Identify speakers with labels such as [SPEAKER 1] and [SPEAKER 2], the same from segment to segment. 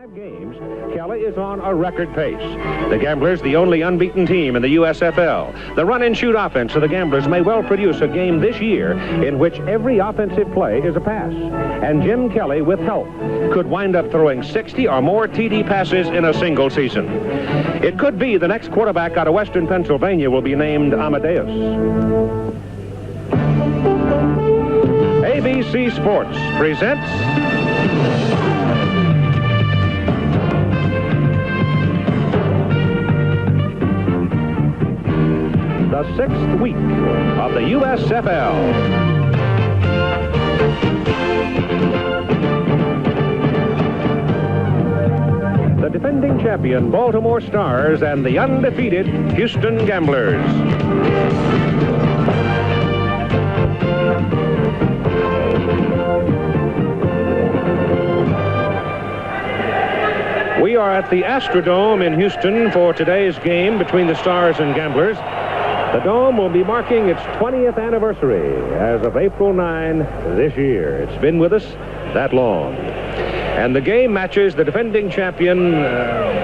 [SPEAKER 1] Games, Kelly is on a record pace. The Gamblers, the only unbeaten team in the USFL. The run-and-shoot offense of the Gamblers may well produce a game this year in which every offensive play is a pass. And Jim Kelly, with help, could wind up throwing 60 or more TD passes in a single season. It could be the next quarterback out of Western Pennsylvania will be named Amadeus. ABC Sports presents the 6th week of the USFL. The defending champion Baltimore Stars and the undefeated Houston Gamblers. We are at the Astrodome in Houston for today's game between the Stars and Gamblers. The Dome will be marking its 20th anniversary as of April 9 this year. It's been with us that long. And the game matches the defending champion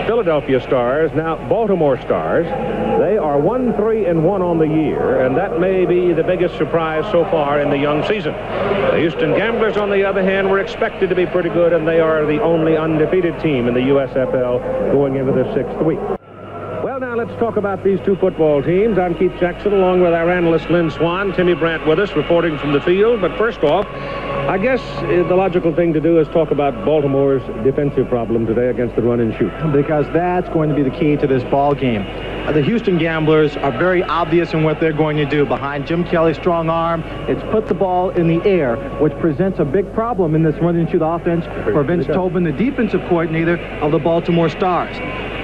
[SPEAKER 1] Philadelphia Stars, now Baltimore Stars. They are 1-3-1 on the year, and that may be the biggest surprise so far in the young season. The Houston Gamblers, on the other hand, were expected to be pretty good, and they are the only undefeated team in the USFL going into the 6th week. Well, now let's talk about these two football teams. I'm Keith Jackson, along with our analyst Lynn Swan. Timmy Brandt with us, reporting from the field. But first off, I guess the logical thing to do is talk about Baltimore's defensive problem today against the run and shoot.
[SPEAKER 2] Because that's going to be the key to this ball game. The Houston Gamblers are very obvious in what they're going to do. Behind Jim Kelly's strong arm, it's put the ball in the air, which presents a big problem in this run and shoot offense for Vince Tobin, the defensive coordinator of the Baltimore Stars.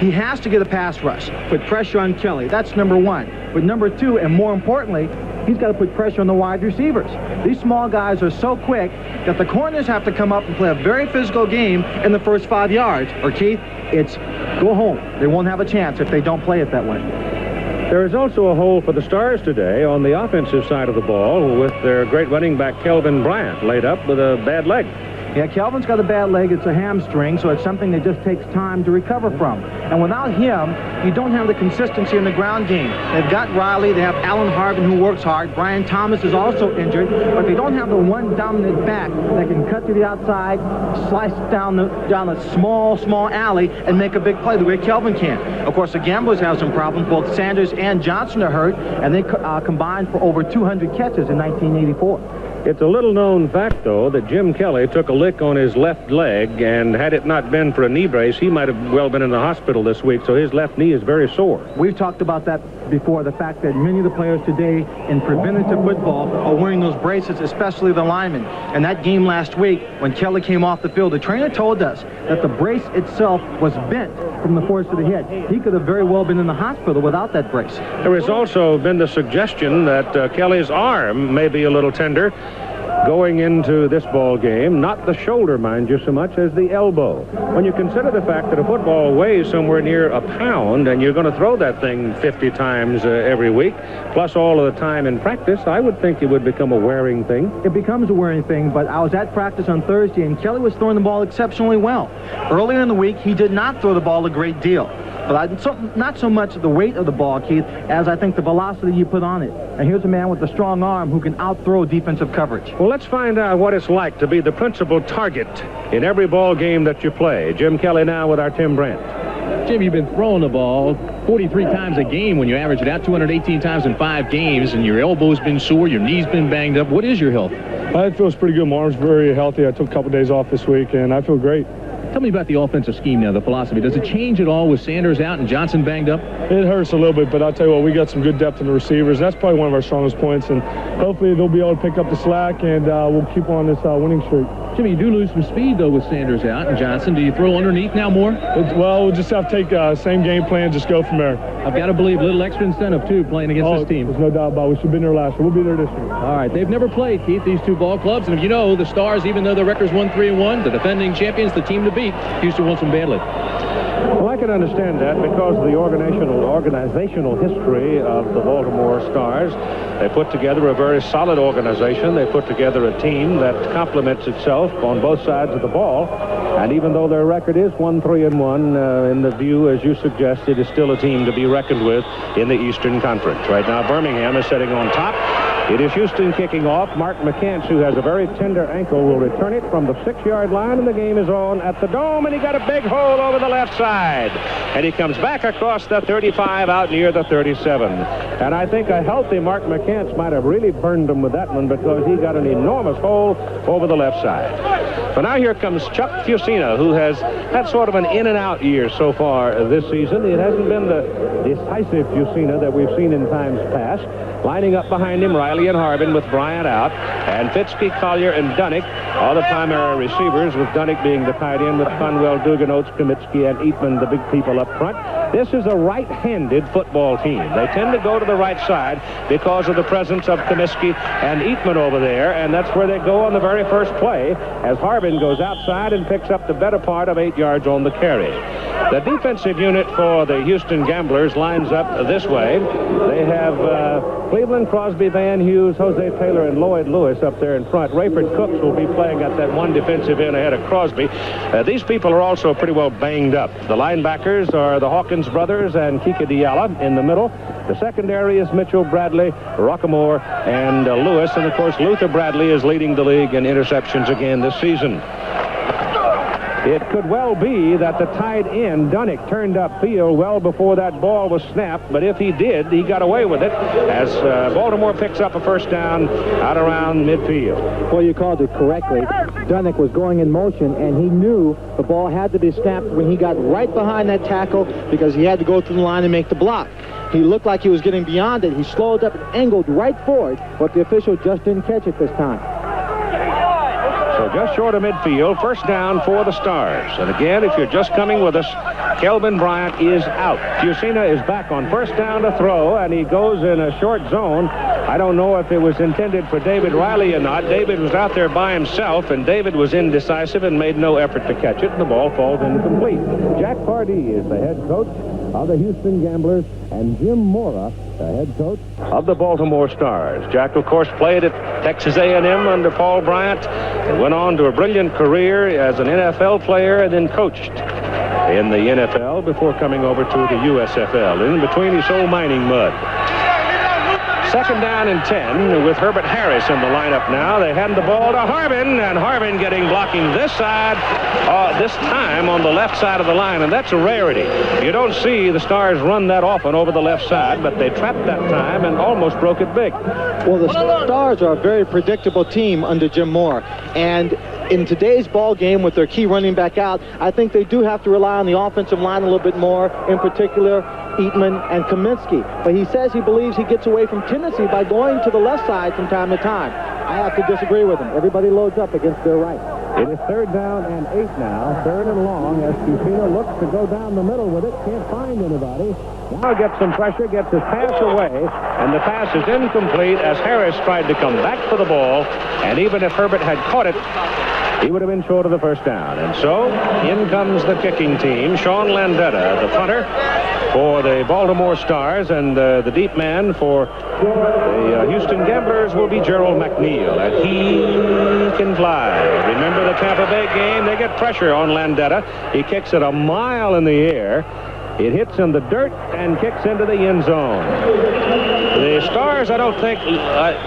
[SPEAKER 2] He has to get a pass rush, put pressure on Kelly. That's number one. But number two, and more importantly, he's got to put pressure on the wide receivers. These small guys are so quick that the corners have to come up and play a very physical game in the first 5 yards. Or, Keith, it's go home. They won't have a chance if they don't play it that way.
[SPEAKER 1] There is also a hole for the Stars today on the offensive side of the ball with their great running back Kelvin Bryant laid up with a bad leg.
[SPEAKER 2] Yeah, Kelvin's got a bad leg. It's a hamstring, so it's something that just takes time to recover from. And without him, you don't have the consistency in the ground game. They've got Riley. They have Alan Harvin, who works hard. Brian Thomas is also injured, but they don't have the one dominant back that can cut to the outside, slice down a small alley, and make a big play the way Kelvin can. Of course, the Gamblers have some problems. Both Sanders and Johnson are hurt, and they combined for over 200 catches in 1984.
[SPEAKER 1] It's a little-known fact, though, that Jim Kelly took a lick on his left leg, and had it not been for a knee brace, he might have well been in the hospital this week, so his left knee is very sore.
[SPEAKER 2] We've talked about that before, the fact that many of the players today in preventative football are wearing those braces, especially the linemen. And that game last week, when Kelly came off the field, the trainer told us that the brace itself was bent from the force of the head. He could have very well been in the hospital without that brace.
[SPEAKER 1] There has also been the suggestion that Kelly's arm may be a little tender going into this ball game. Not the shoulder, mind you, so much as the elbow. When you consider the fact that a football weighs somewhere near a pound and you're going to throw that thing 50 times every week, plus all of the time in practice, I would think it would become a wearing thing.
[SPEAKER 2] It becomes a wearing thing, but I was at practice on Thursday, and Kelly was throwing the ball exceptionally well. Earlier in the week, he did not throw the ball a great deal. But not so much the weight of the ball, Keith, as I think the velocity you put on it. And here's a man with a strong arm who can outthrow defensive coverage.
[SPEAKER 1] Well, let's find out what it's like to be the principal target in every ball game that you play. Jim Kelly now with our Tim Brandt.
[SPEAKER 3] Jim, you've been throwing the ball 43 times a game when you average it out, 218 times in 5 games, and your elbow's been sore, your knee's been banged up. What is your health?
[SPEAKER 4] It feels pretty good. My arm's very healthy. I took a couple days off this week, and I feel great.
[SPEAKER 3] Tell me about the offensive scheme now, the philosophy. Does it change at all with Sanders out and Johnson banged up?
[SPEAKER 4] It hurts a little bit, but I'll tell you what, we got some good depth in the receivers. That's probably one of our strongest points, and hopefully they'll be able to pick up the slack, and we'll keep on this winning streak.
[SPEAKER 3] Jimmy, you do lose some speed, though, with Sanders out and Johnson. Do you throw underneath now more?
[SPEAKER 4] Well, we'll just have to take same game plan, just go from there.
[SPEAKER 3] I've got to believe a little extra incentive, too, playing against this team.
[SPEAKER 4] There's no doubt about it. We should have been there last year. We'll be there this year.
[SPEAKER 3] All right. They've never played, Keith, these two ball clubs. And if you know, the Stars, even though their record's 1-3-1, the defending champions, the team to beat, Houston wants them badly.
[SPEAKER 1] Well, I can understand that because of the organizational history of the Baltimore Stars. They put together a very solid organization. They put together a team that complements itself on both sides of the ball. And even though their record is 1-3-1, in the view, as you suggest, it is still a team to be reckoned with in the Eastern Conference. Right now, Birmingham is sitting on top. It is Houston kicking off. Mark McCants, who has a very tender ankle, will return it from the 6-yard line, and the game is on at the Dome, and he got a big hole over the left side. And he comes back across the 35 out near the 37. And I think a healthy Mark McCants might have really burned him with that one because he got an enormous hole over the left side. But now here comes Chuck Fusina, who has had sort of an in-and-out year so far this season. It hasn't been the decisive Fusina that we've seen in times past. Lining up behind him, Riley and Harbin with Bryant out. And Fitzke, Collier, and Dunnick are the primary receivers, with Dunnick being the tight end, with Conwell, Dugan, Oates, Kamitsky, and Eatman, the big people up front. This is a right-handed football team. They tend to go to the right side because of the presence of Comiskey and Eatman over there, and that's where they go on the very first play, as Harbin goes outside and picks up the better part of 8 yards on the carry. The defensive unit for the Houston Gamblers lines up this way. They have Cleveland, Crosby, Van Hughes, Jose Taylor, and Lloyd Lewis up there in front. Rayford Cooks will be playing at that one defensive end ahead of Crosby. These people are also pretty well banged up. The linebackers are the Hawkins brothers and Kika Diala in the middle. The secondary is Mitchell, Bradley, Rockamore, and Lewis. And, of course, Luther Bradley is leading the league in interceptions again this season. It could well be that the tight end, Dunnick, turned upfield well before that ball was snapped, but if he did, he got away with it as Baltimore picks up a first down out around midfield.
[SPEAKER 2] Well, you called it correctly. Dunnick was going in motion, and he knew the ball had to be snapped when he got right behind that tackle because he had to go through the line and make the block. He looked like he was getting beyond it. He slowed up and angled right for it, but the official just didn't catch it this time.
[SPEAKER 1] So just short of midfield, first down for the Stars. And again, if you're just coming with us, Kelvin Bryant is out. Fusina is back on first down to throw, and he goes in a short zone. I don't know if it was intended for David Riley or not. David was out there by himself, and David was indecisive and made no effort to catch it, and the ball falls incomplete. Jack Pardee is the head coach of the Houston Gamblers, and Jim Mora, the head coach of the Baltimore Stars. Jack, of course, played at Texas A&M under Paul Bryant and went on to a brilliant career as an NFL player and then coached in the NFL before coming over to the USFL. In between, he sold mining mud. Second down and 10 with Herbert Harris in the lineup now. They hand the ball to Harbin, and Harbin blocking this side, this time on the left side of the line, and that's a rarity. You don't see the Stars run that often over the left side, but they trapped that time and almost broke it big.
[SPEAKER 2] Well, the Stars are a very predictable team under Jim Moore, and in today's ball game with their key running back out, I think they do have to rely on the offensive line a little bit more, in particular Eatman and Kaminsky. But he says he believes he gets away from Tennessee by going to the left side from time to time. I have to disagree with him. Everybody loads up against their right.
[SPEAKER 1] It is third down and 8 now, third and long, as Fusina looks to go down the middle with it, can't find anybody. Now gets some pressure, gets his pass away, and the pass is incomplete as Harris tried to come back for the ball, and even if Herbert had caught it, he would have been short of the first down. And so, in comes the kicking team. Sean Landetta, the punter for the Baltimore Stars, and the deep man for the Houston Gamblers will be Gerald McNeil, and he can fly. Remember the Tampa Bay game? They get pressure on Landetta. He kicks it a mile in the air. It hits in the dirt and kicks into the end zone. The Stars, I don't think,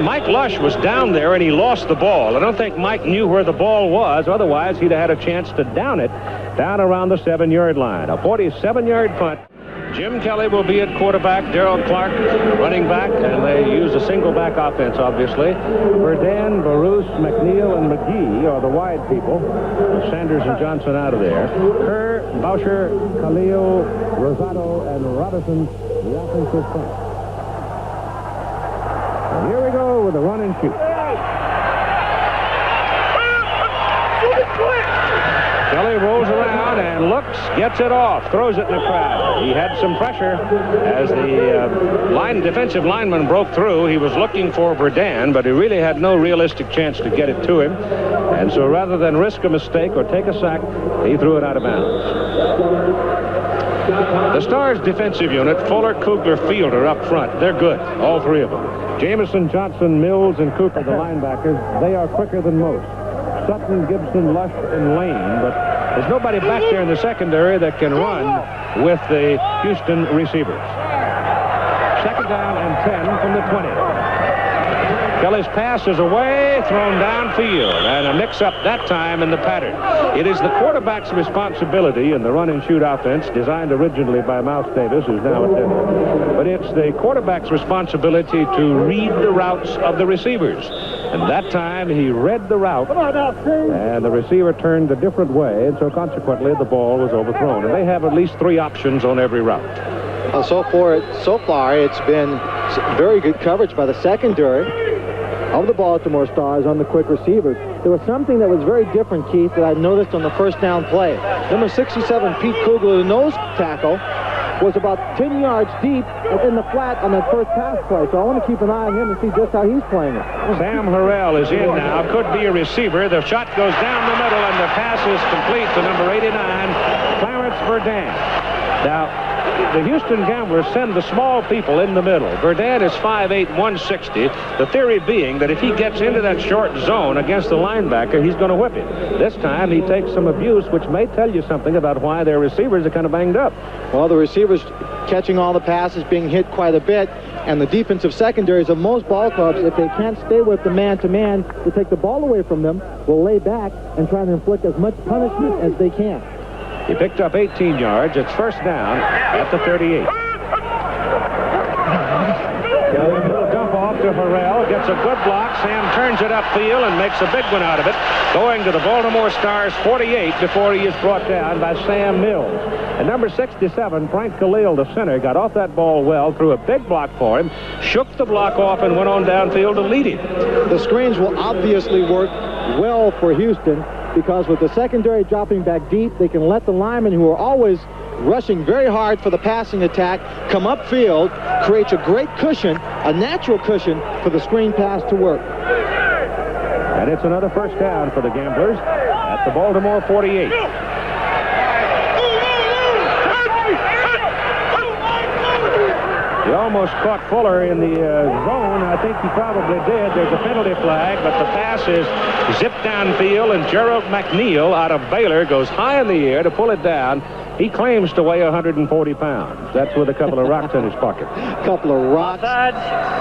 [SPEAKER 1] Mike Lush was down there and he lost the ball. I don't think Mike knew where the ball was. Otherwise, he'd have had a chance to down it down around the 7-yard line. A 47-yard punt. Jim Kelly will be at quarterback. Darrell Clark running back, and they use a single-back offense, obviously. Verdun, Baruch, McNeil, and McGee are the wide people. Sanders and Johnson out of there. Kerr, Boucher, Khalil, Rosado, and Robinson, the offensive front. And here we go with the run and shoot. Kelly rolls around and looks, gets it off, throws it in the crowd. He had some pressure as the defensive lineman broke through. He was looking for Verdun, but he really had no realistic chance to get it to him. And so rather than risk a mistake or take a sack, he threw it out of bounds. The Stars defensive unit, Fuller, Kugler, Fielder up front. They're good, all three of them. Jameson, Johnson, Mills, and Cooper, the linebackers, they are quicker than most. Sutton, Gibson, Lush, and Lane, but there's nobody back there in the secondary that can run with the Houston receivers. Second down and 10 from the 20. Kelly's pass is away, thrown downfield, and a mix-up that time in the pattern. It is the quarterback's responsibility in the run-and-shoot offense designed originally by Mouse Davis, who's now at Denver. But it's the quarterback's responsibility to read the routes of the receivers. And that time he read the route, and the receiver turned a different way, and so consequently the ball was overthrown. And they have at least 3 options on every route.
[SPEAKER 2] Well, so far, it's been very good coverage by the secondary of the Baltimore Stars on the quick receivers. There was something that was very different, Keith, that I noticed on the first down play. Number 67, Pete Kugler, the nose tackle, was about 10 yards deep in the flat on that first pass play. So I want to keep an eye on him and see just how he's playing it.
[SPEAKER 1] Sam Harrell is in now. Could be a receiver. The shot goes down the middle, and the pass is complete to number 89, Clarence Verdun. Now, the Houston Gamblers send the small people in the middle. Verdun is 5'8", 160. The theory being that if he gets into that short zone against the linebacker, he's going to whip him. This time he takes some abuse, which may tell you something about why their receivers are kind of banged up.
[SPEAKER 2] Well, the receivers catching all the passes, being hit quite a bit, and the defensive secondaries of most ball clubs, if they can't stay with the man-to-man to take the ball away from them, will lay back and try to inflict as much punishment as they can.
[SPEAKER 1] He picked up 18 yards. It's first down at the 38. A little dump off to Harrell. Gets a good block. Sam turns it upfield and makes a big one out of it. Going to the Baltimore Stars 48 before he is brought down by Sam Mills. And number 67, Frank Khalil, the center, got off that ball well, threw a big block for him, shook the block off, and went on downfield to lead him.
[SPEAKER 2] The screens will obviously work well for Houston, because with the secondary dropping back deep, they can let the linemen, who are always rushing very hard for the passing attack, come upfield, creates a great cushion, a natural cushion for the screen pass to work.
[SPEAKER 1] And it's another first down for the Gamblers at the Baltimore 48. He almost caught Fuller in the zone. I think he probably did. There's a penalty flag, but the pass is zipped downfield, and Gerald McNeil out of Baylor goes high in the air to pull it down. He claims to weigh 140 pounds. That's with a couple of rocks in his pocket.
[SPEAKER 2] A couple of rocks.
[SPEAKER 5] Sides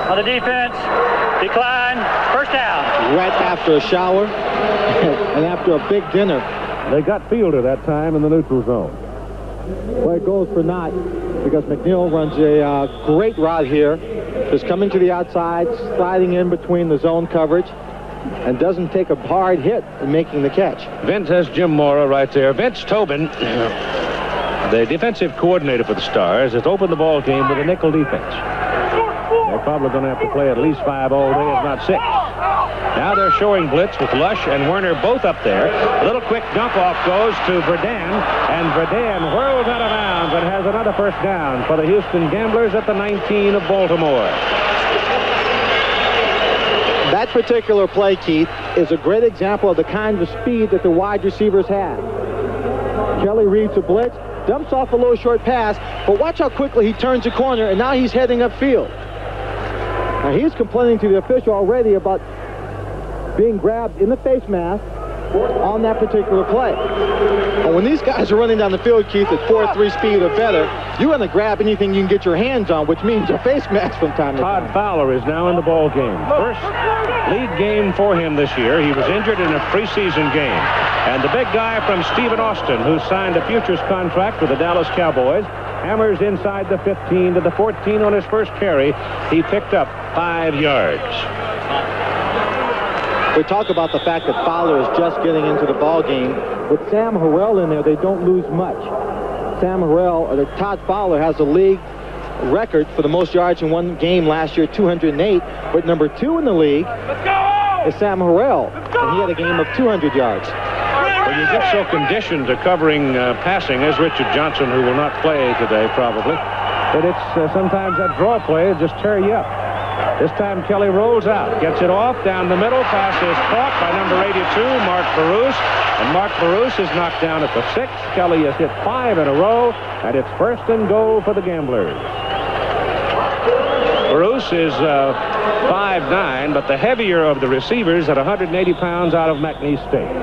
[SPEAKER 5] on the defense. Decline. First down.
[SPEAKER 2] Right after a shower and after a big dinner.
[SPEAKER 1] They got Fielder that time in the neutral zone.
[SPEAKER 2] Well, it goes for naught, because McNeil runs a great route here. Just coming to the outside, sliding in between the zone coverage, and doesn't take a hard hit in making the catch.
[SPEAKER 1] Vince has Jim Mora right there. Vince Tobin, the defensive coordinator for the Stars, has opened the ball game with a nickel defense. They're probably going to have to play at least 5 all day, if not 6. Now they're showing blitz with Lush and Werner both up there. A little quick dump off goes to Verdun, and Verdun whirls out of bounds and has another first down for the Houston Gamblers at the 19 of Baltimore.
[SPEAKER 2] That particular play, Keith, is a great example of the kind of speed that the wide receivers have. Kelly reads a blitz, dumps off a low short pass, but watch how quickly he turns the corner, and now he's heading upfield. Now he's complaining to the official already about being grabbed in the face mask on that particular play. Well, when these guys are running down the field, Keith, at 4.3 speed or better, you want to grab anything you can get your hands on, which means a face mask from time to time.
[SPEAKER 1] Todd Fowler is now in the ball game. First league game for him this year. He was injured in a preseason game. And the big guy from Stephen Austin, who signed a futures contract with the Dallas Cowboys, hammers inside the 15 to the 14 on his first carry. He picked up 5 yards.
[SPEAKER 2] We talk about the fact that Fowler is just getting into the ball game. With Sam Harrell in there, they don't lose much. Sam Harrell, or Todd Fowler, has the league record for the most yards in one game last year, 208. But number 2 in the league is Sam Harrell, and he had a game of 200 yards.
[SPEAKER 1] Well, you get so conditioned to covering passing, as Richard Johnson, who will not play today probably, that it's sometimes that draw play will just tear you up. This time Kelly rolls out, gets it off down the middle. Pass is caught by number 82, Mark Barouche. And Mark Barouche is knocked down at the 6. Kelly has hit 5 in a row, and it's first and goal for the Gamblers. Barouche is 5'9", but the heavier of the receivers at 180 pounds out of McNeese State.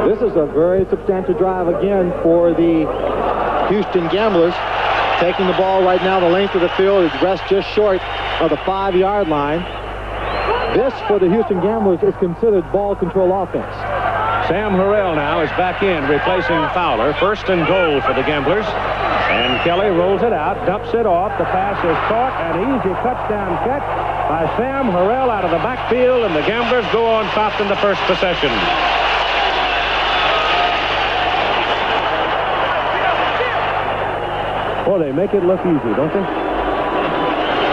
[SPEAKER 2] This is a very substantial drive again for the Houston Gamblers. Taking the ball right now the length of the field is rest just short of the 5-yard line. This, for the Houston Gamblers, is considered ball control offense.
[SPEAKER 1] Sam Harrell now is back in, replacing Fowler. First and goal for the Gamblers. And Kelly rolls it out, dumps it off. The pass is caught. An easy touchdown catch by Sam Harrell out of the backfield, and the Gamblers go on top in the first possession. Boy, they make it look easy, don't they?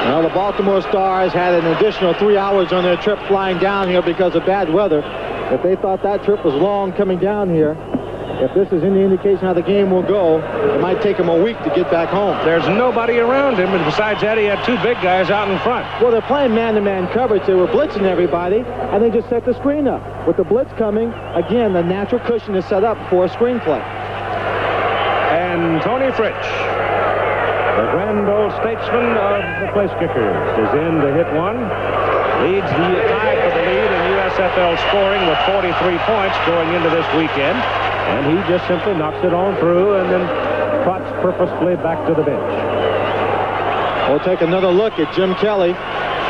[SPEAKER 2] Well, the Baltimore Stars had an additional 3 hours on their trip flying down here because of bad weather. If they thought that trip was long coming down here, if this is any indication how the game will go, it might take them a week to get back home.
[SPEAKER 1] There's nobody around him, and besides that, he had 2 big guys out in front.
[SPEAKER 2] Well, they're playing man-to-man coverage. They were blitzing everybody, and they just set the screen up. With the blitz coming, again, the natural cushion is set up for a screen play.
[SPEAKER 1] And Tony Fritsch, the grand old statesman of the place kickers, is in to hit one. Leads the tied for the lead in USFL scoring with 43 points going into this weekend. And he just simply knocks it on through and then trots purposefully back to the bench.
[SPEAKER 2] We'll take another look at Jim Kelly.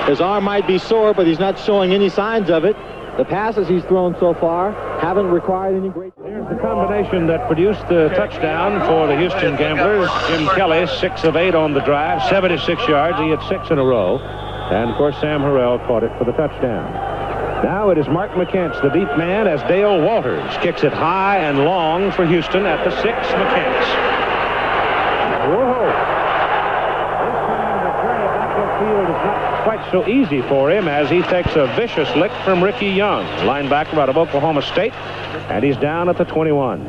[SPEAKER 2] His arm might be sore, but he's not showing any signs of it. The passes he's thrown so far haven't required any great...
[SPEAKER 1] Here's the combination that produced the touchdown for the Houston Gamblers. Jim Kelly, 6 of 8 on the drive, 76 yards. He hit 6 in a row. And, of course, Sam Harrell caught it for the touchdown. Now it is Mark McCants, the deep man, as Dale Walters kicks it high and long for Houston at the 6. McCants. Whoa! This time the journey back upfield is not quite so easy for him as he takes a vicious lick from Ricky Young, linebacker out of Oklahoma State, and he's down at the 21.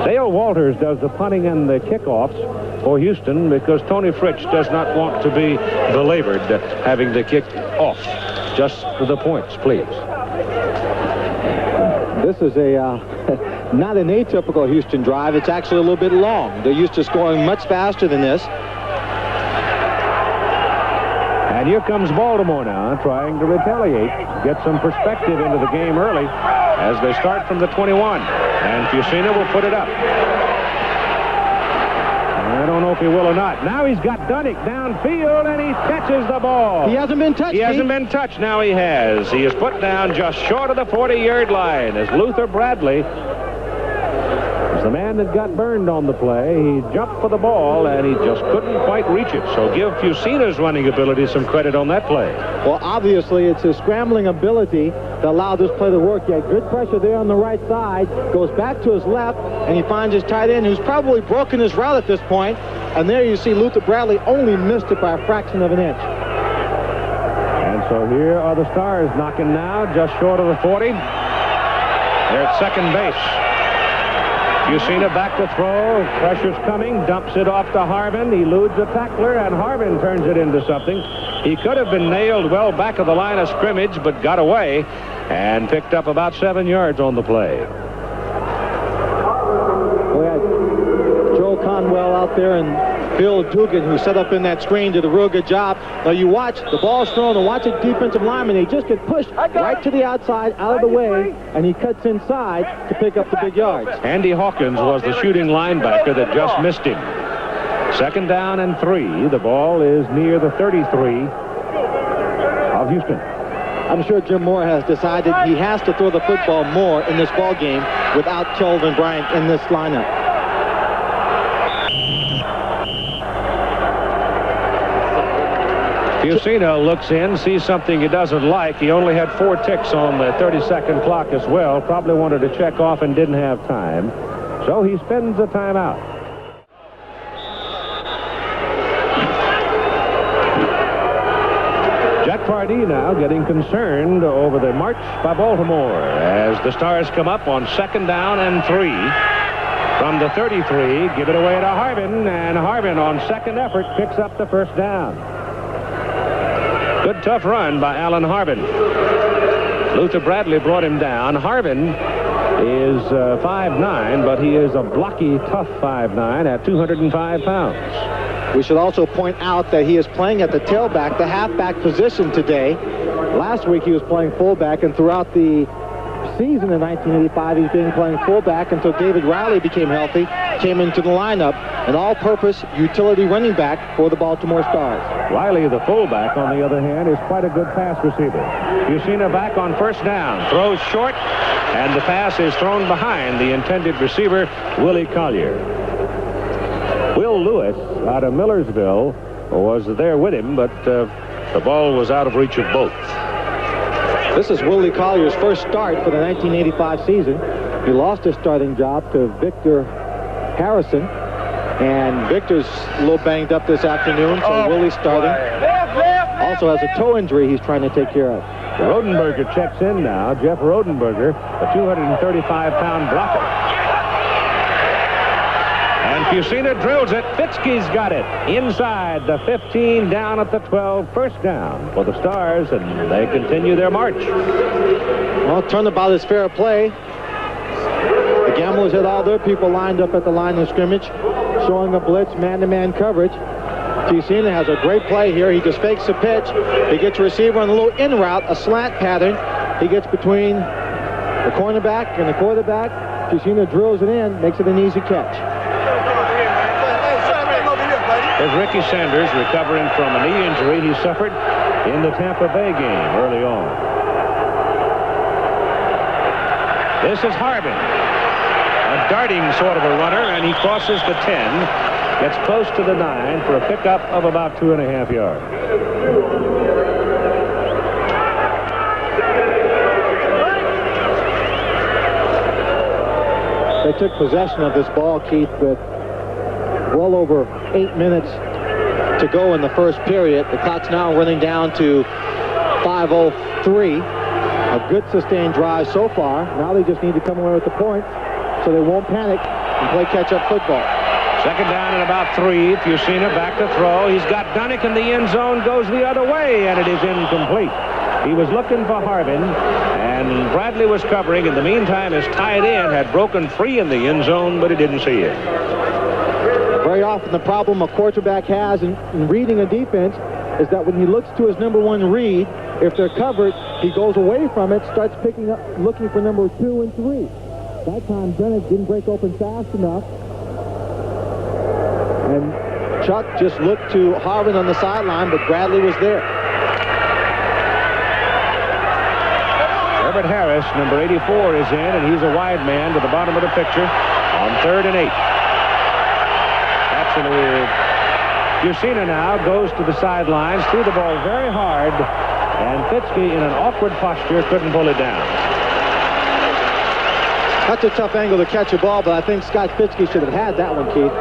[SPEAKER 1] Dale Walters does the punting and the kickoffs for Houston because Tony Fritsch does not want to be belabored having the kick off. Just for the points, please.
[SPEAKER 2] This is a not an atypical Houston drive. It's actually a little bit long. They're used to scoring much faster than this.
[SPEAKER 1] And here comes Baltimore now, trying to retaliate, get some perspective into the game early as they start from the 21. And Fusina will put it up. I don't know if he will or not. Now he's got Dunnick downfield, and he catches the ball.
[SPEAKER 2] He hasn't been touched.
[SPEAKER 1] He hasn't been touched. Now he has. He is put down just short of the 40-yard line as Luther Bradley is the man that got burned on the play. He jumped for the ball, and he just couldn't quite reach it. So give Fusina's running ability some credit on that play.
[SPEAKER 2] Well, obviously, it's his scrambling ability that allowed this play to work. He had good pressure there on the right side, goes back to his left, and he finds his tight end, who's probably broken his route at this point. And there you see Luther Bradley only missed it by a fraction of an inch.
[SPEAKER 1] And so here are the Stars knocking now just short of the 40. They're at second base. Fusina back to throw. Pressure's coming. Dumps it off to Harvin. Eludes a tackler, and Harvin turns it into something. He could have been nailed well back of the line of scrimmage, but got away and picked up about 7 yards on the play.
[SPEAKER 2] We had Joe Conwell out there and Bill Dugan, who set up in that screen, did a real good job. Now you watch, the ball's thrown, and watch the defensive lineman. He just get pushed right to the outside, out of the way, and he cuts inside to pick up the big yards.
[SPEAKER 1] Andy Hawkins was the shooting linebacker that just missed him. 2nd down and 3. The ball is near the 33 of Houston.
[SPEAKER 2] I'm sure Jim Moore has decided he has to throw the football more in this ball game without Kelvin Bryant in this lineup.
[SPEAKER 1] Fusina looks in, sees something he doesn't like. He only had 4 ticks on the 30-second clock as well. Probably wanted to check off and didn't have time. So he spends the timeout. Jack Pardee now getting concerned over the march by Baltimore as the Stars come up on 2nd down and 3. From the 33, give it away to Harvin, and Harvin on second effort picks up the first down. Good tough run by Alan Harvin. Luther Bradley brought him down. Harvin is 5'9", but he is a blocky, tough 5'9" at 205 pounds.
[SPEAKER 2] We should also point out that he is playing at the tailback, the halfback position today. Last week he was playing fullback, and throughout the season in 1985 he's been playing fullback until David Riley became healthy, came into the lineup, an all-purpose utility running back for the Baltimore Stars.
[SPEAKER 1] Riley, the fullback, on the other hand, is quite a good pass receiver. Yusina back on first down, throws short, and the pass is thrown behind the intended receiver, Willie Collier. Will Lewis out of Millersville was there with him, but the ball was out of reach of both.
[SPEAKER 2] This is Willie Collier's first start for the 1985 season. He lost his starting job to Victor Harrison, and Victor's a little banged up this afternoon, so Willie's starting. Also has a toe injury he's trying to take care of.
[SPEAKER 1] Rodenberger checks in now. Jeff Rodenberger, a 235-pound blocker. And Fusina drills it. Fitzke's got it. Inside the 15, down at the 12. First down for the Stars, and they continue their march.
[SPEAKER 2] Well, turnabout is fair play. The Gamblers had all their people lined up at the line of scrimmage, showing a blitz, man-to-man coverage. Fusina has a great play here. He just fakes the pitch. He gets a receiver on a little in route, a slant pattern. He gets between the cornerback and the quarterback. Fusina drills it in, makes it an easy catch.
[SPEAKER 1] There's Ricky Sanders recovering from a knee injury he suffered in the Tampa Bay game early on. This is Harvin, a darting sort of a runner, and he crosses the 10. Gets close to the 9 for a pickup of about 2.5 yards.
[SPEAKER 2] They took possession of this ball, Keith, with well over 8 minutes to go in the first period. The clock's now running down to 5:03. A good sustained drive so far. Now they just need to come away with the point so they won't panic and play catch-up football.
[SPEAKER 1] Second down and about 3. Fusina back to throw. He's got Dunnick in the end zone, goes the other way, and it is incomplete. He was looking for Harvin, and Bradley was covering. In the meantime, his tight end had broken free in the end zone, but he didn't see it.
[SPEAKER 2] Very often the problem a quarterback has in reading a defense is that when he looks to his number 1 read, if they're covered, he goes away from it, starts picking up, looking for number 2 and 3. That time, Dunnick didn't break open fast enough. And Chuck just looked to Harvin on the sideline, but Bradley was there.
[SPEAKER 1] Herbert Harris, number 84, is in, and he's a wide man to the bottom of the picture on 3rd and 8. Fusina now goes to the sidelines, threw the ball very hard, and Fitzke, in an awkward posture, couldn't pull it down.
[SPEAKER 2] That's a tough angle to catch a ball, but I think Scott Fitzke should have had that one, Keith.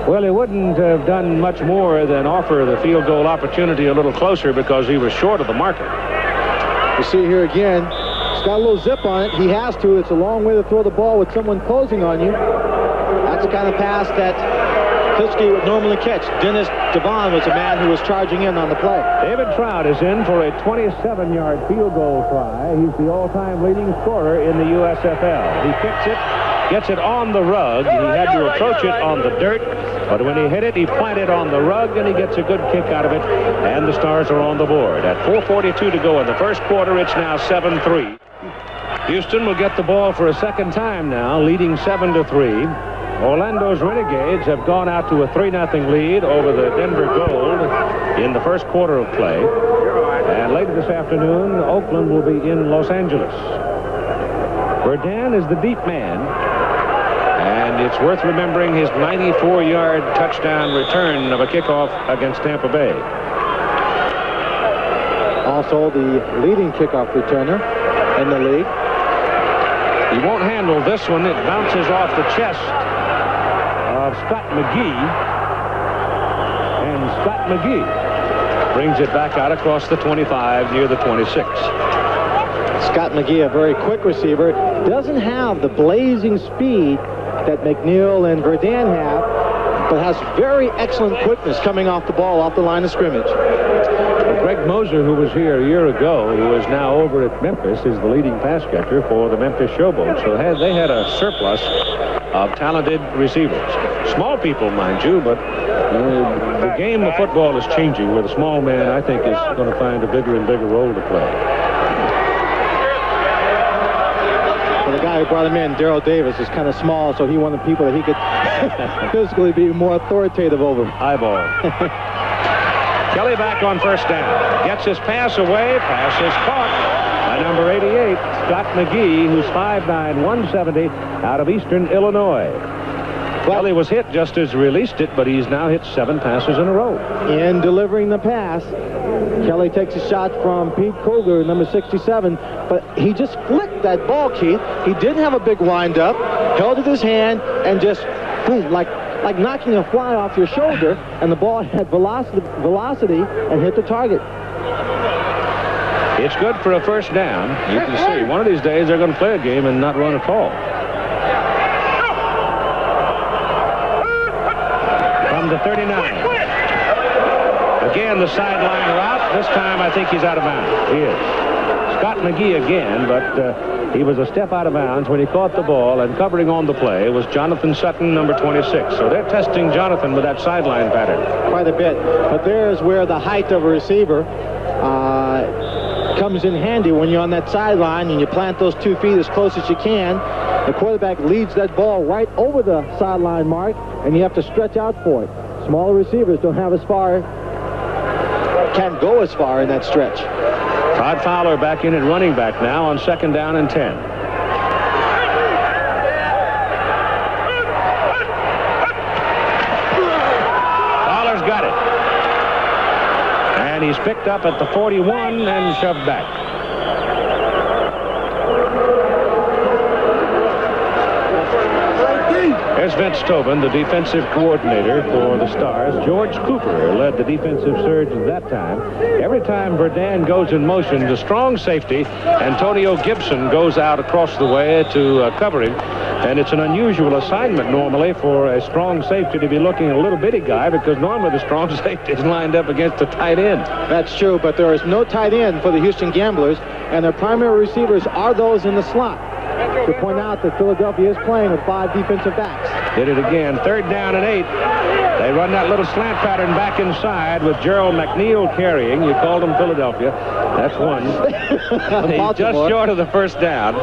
[SPEAKER 1] Well, he wouldn't have done much more than offer the field goal opportunity a little closer because he was short of the marker.
[SPEAKER 2] You see here again, it's got a little zip on it. He has to. It's a long way to throw the ball with someone closing on you. That's the kind of pass that Fitzke would normally catch. Dennis Devon was a man who was charging in on the play.
[SPEAKER 1] David Trout is in for a 27-yard field goal try. He's the all-time leading scorer in the USFL. He kicks it, gets it on the rug. He had to approach it on the dirt, but when he hit it, he planted on the rug, and he gets a good kick out of it, and the Stars are on the board. At 4:42 to go in the first quarter, it's now 7-3. Houston will get the ball for a second time now, leading 7-3. Orlando's Renegades have gone out to a 3-0 lead over the Denver Gold in the first quarter of play. And later this afternoon, Oakland will be in Los Angeles. Verdun is the deep man. And it's worth remembering his 94-yard touchdown return of a kickoff against Tampa Bay.
[SPEAKER 2] Also the leading kickoff returner in the league.
[SPEAKER 1] He won't handle this one. It bounces off the chest of Scott McGee. And Scott McGee brings it back out across the 25 near the 26.
[SPEAKER 2] Scott McGee, a very quick receiver, doesn't have the blazing speed that McNeil and Verdun have, but has very excellent quickness coming off the ball, off the line of scrimmage.
[SPEAKER 1] Moser, who was here a year ago, who is now over at Memphis, is the leading pass catcher for the Memphis Showboats. So they had a surplus of talented receivers. Small people, mind you, but the game of football is changing, where the small man, I think, is going to find a bigger and bigger role to play.
[SPEAKER 2] Well, the guy who brought him in, Darrell Davis, is kind of small, so he wanted people that he could physically be more authoritative over.
[SPEAKER 1] Eyeball. Kelly back on first down. Gets his pass away. Pass is caught by number 88, Scott McGee, who's 5'9", 170, out of Eastern Illinois. Kelly was hit just as released it, but he's now hit 7 passes in a row.
[SPEAKER 2] In delivering the pass, Kelly takes a shot from Pete Kruger, number 67, but he just flicked that ball, Keith. He didn't have a big wind-up, held it in his hand, and just, boom, like knocking a fly off your shoulder, and the ball had velocity and hit the target.
[SPEAKER 1] It's good for a first down. You can see one of these days they're going to play a game and not run at all. From the 39. Again, the sideline route. This time I think he's out of bounds. He is. Scott McGee again, but he was a step out of bounds when he caught the ball, and covering on the play was Jonathan Sutton, number 26. So they're testing Jonathan with that sideline pattern.
[SPEAKER 2] Quite a bit. But there's where the height of a receiver comes in handy when you're on that sideline and you plant those 2 feet as close as you can. The quarterback leads that ball right over the sideline mark, and you have to stretch out for it. Smaller receivers don't have as far, can't go as far in that stretch.
[SPEAKER 1] Todd Fowler back in at running back now on second down and 10. Fowler's got it. And he's picked up at the 41 and shoved back. There's Vince Tobin, the defensive coordinator for the Stars. George Cooper led the defensive surge at that time. Every time Verdun goes in motion, the strong safety, Antonio Gibson, goes out across the way to cover him. And it's an unusual assignment normally for a strong safety to be looking at a little bitty guy, because normally the strong safety is lined up against the tight end.
[SPEAKER 2] That's true, but there is no tight end for the Houston Gamblers, and their primary receivers are those in the slot. To point out that Philadelphia is playing with 5 defensive backs.
[SPEAKER 1] Did it again. Third down and 8. They run that little slant pattern back inside with Gerald McNeil carrying. You called him Philadelphia. That's one. He's just short of the first down.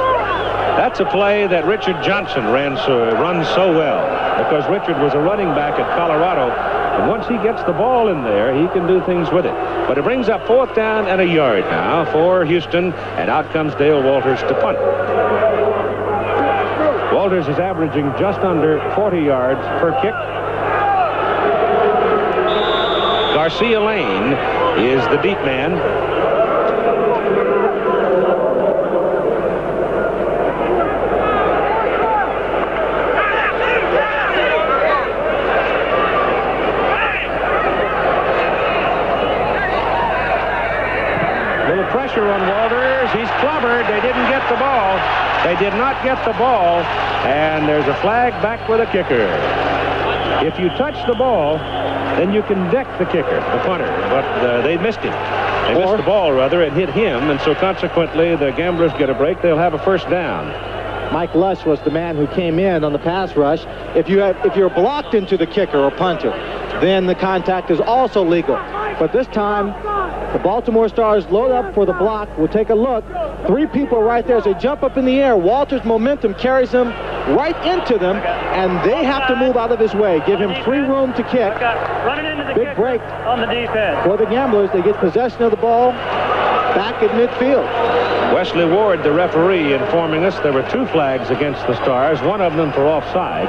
[SPEAKER 1] That's a play that Richard Johnson runs so well, because Richard was a running back at Colorado, and once he gets the ball in there, he can do things with it. But it brings up 4th down and a yard now for Houston, and out comes Dale Walters to punt. Walters is averaging just under 40 yards per kick. Garcia Lane is the deep man. Little pressure on Walters. He's clobbered. They didn't get the ball. They did not get the ball, and there's a flag back with a kicker. If you touch the ball, then you can deck the kicker, the punter, but they missed him. They missed the ball, rather. It hit him, and so consequently the Gamblers get a break. They'll have a first down.
[SPEAKER 2] Mike Lush was the man who came in on the pass rush. If you're blocked into the kicker or punter, then the contact is also legal. But this time, the Baltimore Stars load up for the block. We'll take a look. 3 people right there as they jump up in the air. Walters' momentum carries them right into them, and they have to move out of his way. Give him free room to kick. Big break
[SPEAKER 5] on the defense
[SPEAKER 2] for the Gamblers. They get possession of the ball back at midfield.
[SPEAKER 1] Wesley Ward, the referee, informing us there were 2 flags against the Stars, one of them for offside,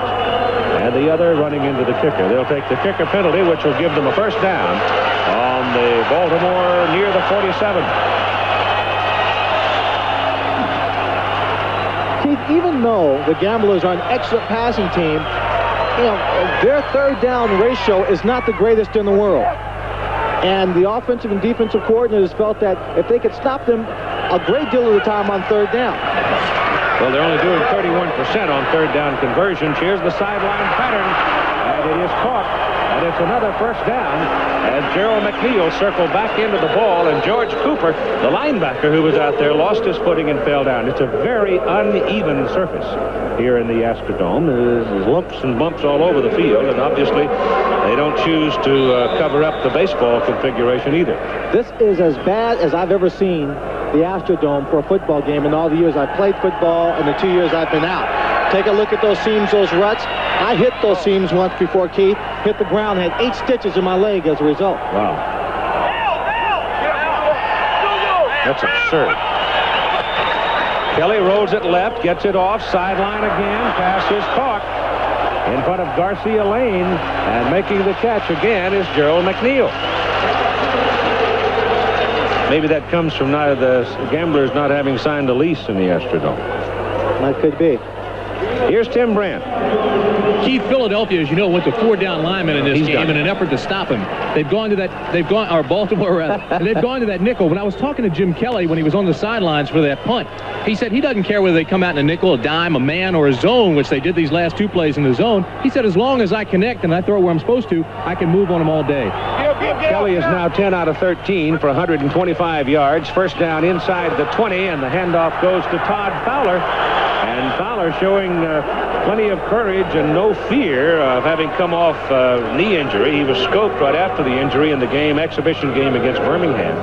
[SPEAKER 1] and the other running into the kicker. They'll take the kicker penalty, which will give them a first down on the Baltimore near the 47.
[SPEAKER 2] Keith, even though the Gamblers are an excellent passing team, their third down ratio is not the greatest in the world. And the offensive and defensive coordinators felt that if they could stop them a great deal of the time on third down.
[SPEAKER 1] Well, they're only doing 31% on third down conversions. Here's the sideline pattern, and it is caught. And it's another first down as Gerald McNeil circled back into the ball, and George Cooper, the linebacker who was out there, lost his footing and fell down. It's a very uneven surface here in the Astrodome. There's lumps and bumps all over the field, and obviously they don't choose to cover up the baseball configuration either.
[SPEAKER 2] This is as bad as I've ever seen the Astrodome for a football game in all the years I've played football and the 2 years I've been out. Take a look at those seams, those ruts. I hit those seams once before, Keith. Hit the ground, had 8 stitches in my leg as a result.
[SPEAKER 1] Wow. That's absurd. Kelly rolls it left, gets it off, sideline again, pass is caught in front of Garcia Lane, and making the catch again is Gerald McNeil. Maybe that comes from the Gamblers not having signed a lease in the Astrodome.
[SPEAKER 2] That could be.
[SPEAKER 1] Here's Tim Brandt.
[SPEAKER 3] Keith, Philadelphia, as you know, went to 4 down linemen in this
[SPEAKER 1] He's
[SPEAKER 3] game
[SPEAKER 1] done.
[SPEAKER 3] in an effort to stop him. They've gone to that, or Baltimore, and they've gone to that nickel. When I was talking to Jim Kelly when he was on the sidelines for that punt, he said he doesn't care whether they come out in a nickel, a dime, a man, or a zone, which they did these last 2 plays in the zone. He said as long as I connect and I throw it where I'm supposed to, I can move on them all day.
[SPEAKER 1] Kelly is now 10 out of 13 for 125 yards. First down inside the 20, and the handoff goes to Todd Fowler. And Fowler showing plenty of courage and no fear of having come off knee injury. He was scoped right after the injury in the exhibition game against Birmingham.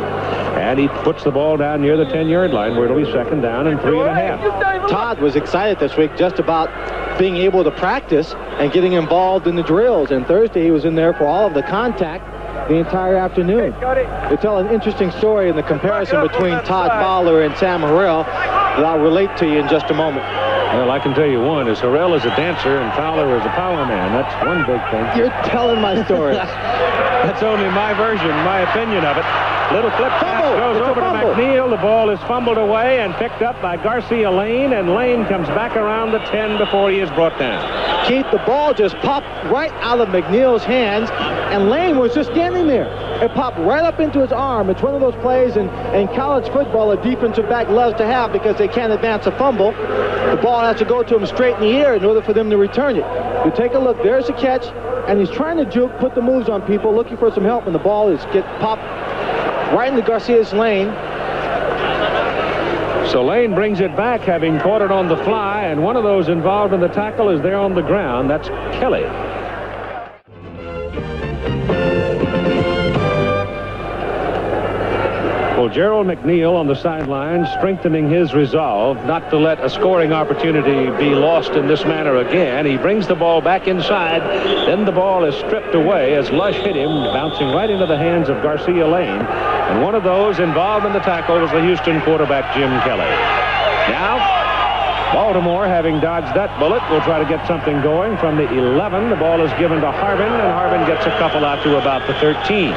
[SPEAKER 1] And he puts the ball down near the 10-yard line where it'll be second down and 3.5.
[SPEAKER 2] Todd was excited this week just about being able to practice and getting involved in the drills. And Thursday he was in there for all of the contact the entire afternoon. They tell an interesting story in the comparison between Todd Fowler and Sam Harrell that I'll relate to you in just a moment.
[SPEAKER 1] Well, I can tell you one, is Harrell is a dancer and Fowler is a power man. That's one big thing.
[SPEAKER 2] You're telling my story.
[SPEAKER 1] That's only my version, my opinion of it. Little flip pass goes
[SPEAKER 2] It's a
[SPEAKER 1] over to
[SPEAKER 2] fumble.
[SPEAKER 1] McNeil. The ball is fumbled away and picked up by Garcia Lane, and Lane comes back around the 10 before he is brought down.
[SPEAKER 2] Keith, the ball just popped right out of McNeil's hands, and Lane was just standing there. It popped right up into his arm. It's one of those plays in college football a defensive back loves to have because they can't advance a fumble. The ball has to go to him straight in the air in order for them to return it. You take a look, there's the catch, and he's trying to juke, put the moves on people, looking for some help, and the ball is popped right into Garcia's lane.
[SPEAKER 1] So Lane brings it back, having caught it on the fly, and one of those involved in the tackle is there on the ground. That's Kelly. Well, Gerald McNeil on the sideline, strengthening his resolve not to let a scoring opportunity be lost in this manner again. He brings the ball back inside. Then the ball is stripped away as Lush hit him, bouncing right into the hands of Garcia Lane. And one of those involved in the tackle was the Houston quarterback, Jim Kelly. Now, Baltimore, having dodged that bullet, will try to get something going from the 11. The ball is given to Harbin, and Harbin gets a couple out to about the 13.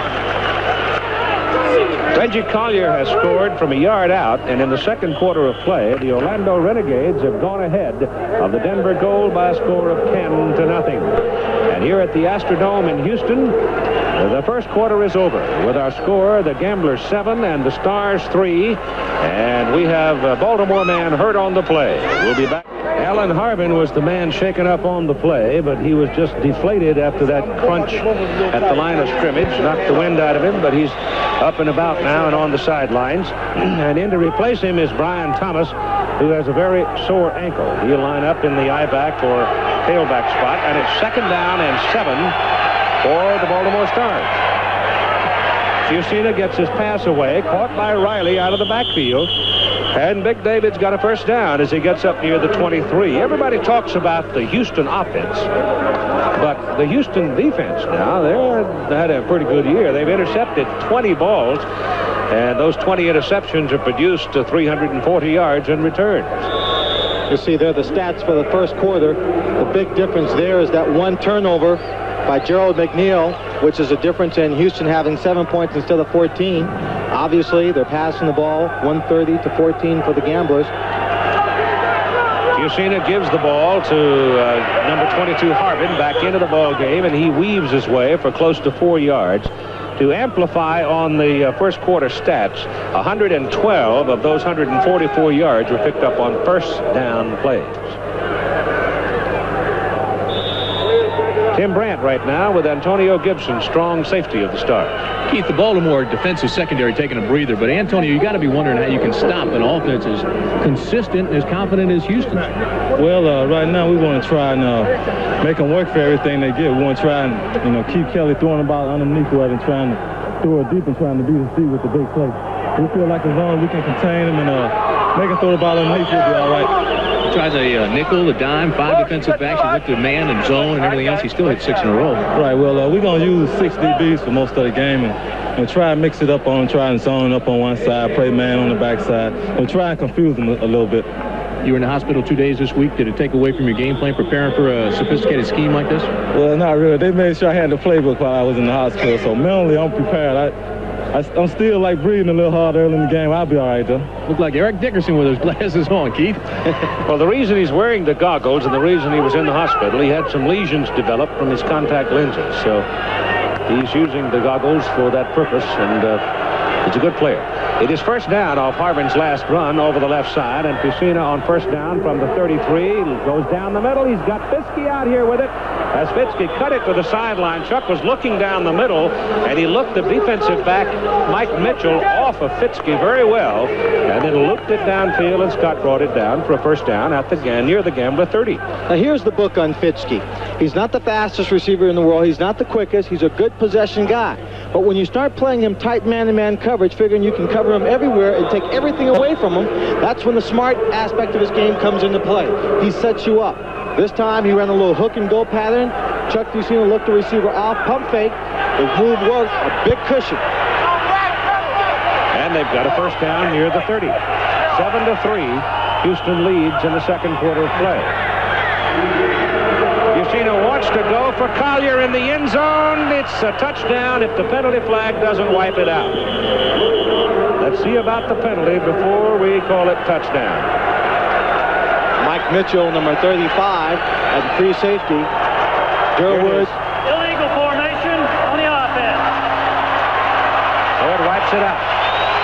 [SPEAKER 1] Reggie Collier has scored from a yard out, and in the second quarter of play, the Orlando Renegades have gone ahead of the Denver Gold by a score of 10-0. And here at the Astrodome in Houston, the first quarter is over. With our score, the Gamblers 7 and the Stars 3, and we have a Baltimore man hurt on the play. We'll be back. Alan Harbin was the man shaken up on the play, but he was just deflated after that crunch at the line of scrimmage. Knocked the wind out of him, but he's up and about now and on the sidelines. And in to replace him is Brian Thomas, who has a very sore ankle. He'll line up in the I-back or tailback spot, and it's second down and 7 for the Baltimore Stars. Fusina gets his pass away, caught by Riley out of the backfield. And Big David's got a first down as he gets up near the 23. Everybody talks about the Houston offense, but the Houston defense now, they had a pretty good year. They've intercepted 20 balls, and those 20 interceptions have produced 340 yards in return.
[SPEAKER 2] You see there the stats for the first quarter. The big difference there is that one turnover by Gerald McNeil, which is a difference in Houston having 7 points instead of 14. Obviously, they're passing the ball 130-14 for the Gamblers.
[SPEAKER 1] Fusina gives the ball to number 22 Harbin back into the ball game, and he weaves his way for close to 4 yards. to amplify on the first quarter stats, 112 of those 144 yards were picked up on first down plays. Tim Brandt right now with Antonio Gibson, strong safety of the Stars.
[SPEAKER 3] Keith, the Baltimore defensive secondary taking a breather, but Antonio, you got to be wondering how you can stop an offense as consistent and as confident as Houston.
[SPEAKER 6] Well, right now we want to try and make them work for everything they get. We want to try and, keep Kelly throwing the ball underneath rather than trying to throw it deep and trying to beat the seat with the big play. We feel like as long as we can contain them and make them throw the ball underneath, we'll be all right.
[SPEAKER 3] Tries a nickel, a dime, 5 defensive backs. He looked at man and zone and everything else. He still hit 6 in a row.
[SPEAKER 6] Right. Well, we're going to use 6 DBs for most of the game and try and mix it up on, try and zone up on one side, play man on the backside, and try and confuse them a little bit.
[SPEAKER 3] You were in the hospital 2 days this week. Did it take away from your game plan preparing for a sophisticated scheme like this?
[SPEAKER 6] Well, not really. They made sure I had the playbook while I was in the hospital, so mentally I'm prepared. I'm still like breathing a little hard early in the game. I'll be all right, though.
[SPEAKER 3] Look like Eric Dickerson with his glasses on, Keith.
[SPEAKER 1] Well, the reason he's wearing the goggles and the reason he was in the hospital, he had some lesions developed from his contact lenses. So he's using the goggles for that purpose, and he's a good player. It is first down off Harvin's last run over the left side, and Piscina on first down from the 33. Goes down the middle. He's got Fiske out here with it. As Fiske cut it to the sideline, Chuck was looking down the middle, and he looked the defensive back, Mike Mitchell, off of Fiske very well, and then looped it downfield, and Scott brought it down for a first down at near the Gambler 30.
[SPEAKER 2] Now, here's the book on Fiske. He's not the fastest receiver in the world. He's not the quickest. He's a good possession guy. But when you start playing him tight man-to-man coverage, figuring you can cover him everywhere and take everything away from him, that's when the smart aspect of his game comes into play. He sets you up. This time he ran a little hook and go pattern. Chuck Piscina looked the receiver off, pump fake. The move worked, a big cushion.
[SPEAKER 1] And they've got a first down near the 30. 7-3. Houston leads in the second quarter of play. Piscina wants to go for Collier in the end zone. It's a touchdown if the penalty flag doesn't wipe it out. Let's see about the penalty before we call it touchdown.
[SPEAKER 2] Mike Mitchell, number 35, at free safety. Durwood.
[SPEAKER 5] Illegal formation on the offense.
[SPEAKER 1] So it wipes it out.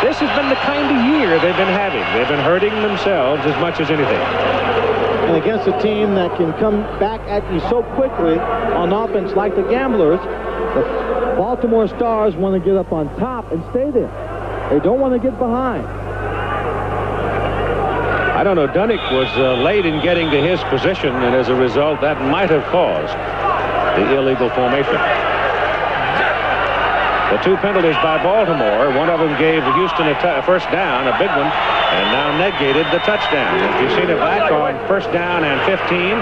[SPEAKER 1] This has been the kind of year they've been having. They've been hurting themselves as much as anything.
[SPEAKER 2] And against a team that can come back at you so quickly on offense like the Gamblers, the Baltimore Stars want to get up on top and stay there. They don't want to get behind.
[SPEAKER 1] I don't know, Dunnick was late in getting to his position, and as a result, that might have caused the illegal formation. The 2 penalties by Baltimore, one of them gave Houston a first down, a big one, and now negated the touchdown. You've seen it back on first down and 15.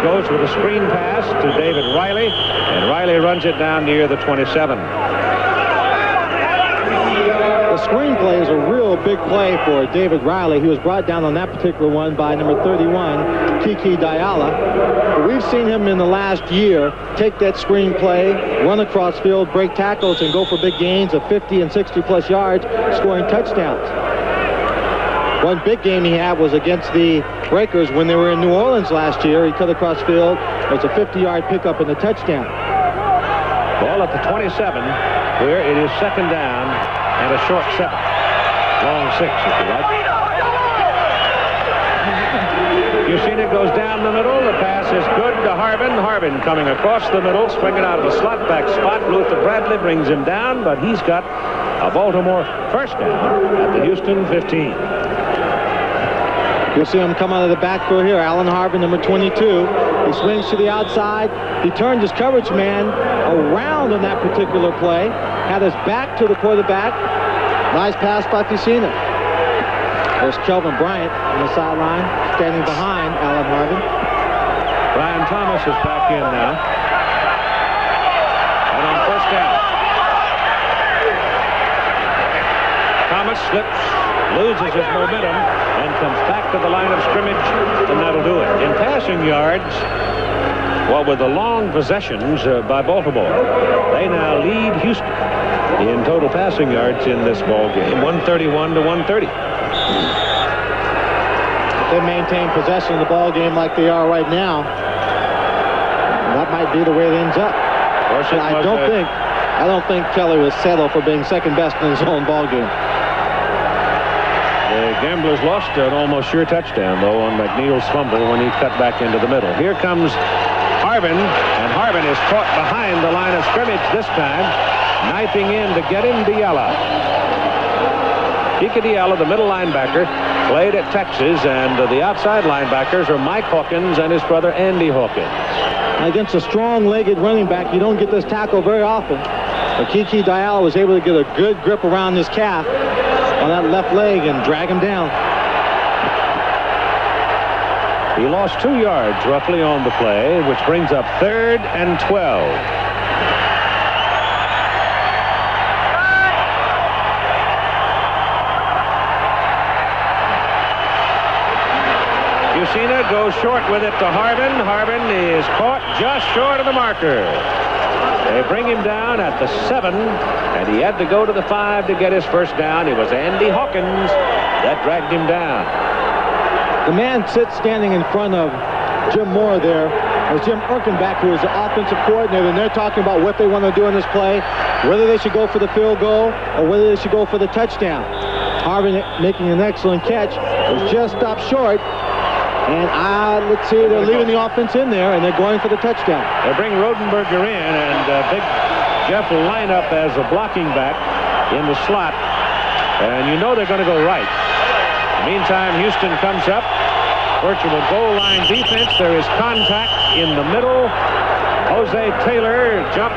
[SPEAKER 1] Goes with a screen pass to David Riley, and Riley runs it down near the 27.
[SPEAKER 2] The screenplay is a real big play for David Riley. He was brought down on that particular one by number 31, Kiki Diala. But we've seen him in the last year take that screenplay, run across field, break tackles, and go for big gains of 50 and 60-plus yards, scoring touchdowns. One big game he had was against the Breakers when they were in New Orleans last year. He cut across field. It was a 50-yard pickup in the touchdown.
[SPEAKER 1] Ball at the 27, where it is second down and a short 7. Long 6, if you like. Piscina goes down the middle. The pass is good to Harvin. Harvin coming across the middle, swinging out of the slot back spot. Luther Bradley brings him down, but he's got a Baltimore first down at the Houston 15.
[SPEAKER 2] You'll see him come out of the backfield here. Alan Harvin, number 22. He swings to the outside. He turned his coverage man around on that particular play. Had his back to the quarterback. Nice pass by Piscina. There's Kelvin Bryant on the sideline, standing behind Alan Harvin.
[SPEAKER 1] Brian Thomas is back in now. And on first down, Thomas slips, loses his momentum, and comes back to the line of scrimmage, and that'll do it. In passing yards, well, with the long possessions by Baltimore, they now lead Houston in total passing yards in this ball game, 131 to 130.
[SPEAKER 2] If they maintain possession of the ball game like they are right now, that might be the way it ends up. I don't think I don't think Kelly was settled for being second best in his own ball game.
[SPEAKER 1] The Gamblers lost an almost sure touchdown, though, on McNeil's fumble when he cut back into the middle. Here comes Harvin, and Harvin is caught behind the line of scrimmage this time, knifing in to get him Diala. Kika Diala, the middle linebacker, played at Texas, and the outside linebackers are Mike Hawkins and his brother Andy Hawkins.
[SPEAKER 2] Against a strong-legged running back, you don't get this tackle very often. But Kiki Diala was able to get a good grip around his calf on that left leg and drag him down.
[SPEAKER 1] He lost 2 yards roughly on the play, which brings up 3rd and 12. Mussina goes short with it to Harvin. Harvin is caught just short of the marker. They bring him down at the 7, and he had to go to the 5 to get his first down. It was Andy Hawkins that dragged him down.
[SPEAKER 2] The man sits standing in front of Jim Mora there. There's Jim Erkenbach, who is the offensive coordinator, and they're talking about what they want to do in this play, whether they should go for the field goal or whether they should go for the touchdown. Harvin making an excellent catch. Was just stopped short. And let's see, they're leaving the offense in there, and they're going for the touchdown.
[SPEAKER 1] They bring Rodenberger in, and Big Jeff will line up as a blocking back in the slot. And you know they're going to go right. Meantime, Houston comes up. Virtual goal line defense. There is contact in the middle. Jose Taylor jumped.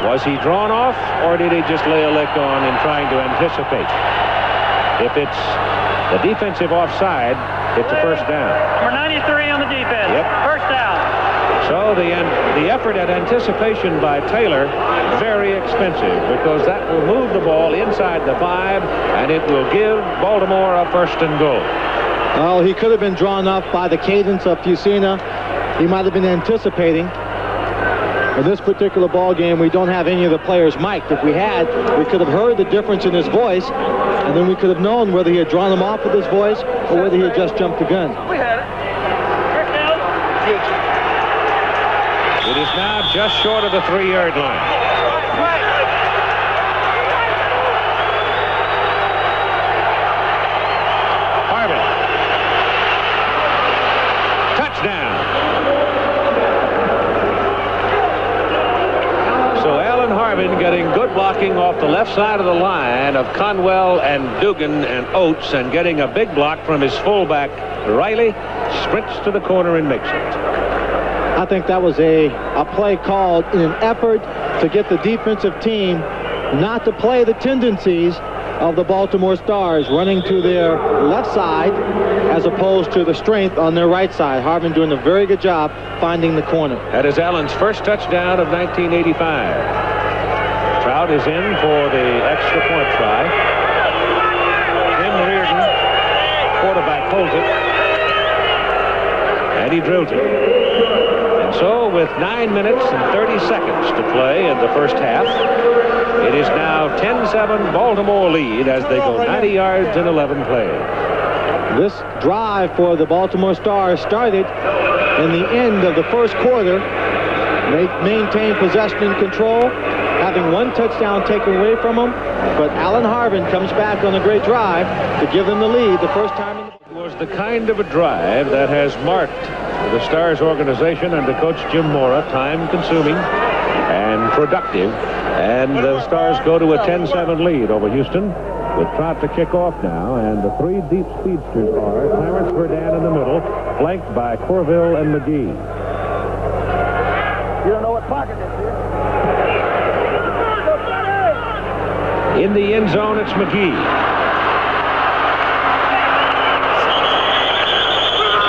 [SPEAKER 1] Was he drawn off, or did he just lay a lick on in trying to anticipate? If it's the defensive offside, it's a first down.
[SPEAKER 5] Number 93 on the defense.
[SPEAKER 1] Yep.
[SPEAKER 5] First down.
[SPEAKER 1] So the effort at anticipation by Taylor, very expensive, because that will move the ball inside the 5, and it will give Baltimore a first and goal.
[SPEAKER 2] Well, he could have been drawn up by the cadence of Mussina. He might have been anticipating. In this particular ball game, we don't have any of the players mic'd. If we had, we could have heard the difference in his voice, and then we could have known whether he had drawn them off with his voice or whether he had just jumped the gun.
[SPEAKER 5] We had it. First down.
[SPEAKER 1] It is now just short of the 3-yard line. Harvin. Touchdown. So Alan Harvin getting good blocking off the left side of the line of Conwell and Dugan and Oates, and getting a big block from his fullback Riley. Sprints to the corner and makes it.
[SPEAKER 2] I think that was a play called in an effort to get the defensive team not to play the tendencies of the Baltimore Stars, running to their left side as opposed to the strength on their right side. Harvin doing a very good job finding the corner.
[SPEAKER 1] That is Allen's first touchdown of 1985. Trout is in for the extra point try. Tim Reardon, quarterback, holds it. And he drills it. And so with 9 minutes and 30 seconds to play in the first half, it is now 10-7 Baltimore lead as they go 90 yards in 11 plays.
[SPEAKER 2] This drive for the Baltimore Stars started in the end of the first quarter. They maintained possession and control, having one touchdown taken away from them. But Alan Harvin comes back on a great drive to give them the lead the first time.
[SPEAKER 1] It was the kind of a drive that has marked the Stars organization under Coach Jim Mora, time-consuming and productive. And the Stars go to a 10-7 lead over Houston, with Trout to kick off now, and the 3 deep speedsters are Clarence Verdun in the middle, flanked by Corville and McGee.
[SPEAKER 5] You don't know what pocket this is.
[SPEAKER 1] In the end zone, it's McGee.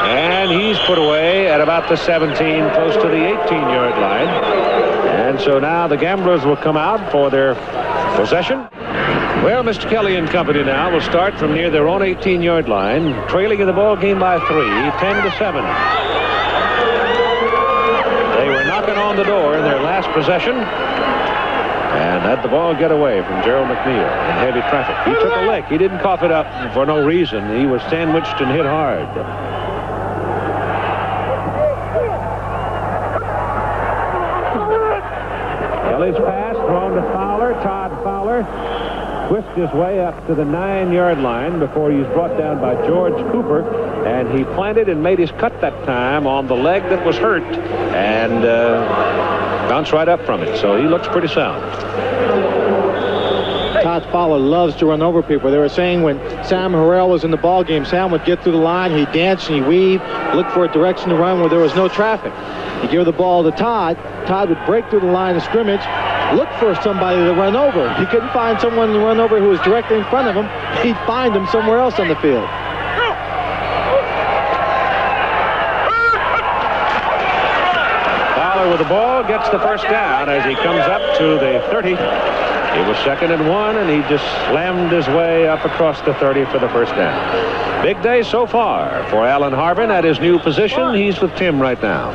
[SPEAKER 1] And he's put away at about the 17, close to the 18-yard line. And so now the Gamblers will come out for their possession. Well, Mr. Kelly and company now will start from near their own 18-yard line, trailing in the ball game by 3, 10-7. They were knocking on the door in their last possession and had the ball get away from Gerald McNeil in heavy traffic. He took a lick. He didn't cough it up for no reason. He was sandwiched and hit hard. Kelly's pass thrown to Fowler. Todd Fowler twists his way up to the 9-yard line before he's brought down by George Cooper, and he planted and made his cut that time on the leg that was hurt and bounced right up from it. So he looks pretty sound.
[SPEAKER 2] Todd Fowler loves to run over people. They were saying when Sam Harrell was in the ball game, Sam would get through the line, he'd dance and he'd weave, look for a direction to run where there was no traffic. He'd give the ball to Todd. Todd would break through the line of scrimmage, look for somebody to run over. He couldn't find someone to run over who was directly in front of him. He'd find him somewhere else on the field.
[SPEAKER 1] Fowler with the ball gets the first down as he comes up to the 30. It was 2nd and 1, and he just slammed his way up across the 30 for the first down. Big day so far for Alan Harbin at his new position. He's with Tim right now.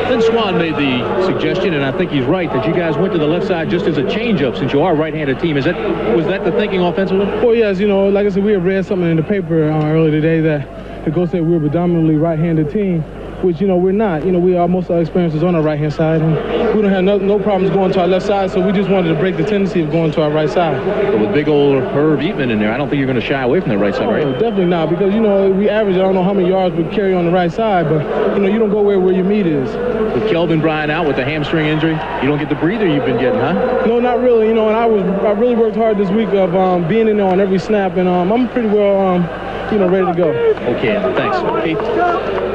[SPEAKER 3] Then Swan made the suggestion, and I think he's right, that you guys went to the left side just as a changeup since you are a right-handed team. Was that the thinking offensively?
[SPEAKER 4] Well, yes, you know, like I said, we had read something in the paper earlier today that the coach said we were a predominantly right-handed team, which, you know, we're not. You know, most of our experience is on our right-hand side, and we don't have no problems going to our left side, so we just wanted to break the tendency of going to our right side.
[SPEAKER 3] But with big old Herb Eatman in there, I don't think you're going to shy away from the right side, right?
[SPEAKER 4] Definitely not, because, you know, we average, I don't know how many yards we carry on the right side, but, you know, you don't go where your meat is.
[SPEAKER 3] With Kelvin Bryant out with the hamstring injury, you don't get the breather you've been getting, huh?
[SPEAKER 4] No, not really. You know, and I really worked hard this week of being in there on every snap, and I'm pretty well, you know, ready to go.
[SPEAKER 3] Okay, thanks. Keith?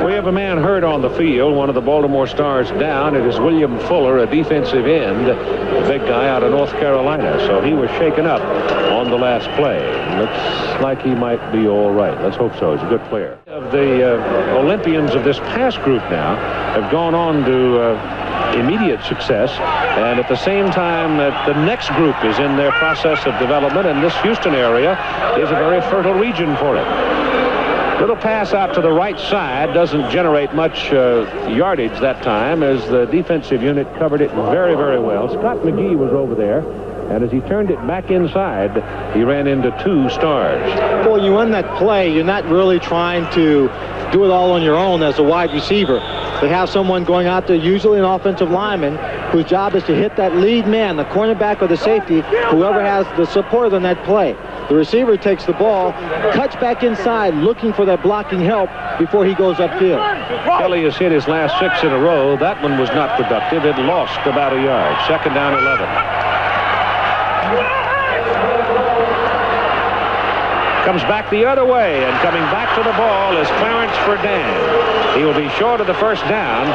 [SPEAKER 1] We have a man hurt on the field, one of the Baltimore Stars down. It is William Fuller, a defensive end, a big guy out of North Carolina. So he was shaken up on the last play. Looks like he might be all right. Let's hope so. He's a good player. Of the Olympians of this past group now have gone on to immediate success, and at the same time that the next group is in their process of development, and this Houston area is a very fertile region for it. Little pass out to the right side doesn't generate much yardage that time, as the defensive unit covered it very, very well. Scott McGee was over there, and as he turned it back inside, he ran into 2 Stars.
[SPEAKER 2] Well, you run that play, you're not really trying to do it all on your own as a wide receiver. They have someone going out there, usually an offensive lineman, whose job is to hit that lead man, the cornerback or the safety, whoever has the support on that play. The receiver takes the ball, cuts back inside, looking for that blocking help before he goes upfield.
[SPEAKER 1] Kelly has hit his last 6 in a row. That one was not productive. It lost about a yard. 2nd down, 11. Comes back the other way, and coming back to the ball is Clarence Verdun. He will be short of the first down,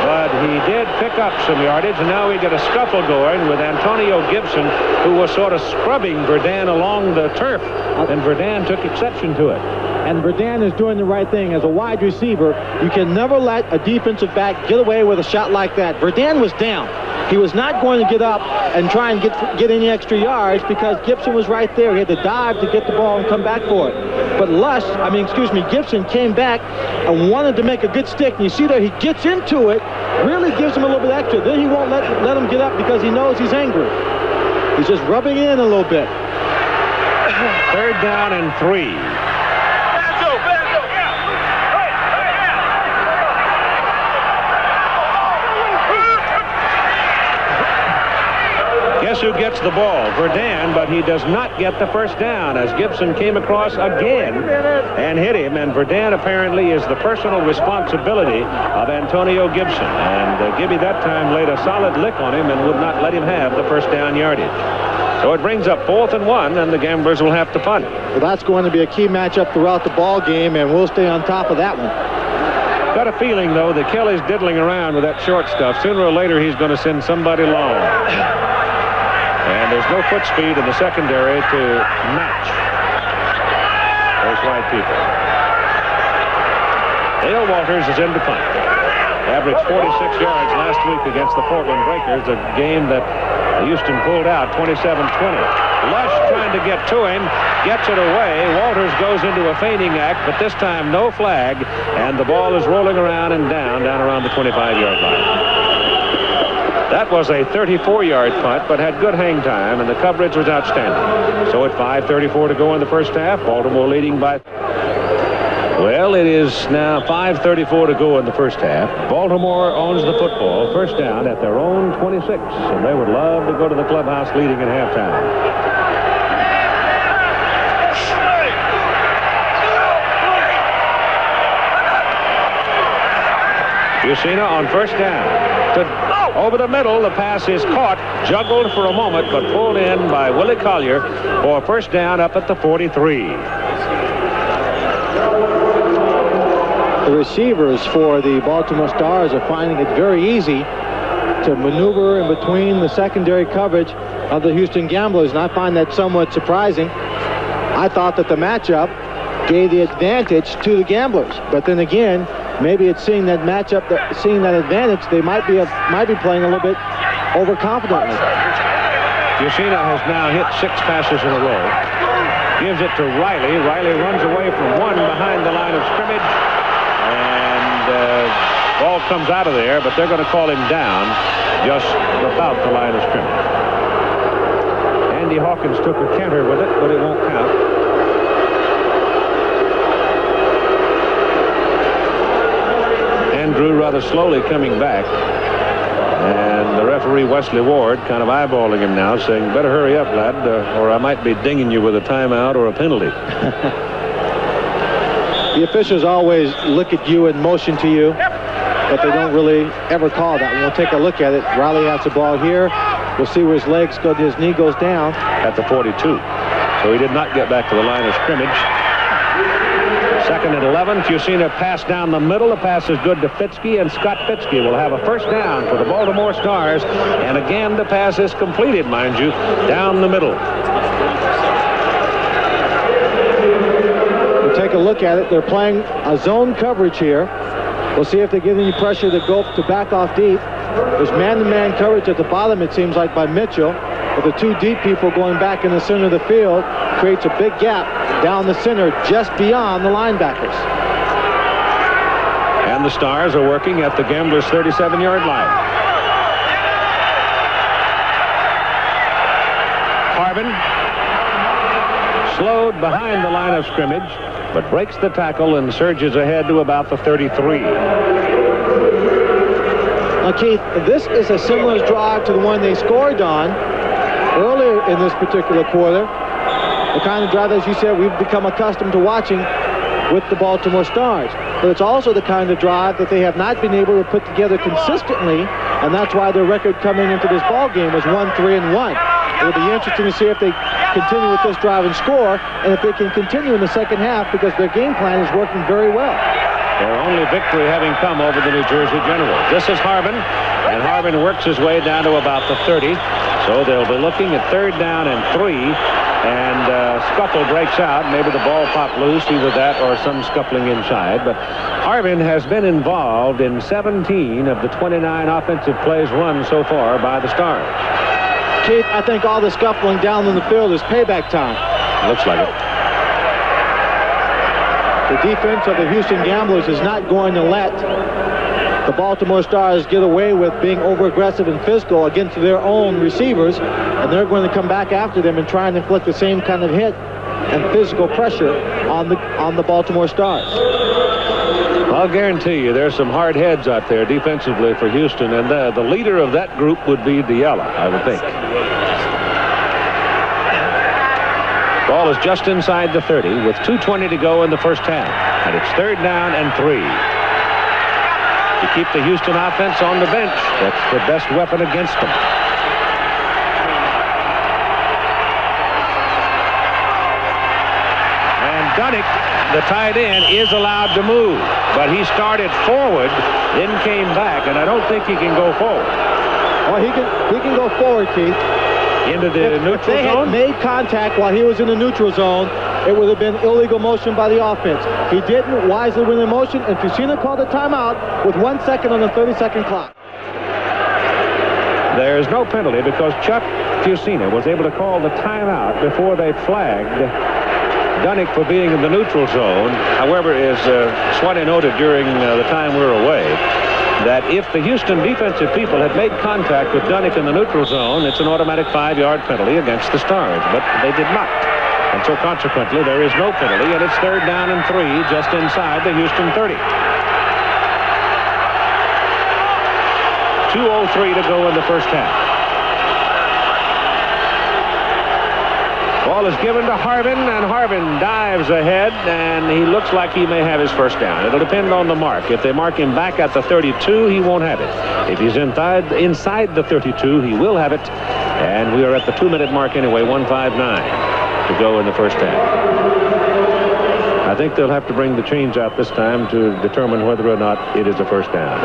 [SPEAKER 1] but he did pick up some yardage, and now we get a scuffle going with Antonio Gibson, who was sort of scrubbing Verdun along the turf, and Verdun took exception to it.
[SPEAKER 2] And Verdun is doing the right thing. As a wide receiver, you can never let a defensive back get away with a shot like that. Verdun was down. He was not going to get up and try and get any extra yards because Gibson was right there. He had to dive to get the ball and come back for it. But Gibson came back and wanted to make a good stick. And you see there, he gets into it, really gives him a little bit extra. Then he won't let him get up because he knows he's angry. He's just rubbing in a little bit.
[SPEAKER 1] 3rd down and 3. Guess who gets the ball? Verdun, but he does not get the first down as Gibson came across again and hit him, and Verdun apparently is the personal responsibility of Antonio Gibson, and Gibby that time laid a solid lick on him and would not let him have the first down yardage. So it brings up 4th and 1, and the Gamblers will have to punt.
[SPEAKER 2] Well, that's going to be a key matchup throughout the ball game, and we'll stay on top of that one.
[SPEAKER 1] Got a feeling, though, that Kelly's diddling around with that short stuff. Sooner or later, he's going to send somebody long. And there's no foot speed in the secondary to match those wide people. Dale Walters is in to punt. Averaged 46 yards last week against the Portland Breakers, a game that Houston pulled out 27-20. Lush trying to get to him, gets it away. Walters goes into a feigning act, but this time no flag, and the ball is rolling around and down around the 25-yard line. That was a 34-yard punt, but had good hang time, and the coverage was outstanding. So at 5:34 to go in the first half, Baltimore leading by... Well, it is now 5:34 to go in the first half. Baltimore owns the football. First down at their own 26, and they would love to go to the clubhouse leading at halftime. Yusina on first down. Over the middle, the pass is caught, juggled for a moment, but pulled in by Willie Collier for first down up at the 43.
[SPEAKER 2] The receivers for the Baltimore Stars are finding it very easy to maneuver in between the secondary coverage of the Houston Gamblers, and I find that somewhat surprising. I thought that the matchup gave the advantage to the Gamblers, but then again, maybe it's seeing that matchup, seeing that advantage, they might be playing a little bit overconfidently.
[SPEAKER 1] Yusina has now hit 6 passes in a row. Gives it to Riley. Riley runs away from one behind the line of scrimmage. And ball comes out of there, but they're going to call him down just about the line of scrimmage. Andy Hawkins took a canter with it, but it won't count. Andrew rather slowly coming back, and the referee Wesley Ward kind of eyeballing him now, saying, better hurry up, lad, or I might be dinging you with a timeout or a penalty.
[SPEAKER 2] The officials always look at you and motion to you, but they don't really ever call that. We'll take a look at it. Riley has the ball here. We'll see where his legs go. His knee goes down.
[SPEAKER 1] At the 42. So he did not get back to the line of scrimmage. Second and 11. Yusina pass down the middle. The pass is good to Fitzke, and Scott Fitzke will have a first down for the Baltimore Stars. And again, the pass is completed, mind you, down the middle.
[SPEAKER 2] We'll take a look at it. They're playing a zone coverage here. We'll see if they get any pressure to go to back off deep. There's man-to-man coverage at the bottom, it seems like, by Mitchell. With the 2 deep people going back in the center of the field, creates a big gap down the center just beyond the linebackers.
[SPEAKER 1] And the Stars are working at the Gamblers' 37-yard line. Harvin slowed behind the line of scrimmage, but breaks the tackle and surges ahead to about the 33.
[SPEAKER 2] Now, Keith, this is a similar drive to the one they scored on earlier in this particular quarter. The kind of drive, as you said, we've become accustomed to watching with the Baltimore Stars. But it's also the kind of drive that they have not been able to put together consistently, and that's why their record coming into this ball game was 1-3-1. It'll be interesting to see if they continue with this drive and score, and if they can continue in the second half, because their game plan is working very well.
[SPEAKER 1] Their only victory having come over the New Jersey Generals. This is Harvin, and Harvin works his way down to about the 30. So they'll be looking at third down and 3, and scuffle breaks out. Maybe the ball popped loose, either that or some scuffling inside. But Harvin has been involved in 17 of the 29 offensive plays run so far by the Stars.
[SPEAKER 2] Keith, I think all the scuffling down in the field is payback time.
[SPEAKER 1] Looks like it.
[SPEAKER 2] The defense of the Houston Gamblers is not going to let the Baltimore Stars get away with being over-aggressive and physical against their own receivers, and they're going to come back after them and try and inflict the same kind of hit and physical pressure on the Baltimore Stars.
[SPEAKER 1] I'll guarantee you there's some hard heads out there defensively for Houston, and the leader of that group would be Diala, I would think. Ball is just inside the 30 with 2:20 to go in the first half, and it's third down and 3. To keep the Houston offense on the bench, that's the best weapon against them. And Dunnick, the tight end, is allowed to move, but he started forward, then came back, and I don't think he can go forward.
[SPEAKER 2] Well, he can go forward, Keith.
[SPEAKER 1] Into the neutral
[SPEAKER 2] if they
[SPEAKER 1] zone?
[SPEAKER 2] had made contact while he was in the neutral zone, it would have been illegal motion by the offense. He didn't wisely win the motion, and Fusina called a timeout with 1 second on the 30-second clock.
[SPEAKER 1] There's no penalty because Chuck Fusina was able to call the timeout before they flagged Dunnick for being in the neutral zone. However, as Swanee noted during the time we were away, that if the Houston defensive people had made contact with Dunnick in the neutral zone, it's an automatic 5-yard penalty against the Stars, but they did not. And so consequently, there is no penalty, and it's 3rd down and 3 just inside the Houston 30. 2:03 to go in the first half. Ball is given to Harvin, and Harvin dives ahead, and he looks like he may have his first down. It'll depend on the mark. If they mark him back at the 32, he won't have it. If he's inside the 32, he will have it. And we are at the 2-minute mark anyway, 1:59 to go in the first half. I think they'll have to bring the chains out this time to determine whether or not it is a first down.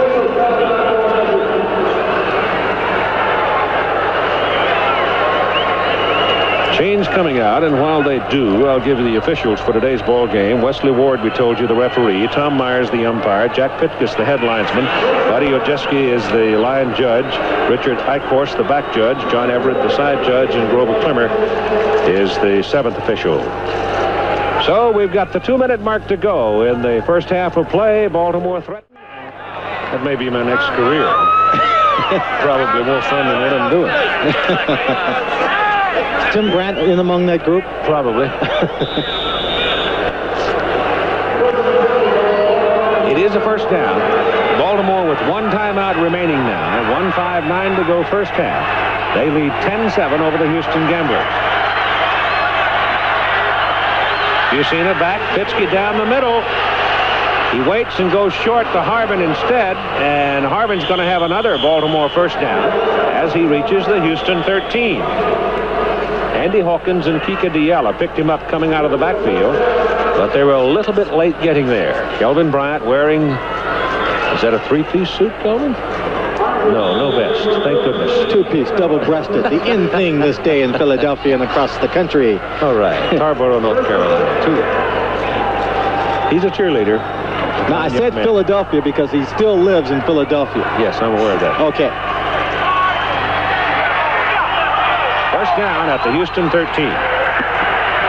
[SPEAKER 1] Chains coming out, and while they do, I'll give you the officials for today's ball game. Wesley Ward, we told you, the referee. Tom Myers, the umpire. Jack Pitkus, the head linesman. Buddy Ojeski is the line judge. Richard Eichhorst, the back judge. John Everett, the side judge. And Grover Klimmer is the 7th official. So we've got the 2-minute mark to go in the first half of play. Baltimore threatened. That may be my next career. Probably more fun than what I'm doing.
[SPEAKER 2] Tim Brandt in among that group?
[SPEAKER 1] Probably. It is a first down. Baltimore with 1 timeout remaining now. 1:59 to go first half. They lead 10-7 over the Houston Gamblers. Fusina back. Pitsky down the middle. He waits and goes short to Harvin instead. And Harvin's going to have another Baltimore first down as he reaches the Houston 13. Andy Hawkins and Kika Diala picked him up coming out of the backfield, but they were a little bit late getting there. Kelvin Bryant wearing, is that a 3-piece suit, Kelvin? No vest. Thank goodness.
[SPEAKER 2] 2-piece, double-breasted. The in thing this day in Philadelphia and across the country.
[SPEAKER 1] All right. Tarboro, North Carolina, too. He's a cheerleader.
[SPEAKER 2] Now, I said Philadelphia because he still lives in Philadelphia.
[SPEAKER 1] Yes, I'm aware of that.
[SPEAKER 2] Okay.
[SPEAKER 1] First down at the Houston 13.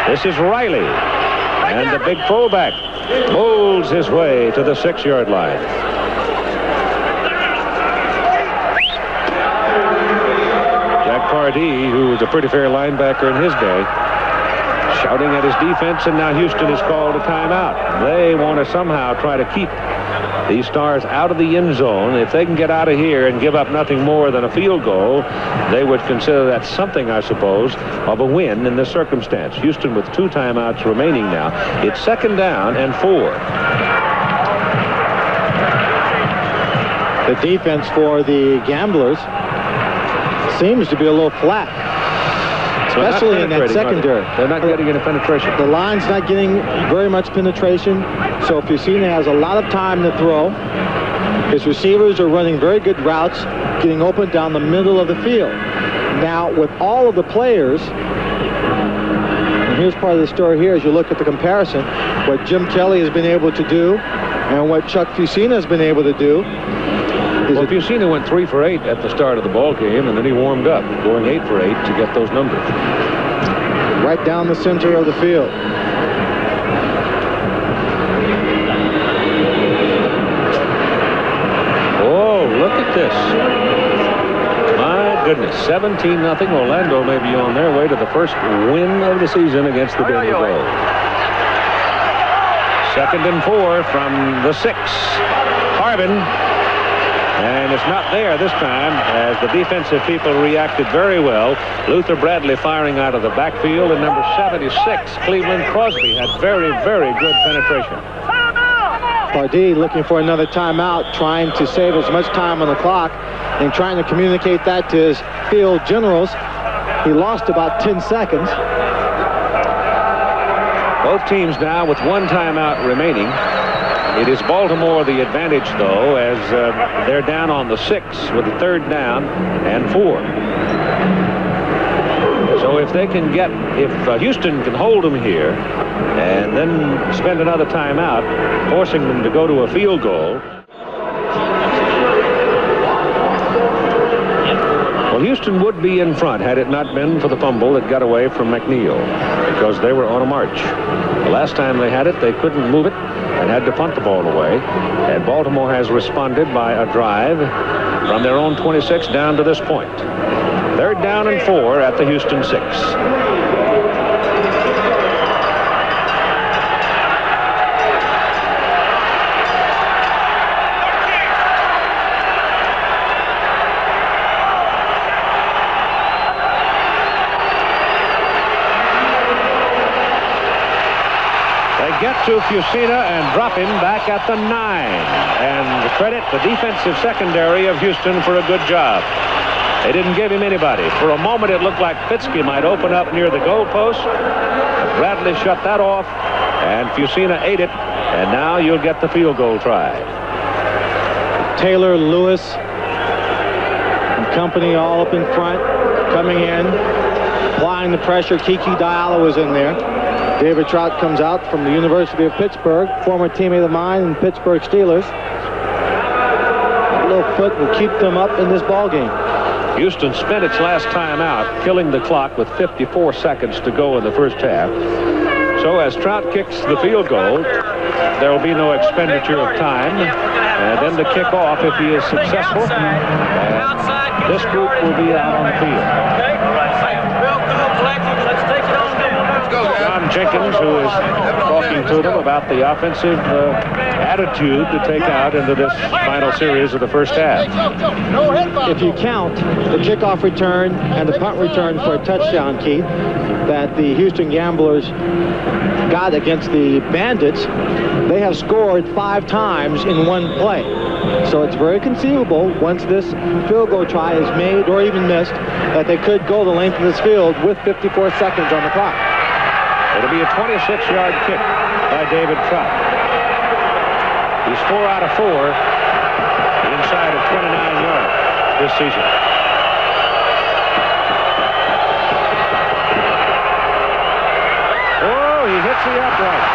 [SPEAKER 1] This is Riley. And the big fullback molds his way to the 6-yard line. Jack Pardee, who was a pretty fair linebacker in his day, shouting at his defense, and now Houston has called a timeout. They want to somehow try to keep these Stars out of the end zone. If they can get out of here and give up nothing more than a field goal, they would consider that something, I suppose, of a win in this circumstance. Houston with 2 timeouts remaining now. It's 2nd down and 4.
[SPEAKER 2] The defense for the Gamblers seems to be a little flat, especially in that secondary.
[SPEAKER 1] They're not getting any penetration.
[SPEAKER 2] The line's not getting very much penetration, so Fusina has a lot of time to throw. His receivers are running very good routes, getting open down the middle of the field. Now, with all of the players, and here's part of the story here as you look at the comparison, what Jim Kelly has been able to do and what Chuck Fusina has been able to do.
[SPEAKER 1] Well, Fusina went 3 for 8 at the start of the ball game, and then he warmed up, going 8 for 8 to get those numbers.
[SPEAKER 2] Right down the center of the field.
[SPEAKER 1] Oh, look at this. My goodness, 17-0. Orlando may be on their way to the first win of the season against the Denver Gold. 2nd and 4 from the 6. Harvin. And it's not there this time, as the defensive people reacted very well. Luther Bradley firing out of the backfield, and number 76, Cleveland Crosby, had very, very good penetration.
[SPEAKER 2] Pardee looking for another timeout, trying to save as much time on the clock and trying to communicate that to his field generals. He lost about 10 seconds.
[SPEAKER 1] Both teams now with 1 timeout remaining. It is Baltimore the advantage, though, as they're down on the 6 with the 3rd down and 4. So if they can get, if Houston can hold them here and then spend another timeout, forcing them to go to a field goal. Well, Houston would be in front had it not been for the fumble that got away from McNeil, because they were on a march. The last time they had it, they couldn't move it and had to punt the ball away. And Baltimore has responded by a drive from their own 26 down to this point. 3rd down and 4 at the Houston 6. get to Fusina and drop him back at the 9. And credit the defensive secondary of Houston for a good job. They didn't give him anybody. For a moment, it looked like Fitzke might open up near the goalpost. Bradley shut that off, and Fusina ate it, and now you'll get the field goal try.
[SPEAKER 2] Taylor, Lewis, and company all up in front, coming in, applying the pressure. Kiki Diallo was in there. David Trout comes out from the University of Pittsburgh, former teammate of mine in Pittsburgh Steelers. That little foot will keep them up in this ball game.
[SPEAKER 1] Houston spent its last time out, killing the clock with 54 seconds to go in the first half. So as Trout kicks the field goal, there will be no expenditure of time. And then the kickoff, if he is successful, this group will be out on the field. John Jenkins, who is talking to them about the offensive attitude to take out into this final series of the first half.
[SPEAKER 2] If you count the kickoff return and the punt return for a touchdown, Keith, that the Houston Gamblers got against the Bandits, they have scored 5 times in one play. So it's very conceivable, once this field goal try is made or even missed, that they could go the length of this field with 54 seconds on the clock.
[SPEAKER 1] It'll be a 26-yard kick by David Trout. He's 4 out of 4 inside of 29 yards this season. Oh, he hits the upright.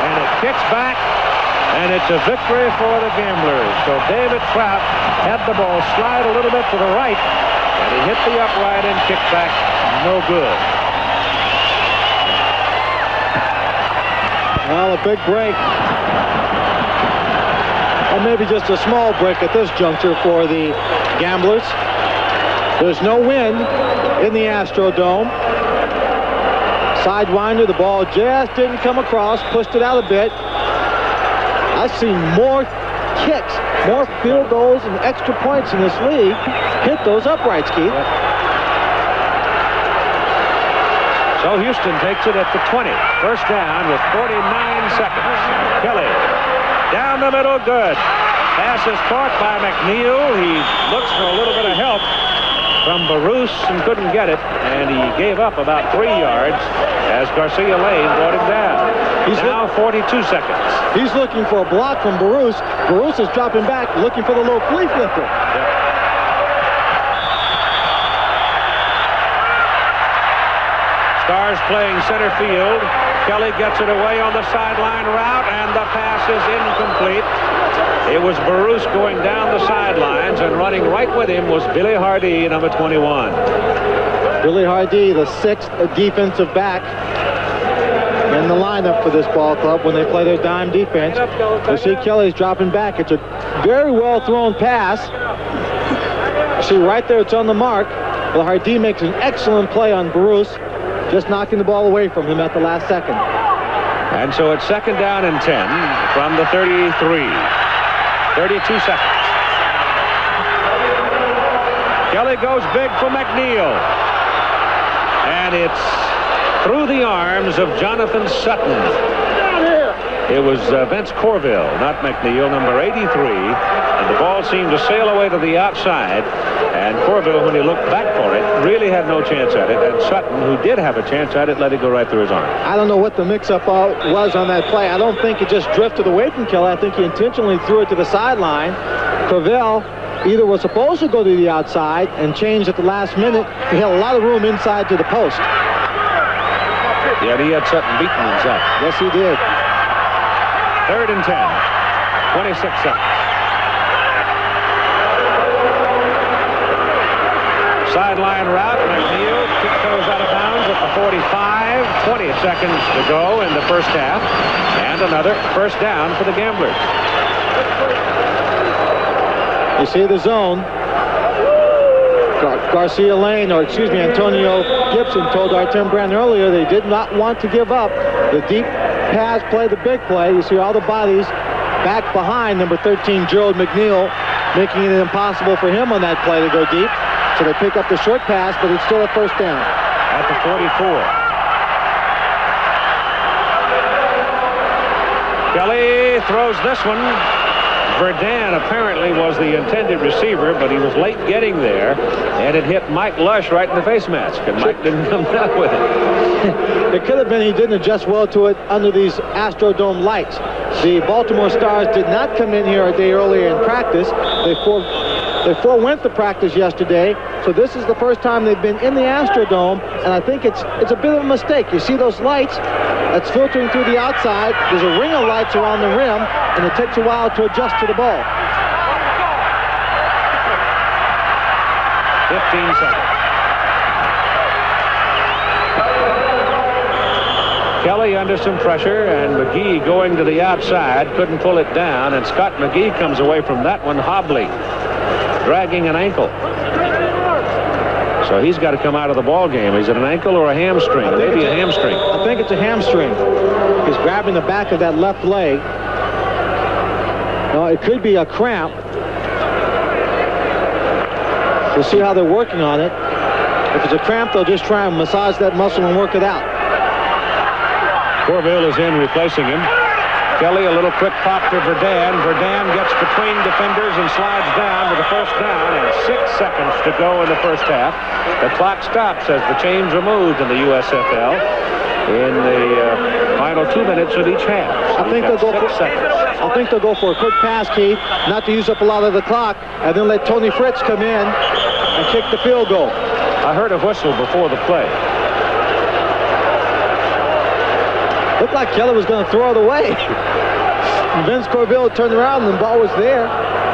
[SPEAKER 1] And it kicks back, and it's a victory for the Gamblers. So David Trout had the ball slide a little bit to the right, and he hit the upright and kicked back. No good.
[SPEAKER 2] Well, a big break. Or maybe just a small break at this juncture for the Gamblers. There's no wind in the Astrodome. Sidewinder, the ball just didn't come across, pushed it out a bit. I've seen more kicks, more field goals and extra points in this league hit those uprights, Keith.
[SPEAKER 1] So Houston takes it at the 20. First down with 49 seconds. Kelly down the middle, good. Pass is caught by McNeil. He looks for a little bit of help from Baruch and couldn't get it, and he gave up about 3 yards as Garcia Lane brought him down. He's now 42 seconds.
[SPEAKER 2] He's looking for a block from Baruch. Baruch is dropping back, looking for the low cleat lifter.
[SPEAKER 1] Yep. Stars playing center field. Kelly gets it away on the sideline route, and the pass is incomplete. It was Baruch going down the sidelines, and running right with him was Billy Hardy, number 21.
[SPEAKER 2] Billy Hardy, the 6th defensive back in the lineup for this ball club when they play their dime defense. You see Kelly's dropping back. It's a very well thrown pass. You see right there, it's on the mark. Well, Hardy makes an excellent play on Baruch, just knocking the ball away from him at the last second.
[SPEAKER 1] And so it's second down and 10 from the 33. 32 seconds. Kelly goes big for McNeil. And it's through the arms of Jonathan Sutton. It was Vince Corville, not McNeil, number 83. And the ball seemed to sail away to the outside. And Corville, when he looked back for it, really had no chance at it. And Sutton, who did have a chance at it, let it go right through his arm.
[SPEAKER 2] I don't know what the mix-up was on that play. I don't think it just drifted away from Kelly. I think he intentionally threw it to the sideline. Corville either was supposed to go to the outside and changed at the last minute. He had a lot of room inside to the post.
[SPEAKER 1] Yeah, he had Sutton beaten himself.
[SPEAKER 2] Yes, he did.
[SPEAKER 1] Third and 10. 26 seconds. Sideline route. McNeil tiptoes out of bounds at the 45. 20 seconds to go in the first half. And another first down for the Gamblers.
[SPEAKER 2] You see the zone. Garcia Lane, or excuse me, Antonio Gibson told Artem Brand earlier they did not want to give up the deep pass play, the big play. You see all the bodies back behind number 13, Gerald McNeil, making it impossible for him on that play to go deep. So they pick up the short pass, but it's still a first down.
[SPEAKER 1] At the 44. Kelly throws this one. Verdun apparently was the intended receiver, but he was late getting there, and it hit Mike Lush right in the face mask, and Mike didn't come down with it.
[SPEAKER 2] It could have been he didn't adjust well to it under these Astrodome lights. The Baltimore Stars did not come in here a day earlier in practice. They forewent the practice yesterday, so this is the first time they've been in the Astrodome, and I think it's a bit of a mistake. You see those lights? That's filtering through the outside. There's a ring of lights around the rim, and it takes a while to adjust to the ball.
[SPEAKER 1] 15 seconds. Kelly under some pressure, and McGee going to the outside, couldn't pull it down, and Scott McGee comes away from that one hobbling, dragging an ankle. So he's got to come out of the ball game. Is it an ankle or a hamstring? Maybe a hamstring.
[SPEAKER 2] I think it's a hamstring. He's grabbing the back of that left leg. No, it could be a cramp. We'll see how they're working on it. If it's a cramp, they'll just try and massage that muscle and work it out.
[SPEAKER 1] Corville is in replacing him. Kelly, a little quick pop to Verdun. Verdun gets between defenders and slides down with the first down, and 6 seconds to go in the first half. The clock stops as the chains are moved in the USFL in the final 2 minutes of each half.
[SPEAKER 2] I think they'll go for a quick pass, Keith, not to use up a lot of the clock, and then let Tony Fritz come in and kick the field goal.
[SPEAKER 1] I heard a whistle before the play.
[SPEAKER 2] Looked like Kelly was going to throw it away. Vince Corville turned around and the ball was there.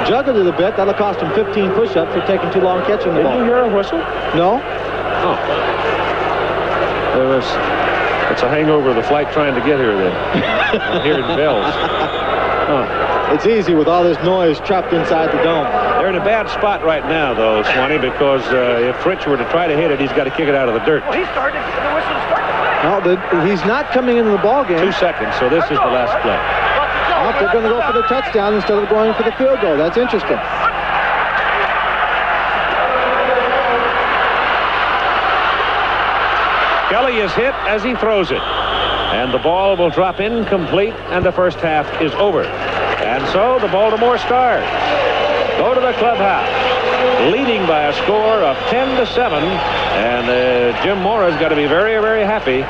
[SPEAKER 2] Juggled it a bit. That'll cost him 15 push-ups for taking too long catching the ball.
[SPEAKER 1] Did you hear a whistle?
[SPEAKER 2] No.
[SPEAKER 1] Oh. It's a hangover of the flight trying to get here then. I'm hearing bells. Huh.
[SPEAKER 2] It's easy with all this noise trapped inside the dome.
[SPEAKER 1] They're in a bad spot right now, though, Swanee, because if Fritz were to try to hit it, he's got to kick it out of the dirt.
[SPEAKER 5] Well, he started. The whistle started.
[SPEAKER 2] No, he's not coming into the ball game.
[SPEAKER 1] 2 seconds, so this is the last play.
[SPEAKER 2] Oh, they're going to go for the touchdown instead of going for the field goal. That's interesting.
[SPEAKER 1] Kelly is hit as he throws it, and the ball will drop incomplete, and the first half is over. And so the Baltimore Stars go to the clubhouse, leading by a score of 10-7, and Jim Mora's got to be very, very happy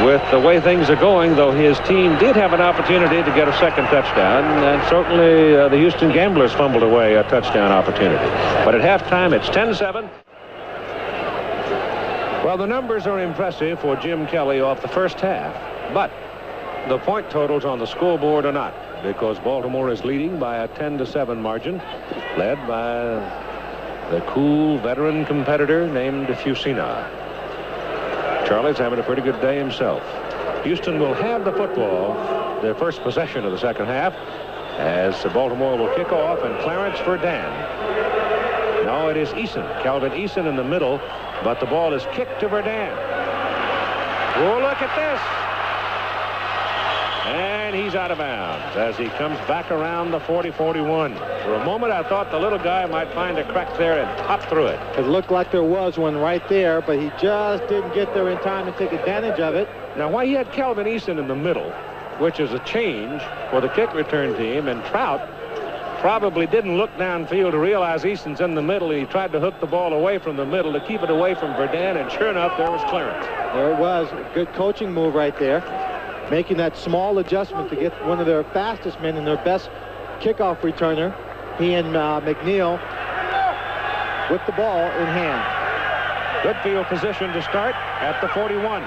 [SPEAKER 1] with the way things are going, though his team did have an opportunity to get a second touchdown, and certainly the Houston Gamblers fumbled away a touchdown opportunity. But at halftime, it's 10-7. Well, the numbers are impressive for Jim Kelly off the first half, but the point totals on the scoreboard are not, because Baltimore is leading by a 10-7 margin, led by the cool veteran competitor named Fusina. Charlie's having a pretty good day himself. Houston will have the football, their first possession of the second half, as Baltimore will kick off, and Clarence Verdun. No, it is Eason, Calvin Eason in the middle, but the ball is kicked to Verdun. Oh, look at this. And he's out of bounds as he comes back around the 40-41. For a moment, I thought the little guy might find a crack there and pop through it.
[SPEAKER 2] It looked like there was one right there, but he just didn't get there in time to take advantage of it.
[SPEAKER 1] Now, why he had Calvin Eason in the middle, which is a change for the kick return team, and Trout probably didn't look downfield to realize Eason's in the middle, and he tried to hook the ball away from the middle to keep it away from Verdun, and sure enough, there was clearance.
[SPEAKER 2] There it was. A good coaching move right there. Making that small adjustment to get one of their fastest men and their best kickoff returner. He and McNeil with the ball in hand.
[SPEAKER 1] Good field position to start at the 41.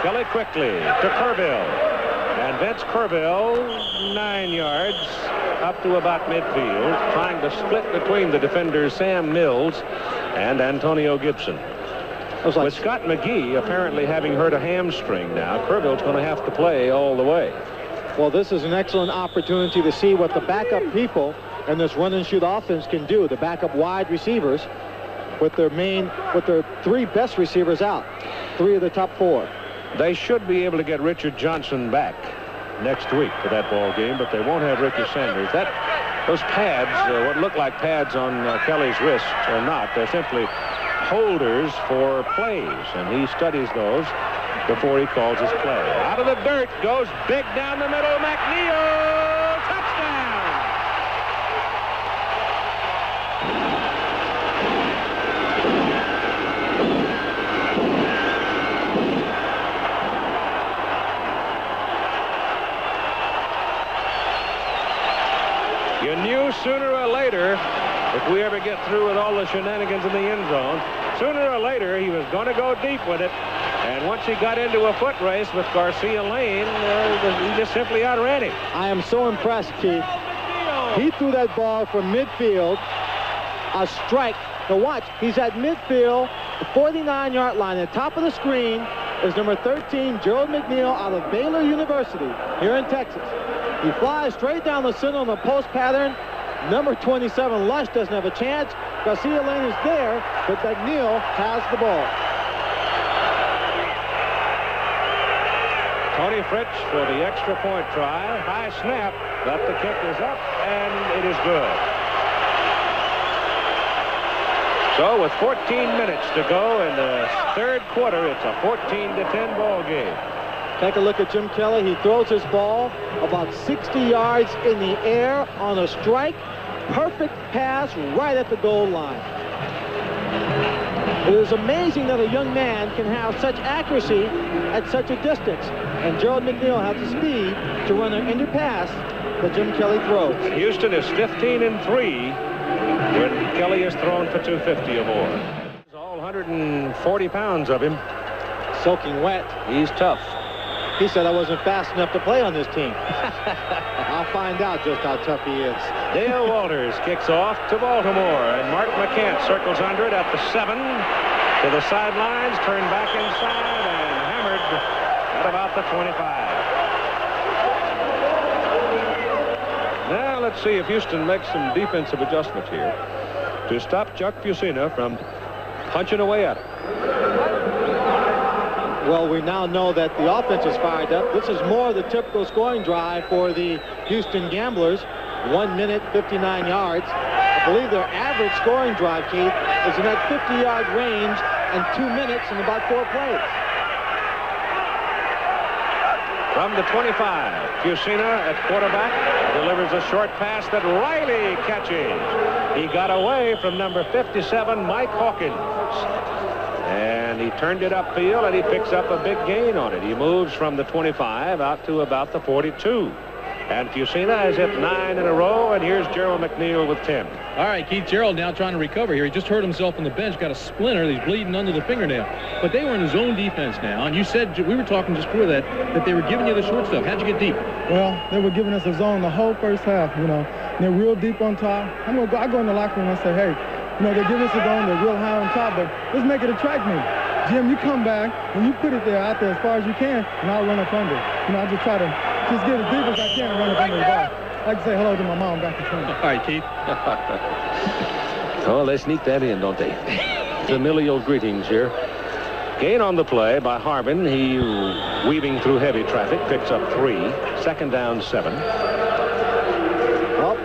[SPEAKER 1] Kelly quickly to Kerrville. And Vince Kerrville, 9 yards up to about midfield, trying to split between the defenders Sam Mills and Antonio Gibson. With Scott McGee apparently having hurt a hamstring now, Kerrville's going to have to play all the way.
[SPEAKER 2] Well, this is an excellent opportunity to see what the backup people and this run and shoot offense can do. The backup wide receivers with their 3 best receivers out, 3 of the top 4.
[SPEAKER 1] They should be able to get Richard Johnson back next week for that ball game, but they won't have Ricky Sanders. Those pads, what look like pads on Kelly's wrist, are not. They're simply holders for plays, and he studies those. before he calls his play. Out of the dirt goes big down the middle. McNeil, touchdown! You knew sooner or later, if we ever get through with all the shenanigans in the end zone, sooner or later he was going to go deep with it. And once he got into a foot race with Garcia Lane, he just simply outran him.
[SPEAKER 2] I am so impressed, Keith. He threw that ball from midfield, a strike. Now watch, he's at midfield, the 49-yard line. At the top of the screen is number 13, Gerald McNeil out of Baylor University here in Texas. He flies straight down the center on the post pattern. Number 27, Lush, doesn't have a chance. Garcia Lane is there, but McNeil has the ball.
[SPEAKER 1] Tony Fritsch for the extra point try. High snap, but the kick is up, and it is good. So with 14 minutes to go in the third quarter, it's a 14-10 ball game.
[SPEAKER 2] Take a look at Jim Kelly. He throws his ball about 60 yards in the air on a strike. Perfect pass right at the goal line. It is amazing that a young man can have such accuracy at such a distance. And Gerald McNeil has the speed to run an end pass that Jim Kelly throws.
[SPEAKER 1] Houston is 15-3 when Kelly is thrown for 250 or more. All 140 pounds of him.
[SPEAKER 2] Soaking wet.
[SPEAKER 1] He's tough.
[SPEAKER 2] He said I wasn't fast enough to play on this team. I'll find out just how tough he is.
[SPEAKER 1] Dale Walters kicks off to Baltimore, and Mark McCant circles under it at the 7 to the sidelines, turned back inside, and hammered at about the 25. Now let's see if Houston makes some defensive adjustments here to stop Chuck Fusina from punching away at it.
[SPEAKER 2] Well, we now know that the offense is fired up. This is more the typical scoring drive for the Houston Gamblers. 1 minute, 59 yards. I believe their average scoring drive, Keith, is in that 50-yard range and 2 minutes and about 4 plays.
[SPEAKER 1] From the 25, Fusina at quarterback delivers a short pass that Riley catches. He got away from number 57, Mike Hawkins. And he turned it upfield, and he picks up a big gain on it. He moves from the 25 out to about the 42. And Fusina has hit 9 in a row, and here's Gerald McNeil with 10.
[SPEAKER 3] All right, Keith Gerald now trying to recover here. He just hurt himself on the bench, got a splinter. He's bleeding under the fingernail. But they were in his own defense now, and you said, we were talking just before that they were giving you the short stuff. How'd you get deep?
[SPEAKER 4] Well, they were giving us a zone the whole first half, you know. And they're real deep on top. I go in the locker room and I say, hey, you know, they're giving us a zone, they're real high on top, but let's make it attract me. Jim, you come back and you put it there out there as far as you can, and I'll run up under. You know, I just try to just get as deep as I can and run up under the ball. I like to say hello to my mom back at training.
[SPEAKER 3] All right, Keith.
[SPEAKER 1] Oh, they sneak that in, don't they? Familial greetings here. Gain on the play by Harbin. He, weaving through heavy traffic, picks up 3. Second down, 7.
[SPEAKER 2] Well,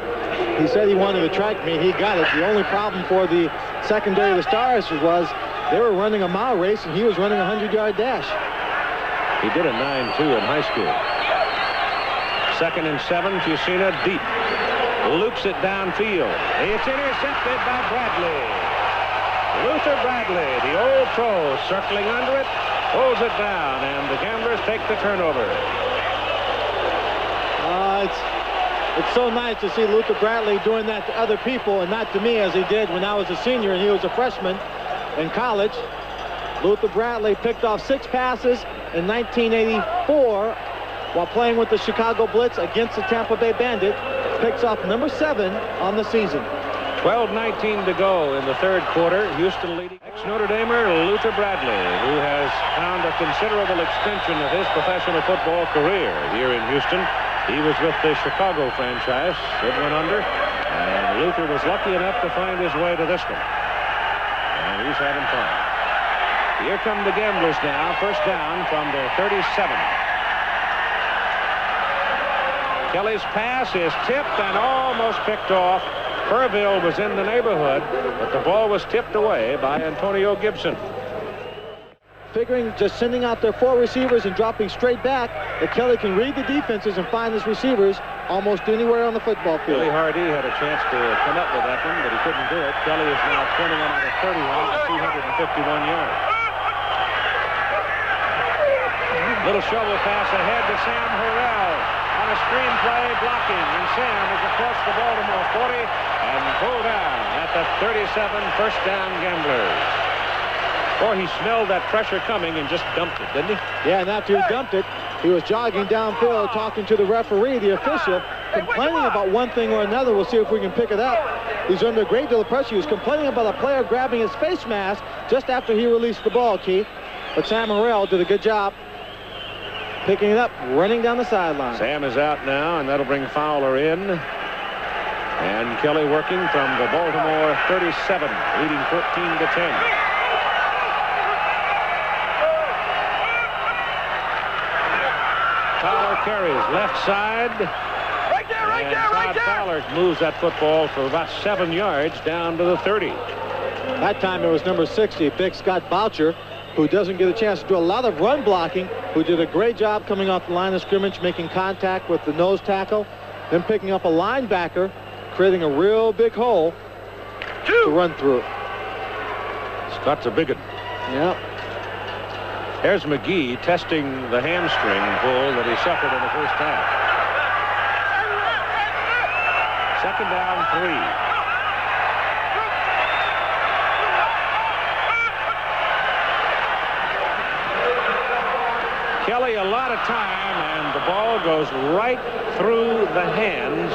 [SPEAKER 2] he said he wanted to track me. He got it. The only problem for the secondary of the Stars was they were running a mile race, and he was running a 100-yard dash.
[SPEAKER 1] He did a 9.2 in high school. Second and 7, Fusina deep. Loops it downfield. It's intercepted by Bradley. Luther Bradley, the old pro, circling under it, pulls it down, and the Gamblers take the turnover.
[SPEAKER 2] It's so nice to see Luther Bradley doing that to other people and not to me as he did when I was a senior and he was a freshman in college. Luther Bradley picked off 6 passes in 1984 while playing with the Chicago Blitz against the Tampa Bay Bandits. Picks off number 7 on the season.
[SPEAKER 1] 12:19 to go in the third quarter. Houston leading. Ex-Notre Damer Luther Bradley, who has found a considerable extension of his professional football career here in Houston. He was with the Chicago franchise. It went under, and Luther was lucky enough to find his way to this one. And he's having fun. Here come the Gamblers now. First down from the 37. Kelly's pass is tipped and almost picked off. Purville was in the neighborhood, but the ball was tipped away by Antonio Gibson.
[SPEAKER 2] figuring just sending out their 4 receivers and dropping straight back, that Kelly can read the defenses and find his receivers almost anywhere on the football field.
[SPEAKER 1] Billy Hardy had a chance to come up with that one, but he couldn't do it. Kelly is now 21 out of 31 for 251 yards. Little shovel pass ahead to Sam Harrell on a screen play blocking, and Sam is across the Baltimore 40 and pulled down at the 37. First down, Gamblers. Boy, he smelled that pressure coming and just dumped it, didn't he?
[SPEAKER 2] Yeah, and after he dumped it, he was jogging downfield talking to the referee, the official, complaining about one thing or another. We'll see if we can pick it up. He's under a great deal of pressure. He was complaining about a player grabbing his face mask just after he released the ball, Keith. But Sam Harrell did a good job picking it up, running down the sideline.
[SPEAKER 1] Sam is out now, and that'll bring Fowler in. And Kelly working from the Baltimore 37, leading 14-10. Fowler carries left side.
[SPEAKER 5] Right there, right there, right there.
[SPEAKER 1] Fowler moves that football for about 7 yards down to the 30.
[SPEAKER 2] That time it was number 60, big Scott Boucher, who doesn't get a chance to do a lot of run blocking, who did a great job coming off the line of scrimmage, making contact with the nose tackle, then picking up a linebacker, creating a real big hole to run through.
[SPEAKER 1] Scott's a big one.
[SPEAKER 2] Yeah.
[SPEAKER 1] There's McGee testing the hamstring pull that he suffered in the first half. Second down, 3. Kelly, a lot of time, and the ball goes right through the hands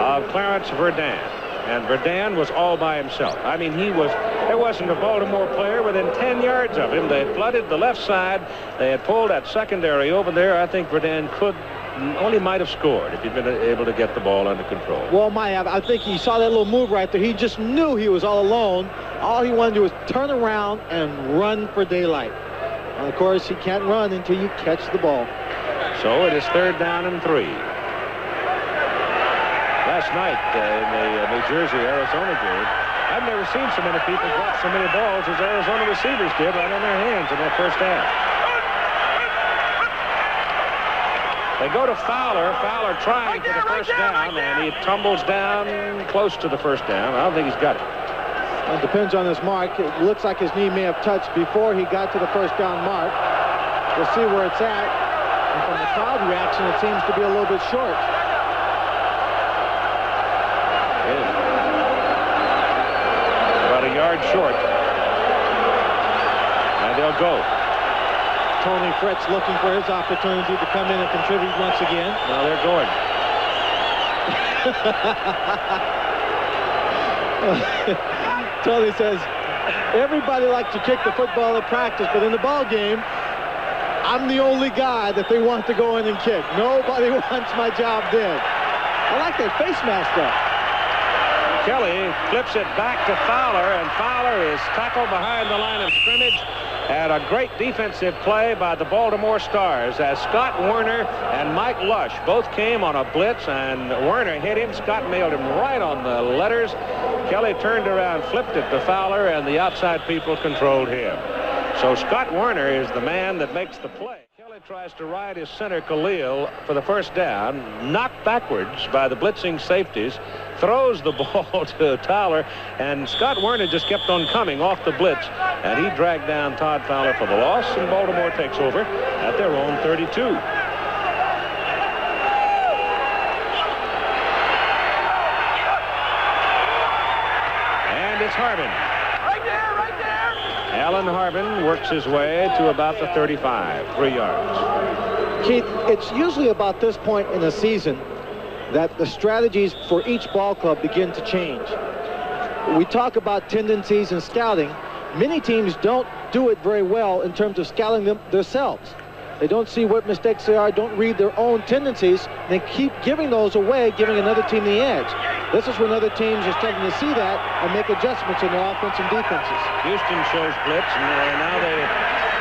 [SPEAKER 1] of Clarence Verdun. And Verdun was all by himself. I mean, there wasn't a Baltimore player within 10 yards of him. They had flooded the left side. They had pulled that secondary over there. I think Verdun only might have scored if he'd been able to get the ball under control.
[SPEAKER 2] Well, might have. I think he saw that little move right there. He just knew he was all alone. All he wanted to do was turn around and run for daylight. And of course, he can't run until you catch the ball.
[SPEAKER 1] So it is third down and 3. Last night in the New Jersey-Arizona game, I've never seen so many people drop so many balls as Arizona receivers did right on their hands in that first half. They go to Fowler. Fowler trying for the first down, and he tumbles down close to the first down. I don't think he's got it.
[SPEAKER 2] Well, it depends on his mark. It looks like his knee may have touched before he got to the first down mark. We'll see where it's at. And from the crowd reaction, it seems to be a little bit short.
[SPEAKER 1] About a yard short. And they'll go.
[SPEAKER 2] Tony Fritz looking for his opportunity to come in and contribute once again.
[SPEAKER 1] Now they're going.
[SPEAKER 2] Tony says, everybody likes to kick the football at practice, but in the ball game, I'm the only guy that they want to go in and kick. Nobody wants my job dead. I like that face mask though.
[SPEAKER 1] Kelly flips it back to Fowler, and Fowler is tackled behind the line of scrimmage. And a great defensive play by the Baltimore Stars as Scott Werner and Mike Lush both came on a blitz, and Werner hit him. Scott nailed him right on the letters. Kelly turned around, flipped it to Fowler, and the outside people controlled him. So Scott Werner is the man that makes the play. Kelly tries to ride his center Khalil for the first down, knocked backwards by the blitzing safeties, throws the ball to Tyler, and Scott Werner just kept on coming off the blitz, and he dragged down Todd Fowler for the loss, and Baltimore takes over at their own 32. And it's Harbin. Alan Harbin works his way to about the 35, 3 yards.
[SPEAKER 2] Keith, it's usually about this point in the season that the strategies for each ball club begin to change. We talk about tendencies and scouting. Many teams don't do it very well in terms of scouting them themselves. They don't see what mistakes they are, don't read their own tendencies, and they keep giving those away, giving another team the edge. This is when other teams are starting to see that and make adjustments in their offense and defenses.
[SPEAKER 1] Houston shows blitz, and now they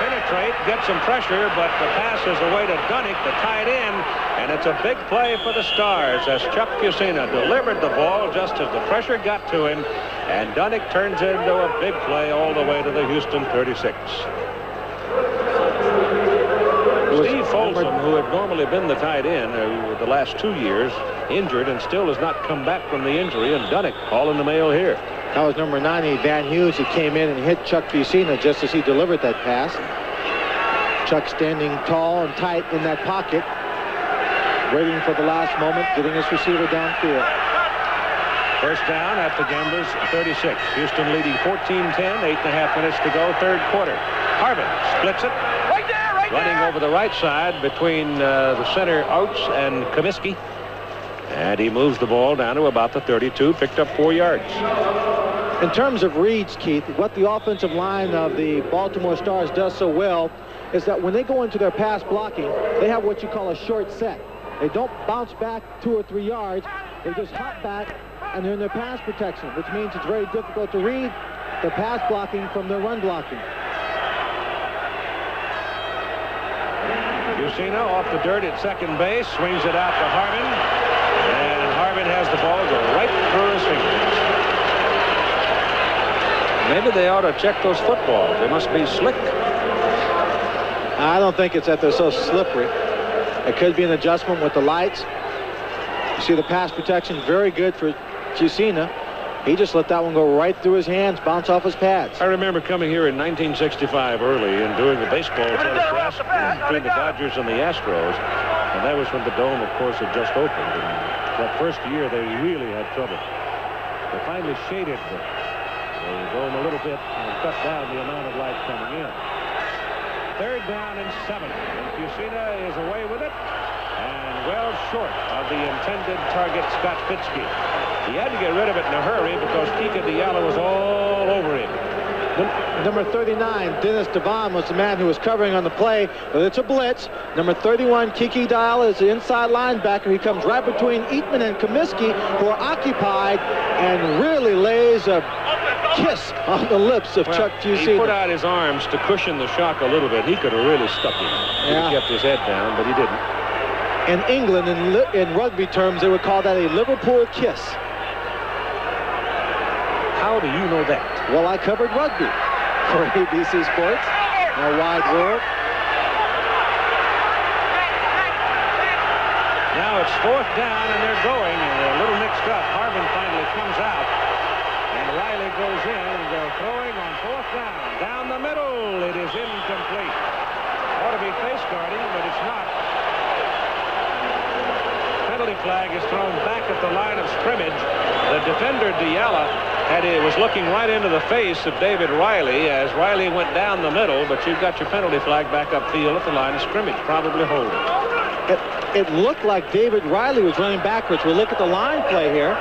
[SPEAKER 1] penetrate, get some pressure, but the pass is away to Dunnick, the tight end, and it's a big play for the Stars as Chuck Fusina delivered the ball just as the pressure got to him, and Dunnick turns into a big play all the way to the Houston 36. Steve Folsom, who had normally been the tight end the last 2 years, injured and still has not come back from the injury, and Dunick all in the mail here.
[SPEAKER 2] That was number 90, Van Hughes, who came in and hit Chuck Fusina just as he delivered that pass. Chuck standing tall and tight in that pocket, waiting for the last moment, getting his receiver downfield.
[SPEAKER 1] First down at the Gamblers' 36. Houston leading 14-10, 8.5 minutes to go, third quarter. Harvin splits it. Running over the right side between the center Oates and Comiskey. And he moves the ball down to about the 32, picked up 4 yards.
[SPEAKER 2] In terms of reads, Keith, what the offensive line of the Baltimore Stars does so well is that when they go into their pass blocking, they have what you call a short set. They don't bounce back 2 or 3 yards. They just hop back, and they're in their pass protection, which means it's very difficult to read the pass blocking from their run blocking.
[SPEAKER 1] Fusina off the dirt at second base, swings it out to Harvin, and Harvin has the ball go right through his fingers. Maybe they ought to check those footballs. They must be slick.
[SPEAKER 2] I don't think it's that they're so slippery. It could be an adjustment with the lights. You see the pass protection, very good for Fusina. He just let that one go right through his hands, bounce off his pads.
[SPEAKER 1] I remember coming here in 1965 early and doing the baseball telecast between the Dodgers and the Astros. And that was when the Dome, of course, had just opened. And that first year, they really had trouble. They finally shaded the Dome a little bit and cut down the amount of light coming in. Third down and 7. And Fusina is away with it. And well short of the intended target, Scott Fitzke. He had to get rid of it in a hurry because Kika Diallo was all over him.
[SPEAKER 2] Number 39, Dennis Devon, was the man who was covering on the play, but it's a blitz. Number 31, Kiki Diallo, is the inside linebacker. He comes right between Eatman and Comiskey, who are occupied, and really lays a kiss on the lips of Chuck Fusina.
[SPEAKER 1] He put out his arms to cushion the shock a little bit. He could have really stuck him.
[SPEAKER 2] Yeah.
[SPEAKER 1] He kept his head down, but he didn't.
[SPEAKER 2] In England, in rugby terms, they would call that a Liverpool kiss.
[SPEAKER 1] How do you know that?
[SPEAKER 2] Well, I covered rugby for ABC Sports, our wide world.
[SPEAKER 1] Now it's fourth down, and they're going, and they're a little mixed up. Harvin finally comes out, and Riley goes in, and they're throwing on fourth down. Down the middle, it is incomplete. Ought to be face guarding, but it's not. Penalty flag is thrown back at the line of scrimmage. The defender, Diallo, was looking right into the face of David Riley as Riley went down the middle, but you've got your penalty flag back upfield at the line of scrimmage, probably holding.
[SPEAKER 2] It looked like David Riley was running backwards. We'll look at the line play here.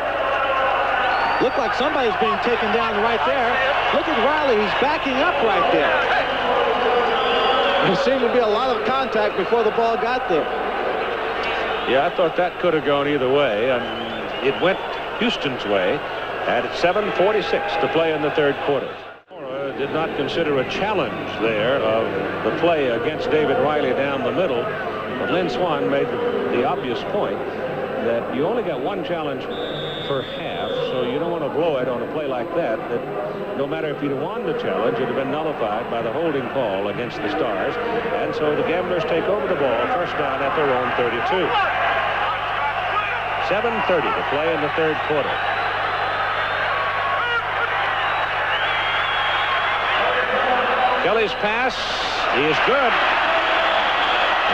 [SPEAKER 2] Looked like somebody's being taken down right there. Look at Riley. He's backing up right there. There seemed to be a lot of contact before the ball got there.
[SPEAKER 1] Yeah, I thought that could have gone either way, and it went Houston's way. At 7:46 to play in the third quarter. Did not consider a challenge there of the play against David Riley down the middle. But Lynn Swann made the obvious point that you only got one challenge per half, so you don't want to blow it on a play like that. That no matter if you'd won the challenge, it would have been nullified by the holding call against the Stars. And so the Gamblers take over the ball, first down at their own 32. 7:30 to play in the third quarter. Kelly's pass is good.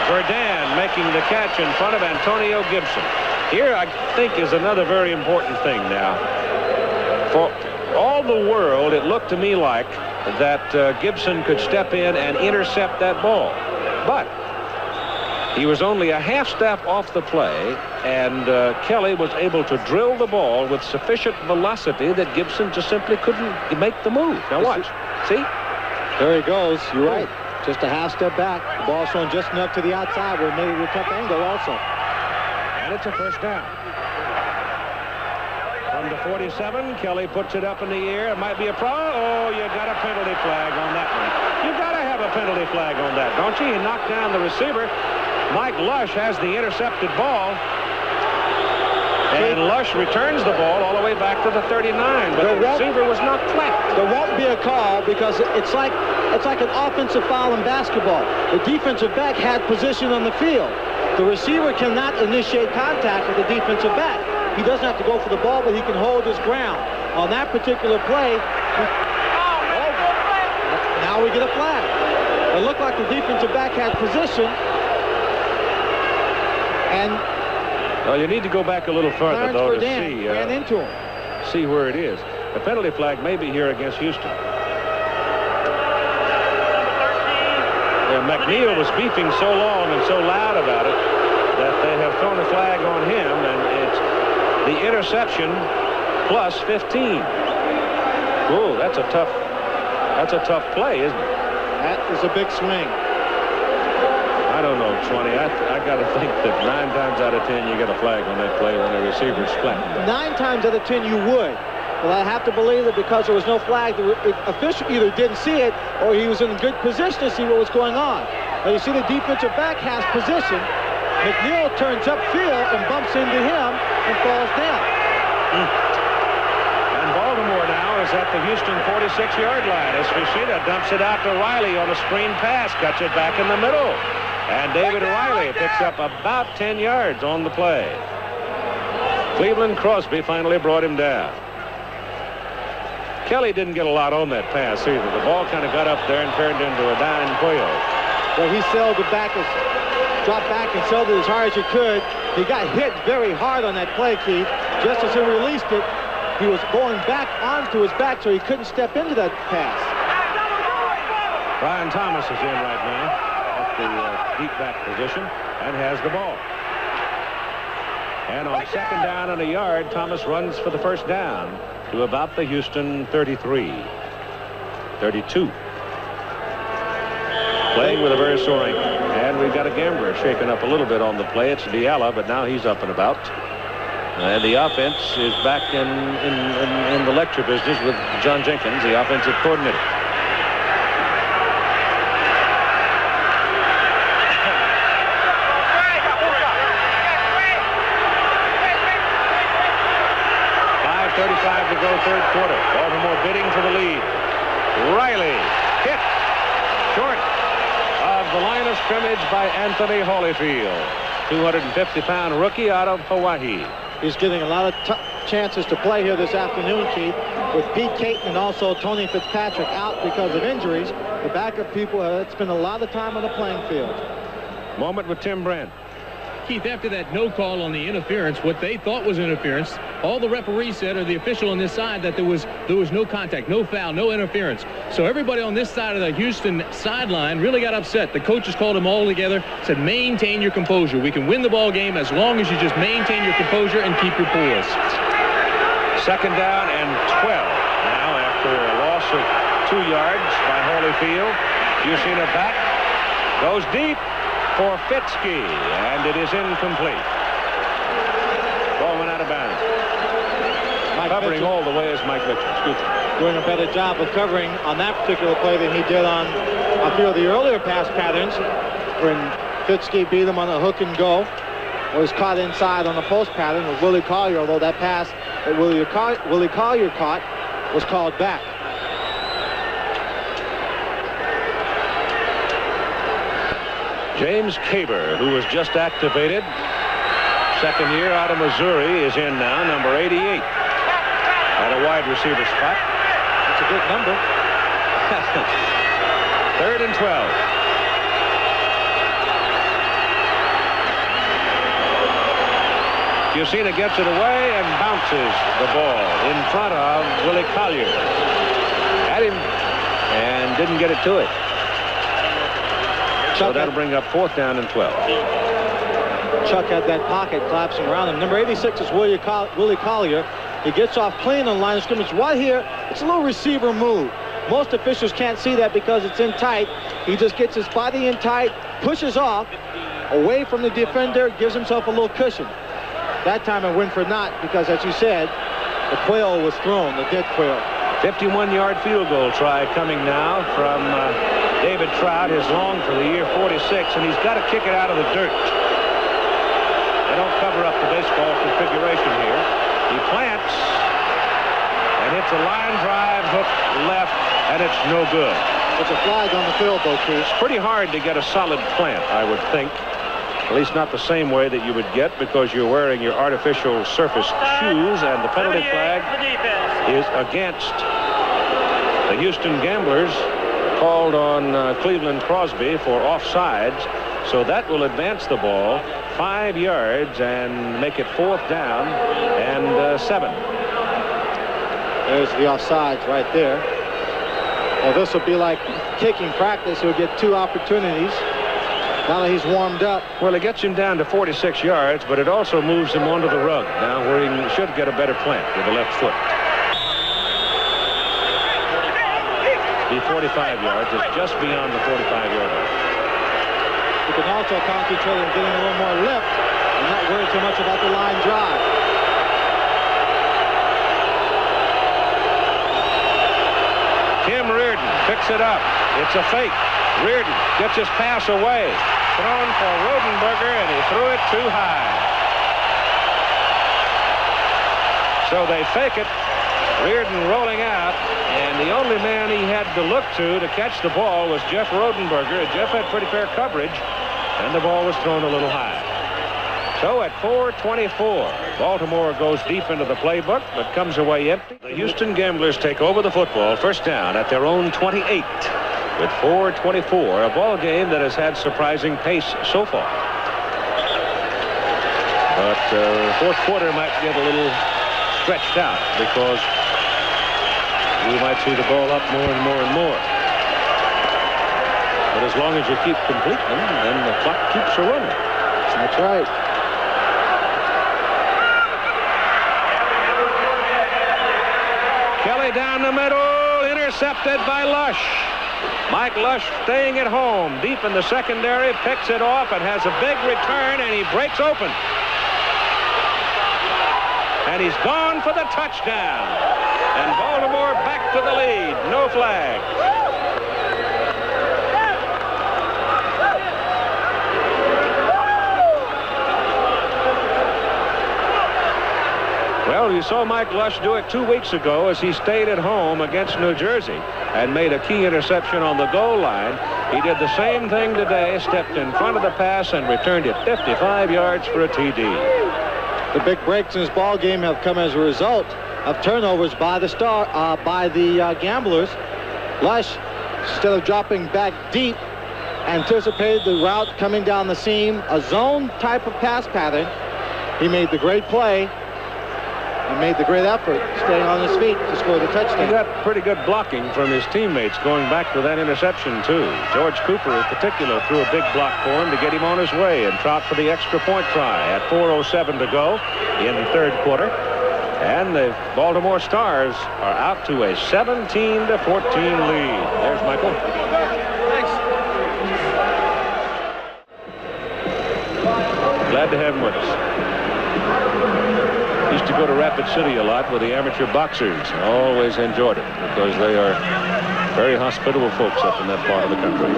[SPEAKER 1] Verdun making the catch in front of Antonio Gibson. Here, I think, is another very important thing now. For all the world, it looked to me like that Gibson could step in and intercept that ball. But he was only a half step off the play, and Kelly was able to drill the ball with sufficient velocity that Gibson just simply couldn't make the move. Now watch. See?
[SPEAKER 2] There he goes. You're right. Just a half step back. The ball's thrown just enough to the outside where it made it a tough angle also.
[SPEAKER 1] And it's a first down. From the 47, Kelly puts it up in the air. It might be a problem. Oh, you got a penalty flag on that one. You got to have a penalty flag on that, don't you? He knocked down the receiver. Mike Lush has the intercepted ball. And Lush returns the ball all the way back to the 39, but the receiver was not flat.
[SPEAKER 2] There won't be a call because it's like an offensive foul in basketball. The defensive back had position on the field. The receiver cannot initiate contact with the defensive back. He doesn't have to go for the ball, but he can hold his ground. On that particular play, now we get a flag. It looked like the defensive back had position. And
[SPEAKER 1] well, you need to go back a little further, though, to see,
[SPEAKER 2] ran into him.
[SPEAKER 1] See where it is. The penalty flag may be here against Houston. McNeil was beefing so long and so loud about it that they have thrown a flag on him, and it's the interception plus 15. Whoa, that's a tough play, isn't it?
[SPEAKER 2] That is a big swing.
[SPEAKER 1] I don't know, 20. I got to think that 9 times out of 10 you get a flag on that play when the receiver's flat.
[SPEAKER 2] 9 times out of 10 you would. But I have to believe that because there was no flag, the official either didn't see it or he was in good position to see what was going on. Now you see the defensive back has position. McNeil turns upfield and bumps into him and falls down.
[SPEAKER 1] And Baltimore now is at the Houston 46-yard line as Fishita dumps it out to Riley on a screen pass, cuts it back in the middle. And David Riley picks up about 10 yards on the play. Cleveland Crosby finally brought him down. Kelly didn't get a lot on that pass either. The ball kind of got up there and turned into a dime Puyo.
[SPEAKER 2] Well, he sailed it back, dropped back and sailed it as hard as he could. He got hit very hard on that play, Keith. Just as he released it, he was going back onto his back, so he couldn't step into that pass.
[SPEAKER 1] Brian Thomas is in right now at the deep back position and has the ball. And on second down and a yard, Thomas runs for the first down to about the Houston 33. 32. Playing with a very sore ankle. And we've got a gambler shaken up a little bit on the play. It's Diala, but now he's up and about. And the offense is back in the lecture business with John Jenkins, the offensive coordinator. To go third quarter. Baltimore bidding for the lead. Riley hit short of the line of scrimmage by Anthony Holyfield. 250-pound rookie out of Hawaii.
[SPEAKER 2] He's getting a lot of chances to play here this afternoon, Keith, with Pete Caton and also Tony Fitzpatrick out because of injuries. The backup people have spent a lot of time on the playing field.
[SPEAKER 1] Moment with Tim Brent.
[SPEAKER 3] Keith, after that no call on the interference, what they thought was interference, all the referee said, or the official on this side, that there was no contact, no foul, no interference. So everybody on this side of the Houston sideline really got upset. The coaches called them all together, said maintain your composure. We can win the ball game as long as you just maintain your composure and keep your poise.
[SPEAKER 1] Second down and 12 now after a loss of 2 yards by Holyfield. Houston back, goes deep for Fitzke, and it is incomplete. Ball went out of bounds. Covering all the way is Mike Mitchell.
[SPEAKER 2] Doing a better job of covering on that particular play than he did on a few of the earlier pass patterns when Fitzke beat him on a hook and go. Was caught inside on the post pattern with Willie Collier, although that pass that Willie Collier caught was called back.
[SPEAKER 1] James Caber, who was just activated, second year out of Missouri, is in now, number 88. At a wide receiver spot.
[SPEAKER 2] That's a good number.
[SPEAKER 1] Third and 12. Fusina gets it away and bounces the ball in front of Willie Collier. At him and didn't get it to it. So that'll bring up fourth down and 12.
[SPEAKER 2] Chuck had that pocket collapsing around him. Number 86 is Willie Collier. He gets off clean on the line of scrimmage. Right here, it's a little receiver move. Most officials can't see that because it's in tight. He just gets his body in tight, pushes off, away from the defender, gives himself a little cushion. That time it went for naught because, as you said, the quail was thrown, the dead quail.
[SPEAKER 1] 51-yard field goal try coming now from David Trout, his long for the year 46, and he's got to kick it out of the dirt. And don't cover up the baseball configuration here. He plants and hits a line drive, hook left, and it's no good.
[SPEAKER 2] It's a flag on the field, though, Keith.
[SPEAKER 1] It's pretty hard to get a solid plant, I would think. At least not the same way that you would get because you're wearing your artificial surface shoes, and the penalty flag is against the Houston Gamblers, called on Cleveland Crosby for offsides. So that will advance the ball 5 yards and make it 4th down and 7.
[SPEAKER 2] There's the offsides right there. Well, this will be like kicking practice. He'll get 2 opportunities. Now that he's warmed up.
[SPEAKER 1] Well, it gets him down to 46 yards, but it also moves him onto the rug now where he should get a better plant with the left foot. The 45 yards is just beyond the 45-yard line.
[SPEAKER 2] You can also concentrate on getting a little more lift and not worry too much about the line drive.
[SPEAKER 1] Tim Reardon picks it up. It's a fake. Reardon gets his pass away. Thrown for Rodenberger, and he threw it too high. So they fake it. Reardon rolling out, and the only man he had to look to catch the ball was Jeff Rodenberger. Jeff had pretty fair coverage, and the ball was thrown a little high. So at 4:24, Baltimore goes deep into the playbook, but comes away empty. The Houston Gamblers take over the football, first down at their own 28. With 4:24, a ball game that has had surprising pace so far. But fourth quarter might get a little stretched out because we might see the ball up more and more and more. But as long as you keep completing them, then the clock keeps a running.
[SPEAKER 2] That's right.
[SPEAKER 1] Kelly down the middle, intercepted by Lush. Mike Lush staying at home, deep in the secondary, picks it off and has a big return, and he breaks open. And he's gone for the touchdown. And Baltimore back to the lead. No flag. Well, you saw Mike Lush do it 2 weeks ago as he stayed at home against New Jersey and made a key interception on the goal line. He did the same thing today, stepped in front of the pass and returned it 55 yards for a TD.
[SPEAKER 2] The big breaks in this ball game have come as a result of turnovers by the Gamblers. Lush, instead of dropping back deep, anticipated the route coming down the seam, a zone type of pass pattern. He made the great play and made the great effort, staying on his feet to score the touchdown.
[SPEAKER 1] He got pretty good blocking from his teammates going back to that interception, too. George Cooper, in particular, threw a big block for him to get him on his way and trot for the extra point try at 4:07 to go in the third quarter. And the Baltimore Stars are out to a 17-14 lead. There's Michael. Thanks. Glad to have him with us. Used to go to Rapid City a lot with the amateur boxers. Always enjoyed it because they are very hospitable folks up in that part of the country.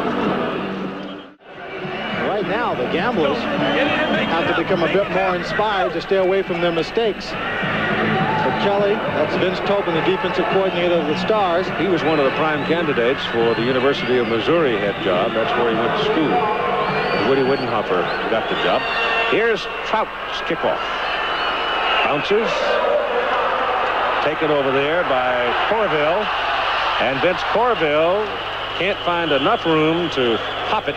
[SPEAKER 2] Right now, the Gamblers have to become a bit more inspired to stay away from their mistakes. For Kelly, that's Vince Tobin, the defensive coordinator of the Stars.
[SPEAKER 1] He was one of the prime candidates for the University of Missouri head job. That's where he went to school. Woody Widenhofer got the job. Here's Trout's kickoff. Bounces. Taken over there by Corville. And Vince Corville can't find enough room to pop it.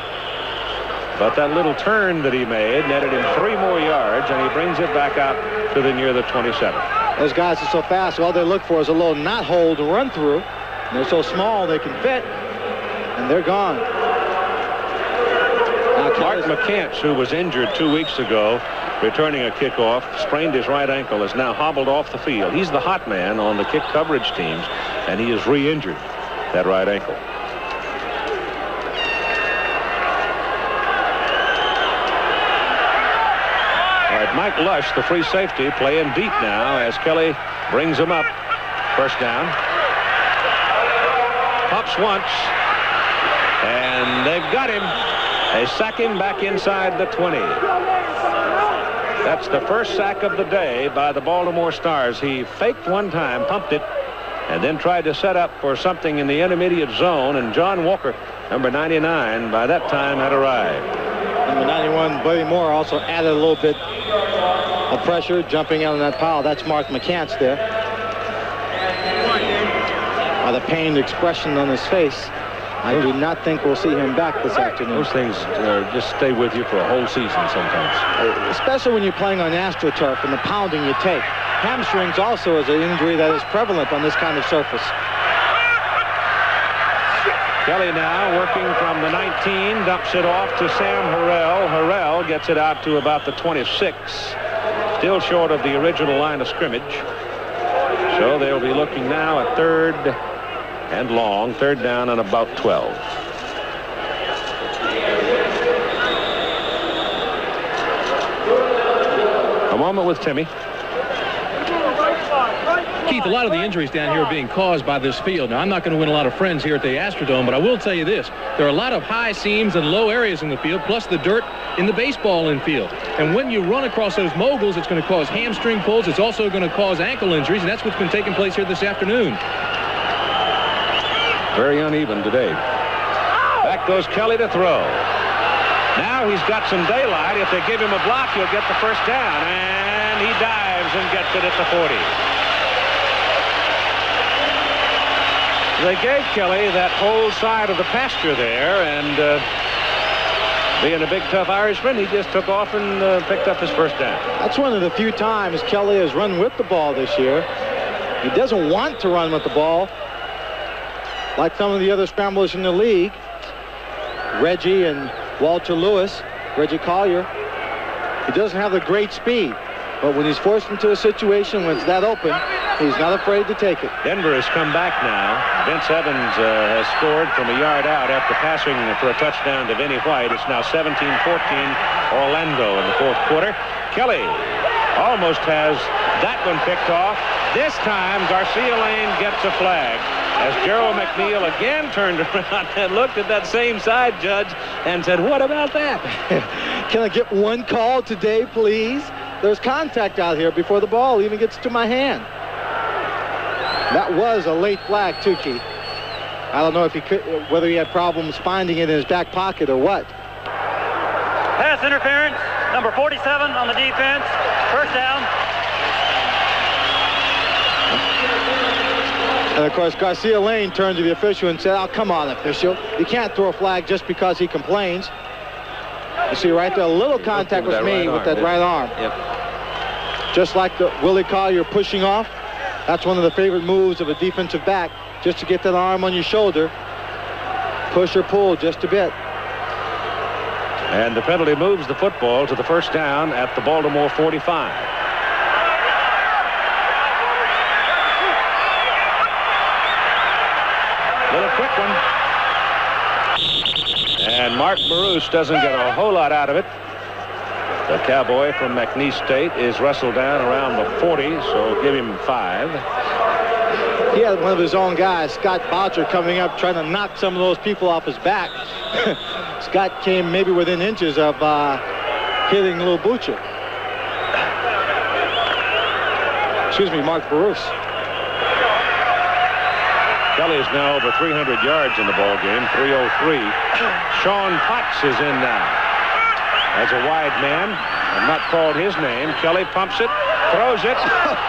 [SPEAKER 1] But that little turn that he made netted him 3 more yards, and he brings it back out to near the 27.
[SPEAKER 2] Those guys are so fast. All they look for is a little knot hole to run through. And they're so small they can fit, and they're gone.
[SPEAKER 1] Mark McCants, who was injured 2 weeks ago, returning a kickoff, sprained his right ankle, is now hobbled off the field. He's the hot man on the kick coverage teams, and he is re-injured that right ankle. All right, Mike Lush, the free safety, playing deep now as Kelly brings him up. First down. Pops once, and they've got him. They sack him back inside the 20. That's the first sack of the day by the Baltimore Stars. He faked one time, pumped it, and then tried to set up for something in the intermediate zone, and John Walker, number 99, by that time had arrived.
[SPEAKER 2] Number 91, Buddy Moore, also added a little bit of pressure, jumping out on that pile. That's Mark McCants there. By the pained expression on his face, I do not think we'll see him back this afternoon.
[SPEAKER 1] Those things just stay with you for a whole season sometimes.
[SPEAKER 2] Especially when you're playing on AstroTurf and the pounding you take. Hamstrings also is an injury that is prevalent on this kind of surface.
[SPEAKER 1] Kelly now working from the 19, dumps it off to Sam Harrell. Harrell gets it out to about the 26. Still short of the original line of scrimmage. So they'll be looking now at third and long, third down and about 12. A moment with Timmy.
[SPEAKER 3] Keith, a lot of the injuries down here are being caused by this field. Now, I'm not going to win a lot of friends here at the Astrodome, but I will tell you this. There are a lot of high seams and low areas in the field, plus the dirt in the baseball infield. And when you run across those moguls, it's going to cause hamstring pulls. It's also going to cause ankle injuries, and that's what's been taking place here this afternoon.
[SPEAKER 1] Very uneven today. Back goes Kelly to throw. Now he's got some daylight. If they give him a block, he'll get the first down. And he dives and gets it at the 40. They gave Kelly that whole side of the pasture there, and being a big, tough Irishman, he just took off and picked up his first down.
[SPEAKER 2] That's one of the few times Kelly has run with the ball this year. He doesn't want to run with the ball like some of the other scramblers in the league. Reggie and Walter Lewis, Reggie Collier. He doesn't have the great speed, but when he's forced into a situation when it's that open, he's not afraid to take it.
[SPEAKER 1] Denver has come back now. Vince Evans has scored from a yard out after passing for a touchdown to Vinnie White. It's now 17-14 Orlando in the fourth quarter. Kelly almost has that one picked off. This time Garcia Lane gets a flag as Gerald McNeil again turned around and looked at that same side, Judge, and said, what about that?
[SPEAKER 2] Can I get one call today, please? There's contact out here before the ball even gets to my hand. That was a late flag, too, Keith. I don't know if he could, whether he had problems finding it in his back pocket or what.
[SPEAKER 5] Pass interference, number 47 on the defense. First down.
[SPEAKER 2] And, of course, Garcia Lane turned to the official and said, oh, come on, official. You can't throw a flag just because he complains. You see right there, a little contact was made with that right arm.
[SPEAKER 1] Yep.
[SPEAKER 2] Just like the Willie Collier pushing off. That's one of the favorite moves of a defensive back, just to get that arm on your shoulder. Push or pull just a bit.
[SPEAKER 1] And the penalty moves the football to the first down at the Baltimore 45. Little quick one. And Mark Maroos doesn't get a whole lot out of it. The Cowboy from McNeese State is wrestled down around the 40, so give him 5.
[SPEAKER 2] He had one of his own guys, Scott Boucher, coming up trying to knock some of those people off his back. Scott came maybe within inches of hitting little Boucher. Excuse me, Mark Maroos.
[SPEAKER 1] Kelly is now over 300 yards in the ball game, 303. Sean Potts is in now. As a wide man, I'm not called his name. Kelly pumps it, throws it,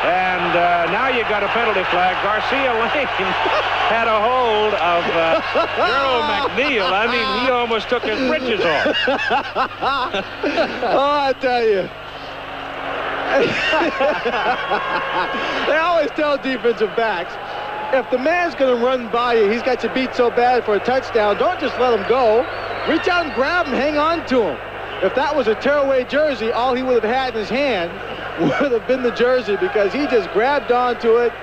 [SPEAKER 1] and now you got a penalty flag. Garcia Lane had a hold of Gerald McNeil. I mean, he almost took his britches off.
[SPEAKER 2] Oh, I tell you. They always tell defensive backs, if the man's going to run by you, he's got you beat so bad for a touchdown, don't just let him go. Reach out and grab him, hang on to him. If that was a tearaway jersey, all he would have had in his hand would have been the jersey, because he just grabbed onto it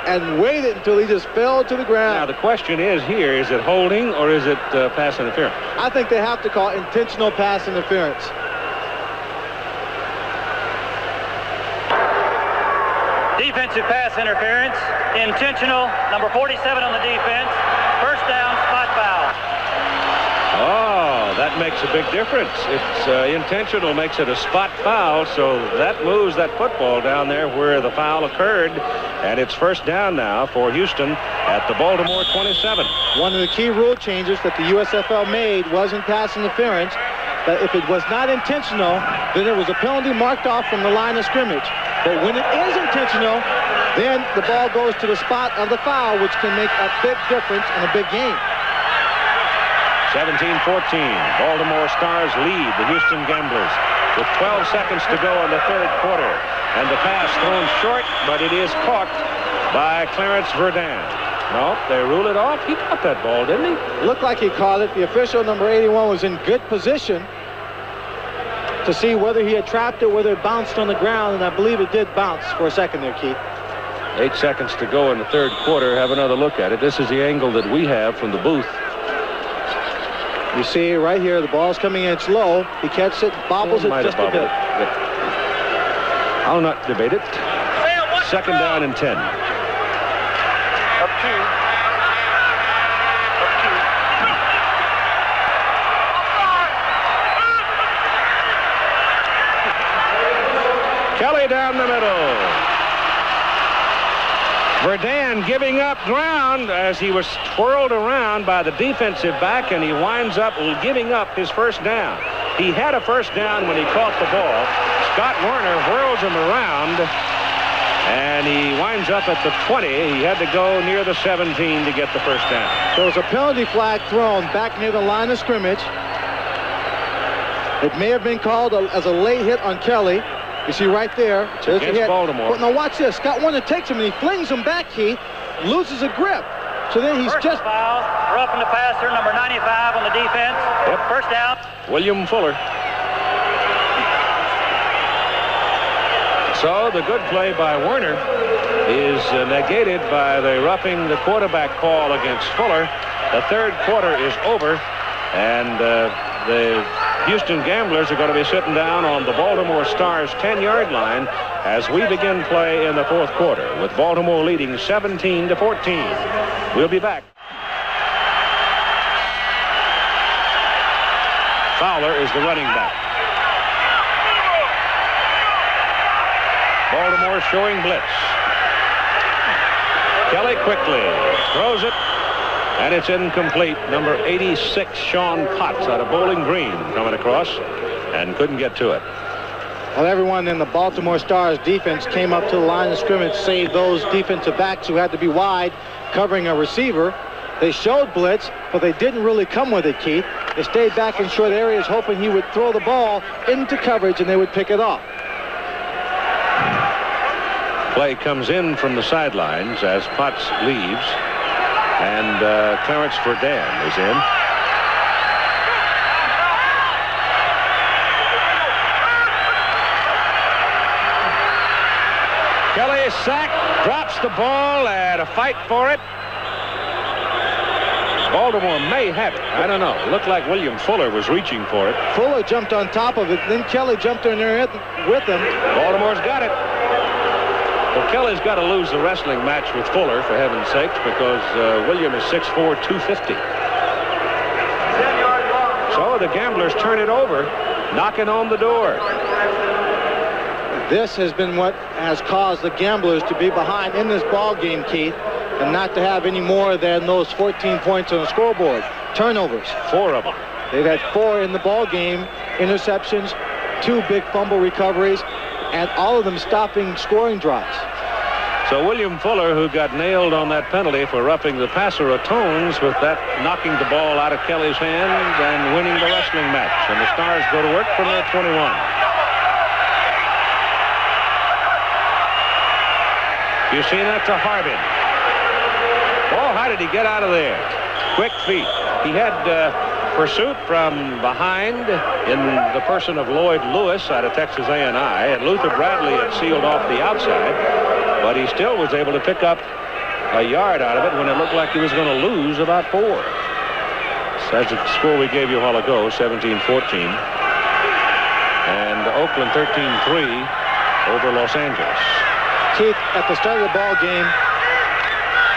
[SPEAKER 2] and waited until he just fell to the ground.
[SPEAKER 1] Now, the question is here, is it holding or is it pass interference?
[SPEAKER 2] I think they have to call intentional pass interference.
[SPEAKER 5] Defensive pass interference. Intentional. Number 47 on the defense. First down, spot foul.
[SPEAKER 1] Oh, That makes a big difference. It's intentional, makes it a spot foul, so that moves that football down there where the foul occurred, and it's first down now for Houston at the Baltimore 27.
[SPEAKER 2] One of the key rule changes that the USFL made was in pass interference, that if it was not intentional, then it was a penalty marked off from the line of scrimmage. But when it is intentional, then the ball goes to the spot of the foul, which can make a big difference in a big game.
[SPEAKER 1] 17-14. Baltimore Stars lead the Houston Gamblers with 12 seconds to go in the third quarter. And the pass thrown short, but it is caught by Clarence Verdun. No, they rule it off. He caught that ball, didn't he?
[SPEAKER 2] Looked like he caught it. The official, number 81, was in good position to see whether he had trapped it, whether it bounced on the ground, and I believe it did bounce for a second there, Keith.
[SPEAKER 1] 8 seconds to go in the third quarter. Have another look at it. This is the angle that we have from the booth.
[SPEAKER 2] You see right here, the ball's coming in. It's low. He catches it, bobbles it just a bit.
[SPEAKER 1] I'll not debate it. Second down and 10.
[SPEAKER 5] Up two.
[SPEAKER 1] Kelly down the middle. Verdun giving up ground as he was twirled around by the defensive back, and he winds up giving up his first down. He had a first down when he caught the ball. Scott Werner whirls him around, and he winds up at the 20. He had to go near the 17 to get the first down.
[SPEAKER 2] There was a penalty flag thrown back near the line of scrimmage. It may have been called as a late hit on Kelly. You see right there. There's
[SPEAKER 1] against Baltimore.
[SPEAKER 2] Now watch this. Scott Werner takes him and he flings him back, Keith. Loses a grip. So then he's
[SPEAKER 5] Personal
[SPEAKER 2] just...
[SPEAKER 5] foul. Roughing the passer, number 95 on the defense.
[SPEAKER 1] Yep.
[SPEAKER 5] First down.
[SPEAKER 1] William Fuller. So the good play by Werner is negated by the roughing the quarterback call against Fuller. The third quarter is over, and the Houston Gamblers are going to be sitting down on the Baltimore Stars 10-yard line as we begin play in the fourth quarter, with Baltimore leading 17-14. We'll be back. Fowler is the running back. Baltimore showing blitz. Kelly quickly throws it, and it's incomplete. Number 86, Sean Potts, out of Bowling Green, coming across and couldn't get to it.
[SPEAKER 2] Well, everyone in the Baltimore Stars defense came up to the line of scrimmage, save those defensive backs who had to be wide, covering a receiver. They showed blitz, but they didn't really come with it, Keith. They stayed back in short areas, hoping he would throw the ball into coverage and they would pick it off.
[SPEAKER 1] Play comes in from the sidelines as Potts leaves, and Clarence Verdun is in. Kelly sacked, drops the ball, and a fight for it. Baltimore may have it. I don't know. It looked like William Fuller was reaching for it.
[SPEAKER 2] Fuller jumped on top of it, then Kelly jumped in there with him.
[SPEAKER 1] Baltimore's got it. Well, Kelly's got to lose the wrestling match with Fuller, for heaven's sakes, because William is 6'4", 250. So the Gamblers turn it over, knocking on the door.
[SPEAKER 2] This has been what has caused the Gamblers to be behind in this ball game, Keith, and not to have any more than those 14 points on the scoreboard. Turnovers.
[SPEAKER 1] 4 of them.
[SPEAKER 2] They've had 4 in the ball game. Interceptions, 2 big fumble recoveries, and all of them stopping scoring drives.
[SPEAKER 1] So William Fuller, who got nailed on that penalty for roughing the passer, atones with that, knocking the ball out of Kelly's hands and winning the wrestling match. And the Stars go to work from their 21. You see that to Harbin. Oh, how did he get out of there? Quick feet. He had pursuit from behind in the person of Lloyd Lewis out of Texas A&I, and Luther Bradley had sealed off the outside, but he still was able to pick up a yard out of it when it looked like he was going to lose about 4. So that's the score we gave you a while ago, 17-14. And Oakland 13-3 over Los Angeles.
[SPEAKER 2] Keith, at the start of the ball game,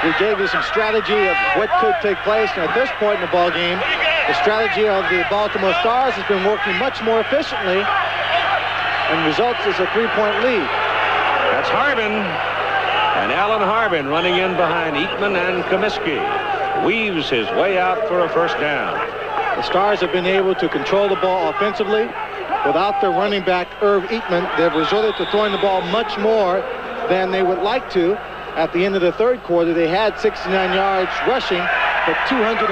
[SPEAKER 2] we gave you some strategy of what could take place. And at this point in the ball game, The strategy of the Baltimore Stars has been working much more efficiently and results is a 3-point lead.
[SPEAKER 1] That's Harbin. And Alan Harbin running in behind Eatman and Comiskey. Weaves his way out for a first down.
[SPEAKER 2] The Stars have been able to control the ball offensively. Without their running back, Irv Eatman, they've resorted to throwing the ball much more than they would like to. At the end of the third quarter, they had 69 yards rushing, but 245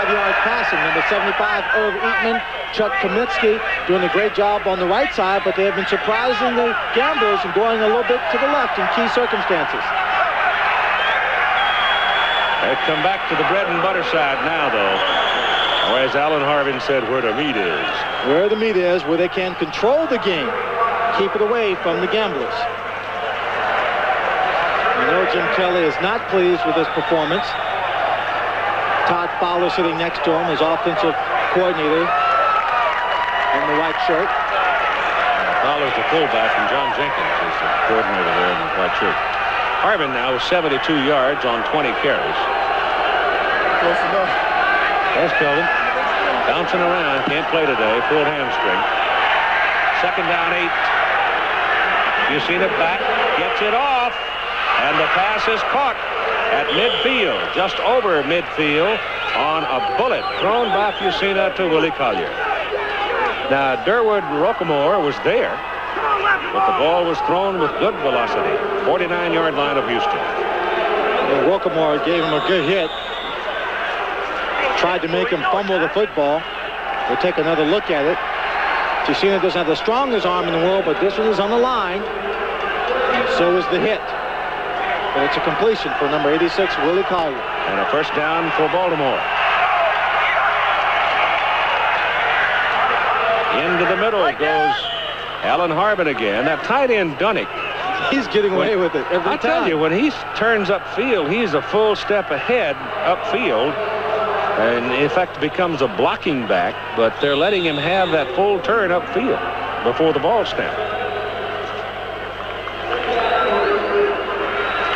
[SPEAKER 2] yards passing. Number 75, Irv Eatman, Chuck Comiskey doing a great job on the right side, but they have been surprising the Gamblers and going a little bit to the left in key circumstances.
[SPEAKER 1] They come back to the bread and butter side now, though. Or as Alan Harbin said, where the meat is.
[SPEAKER 2] Where the meat is, where they can control the game, keep it away from the Gamblers. I know Jim Kelly is not pleased with his performance. Todd Fowler sitting next to him, his offensive coordinator in the white shirt.
[SPEAKER 1] Fowler's the fullback, and John Jenkins is the coordinator there in the white shirt. Harbin now with 72 yards on 20 carries.
[SPEAKER 2] Close enough.
[SPEAKER 1] There's Kelvin. Bouncing around, can't play today, pulled hamstring. Second down, 8. You seen it back, gets it off, and the pass is caught at midfield, just over midfield, on a bullet thrown by Fusina to Willie Collier. Now, Durwood Rockamore was there, but the ball was thrown with good velocity. 49-yard line of Houston.
[SPEAKER 2] Well, Rockamore gave him a good hit. Tried to make him fumble the football. We'll take another look at it. Fusina doesn't have the strongest arm in the world, but this one is on the line. And so is the hit. But it's a completion for number 86, Willie Collier.
[SPEAKER 1] And a first down for Baltimore. Into the middle goes Alan Harbin again. That tight end, Dunnick.
[SPEAKER 2] He's getting away with it every time.
[SPEAKER 1] I tell you, when he turns upfield, he's a full step ahead upfield. And in fact becomes a blocking back, but they're letting him have that full turn upfield before the ball snap.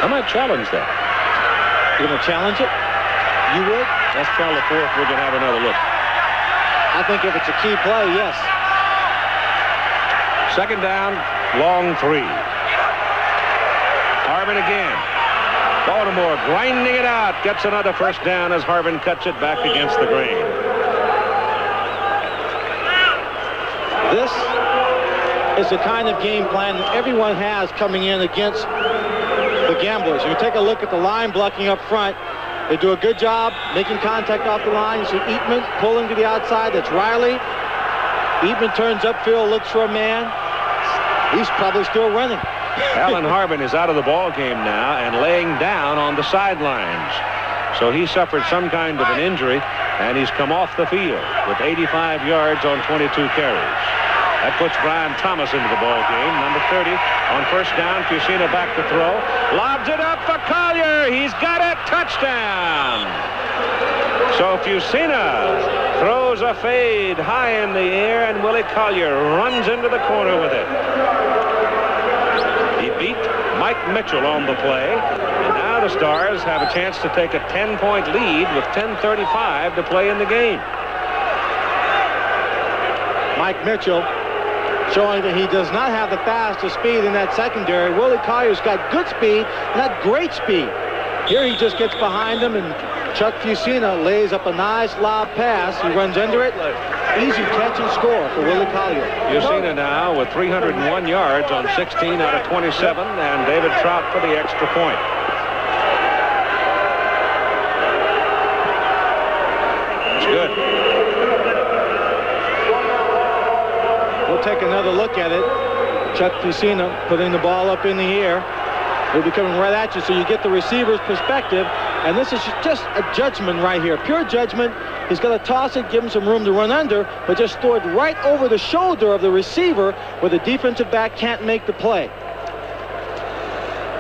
[SPEAKER 1] I might challenge that.
[SPEAKER 2] You're going to challenge it? You would?
[SPEAKER 1] Let's try the fourth. We're going to have another look.
[SPEAKER 2] I think if it's a key play, yes.
[SPEAKER 1] Second down, long 3. Harbin again. Baltimore grinding it out. Gets another first down as Harbin cuts it back against the grain.
[SPEAKER 2] This is the kind of game plan that everyone has coming in against the Gamblers. You take a look at the line blocking up front. They do a good job making contact off the line. You see Eatman pulling to the outside. That's Riley. Eatman turns upfield, looks for a man. He's probably still running.
[SPEAKER 1] Alan Harbin is out of the ball game now and laying down on the sidelines. So he suffered some kind of an injury, and he's come off the field with 85 yards on 22 carries. That puts Brian Thomas into the ball game. Number 30 on first down. Fusina back to throw. Lobs it up for Collier. He's got it. Touchdown. So Fusina throws a fade high in the air, and Willie Collier runs into the corner with it. He beat Mike Mitchell on the play, and now the Stars have a chance to take a 10-point lead with 10:35 to play in the game.
[SPEAKER 2] Mike Mitchell showing that he does not have the fastest speed in that secondary. Willie Collier's got good speed, not great speed. Here he just gets behind him, and Chuck Fusina lays up a nice lob pass. He runs under it. Easy catch and score for Willie Collier.
[SPEAKER 1] Fusina now with 301 yards on 16 out of 27, and David Trout for the extra point. It's good.
[SPEAKER 2] We'll take another look at it. Chuck Fusina putting the ball up in the air. He'll be coming right at you, so you get the receiver's perspective. And this is just a judgment right here. Pure judgment. He's got to toss it, give him some room to run under, but just throw it right over the shoulder of the receiver where the defensive back can't make the play.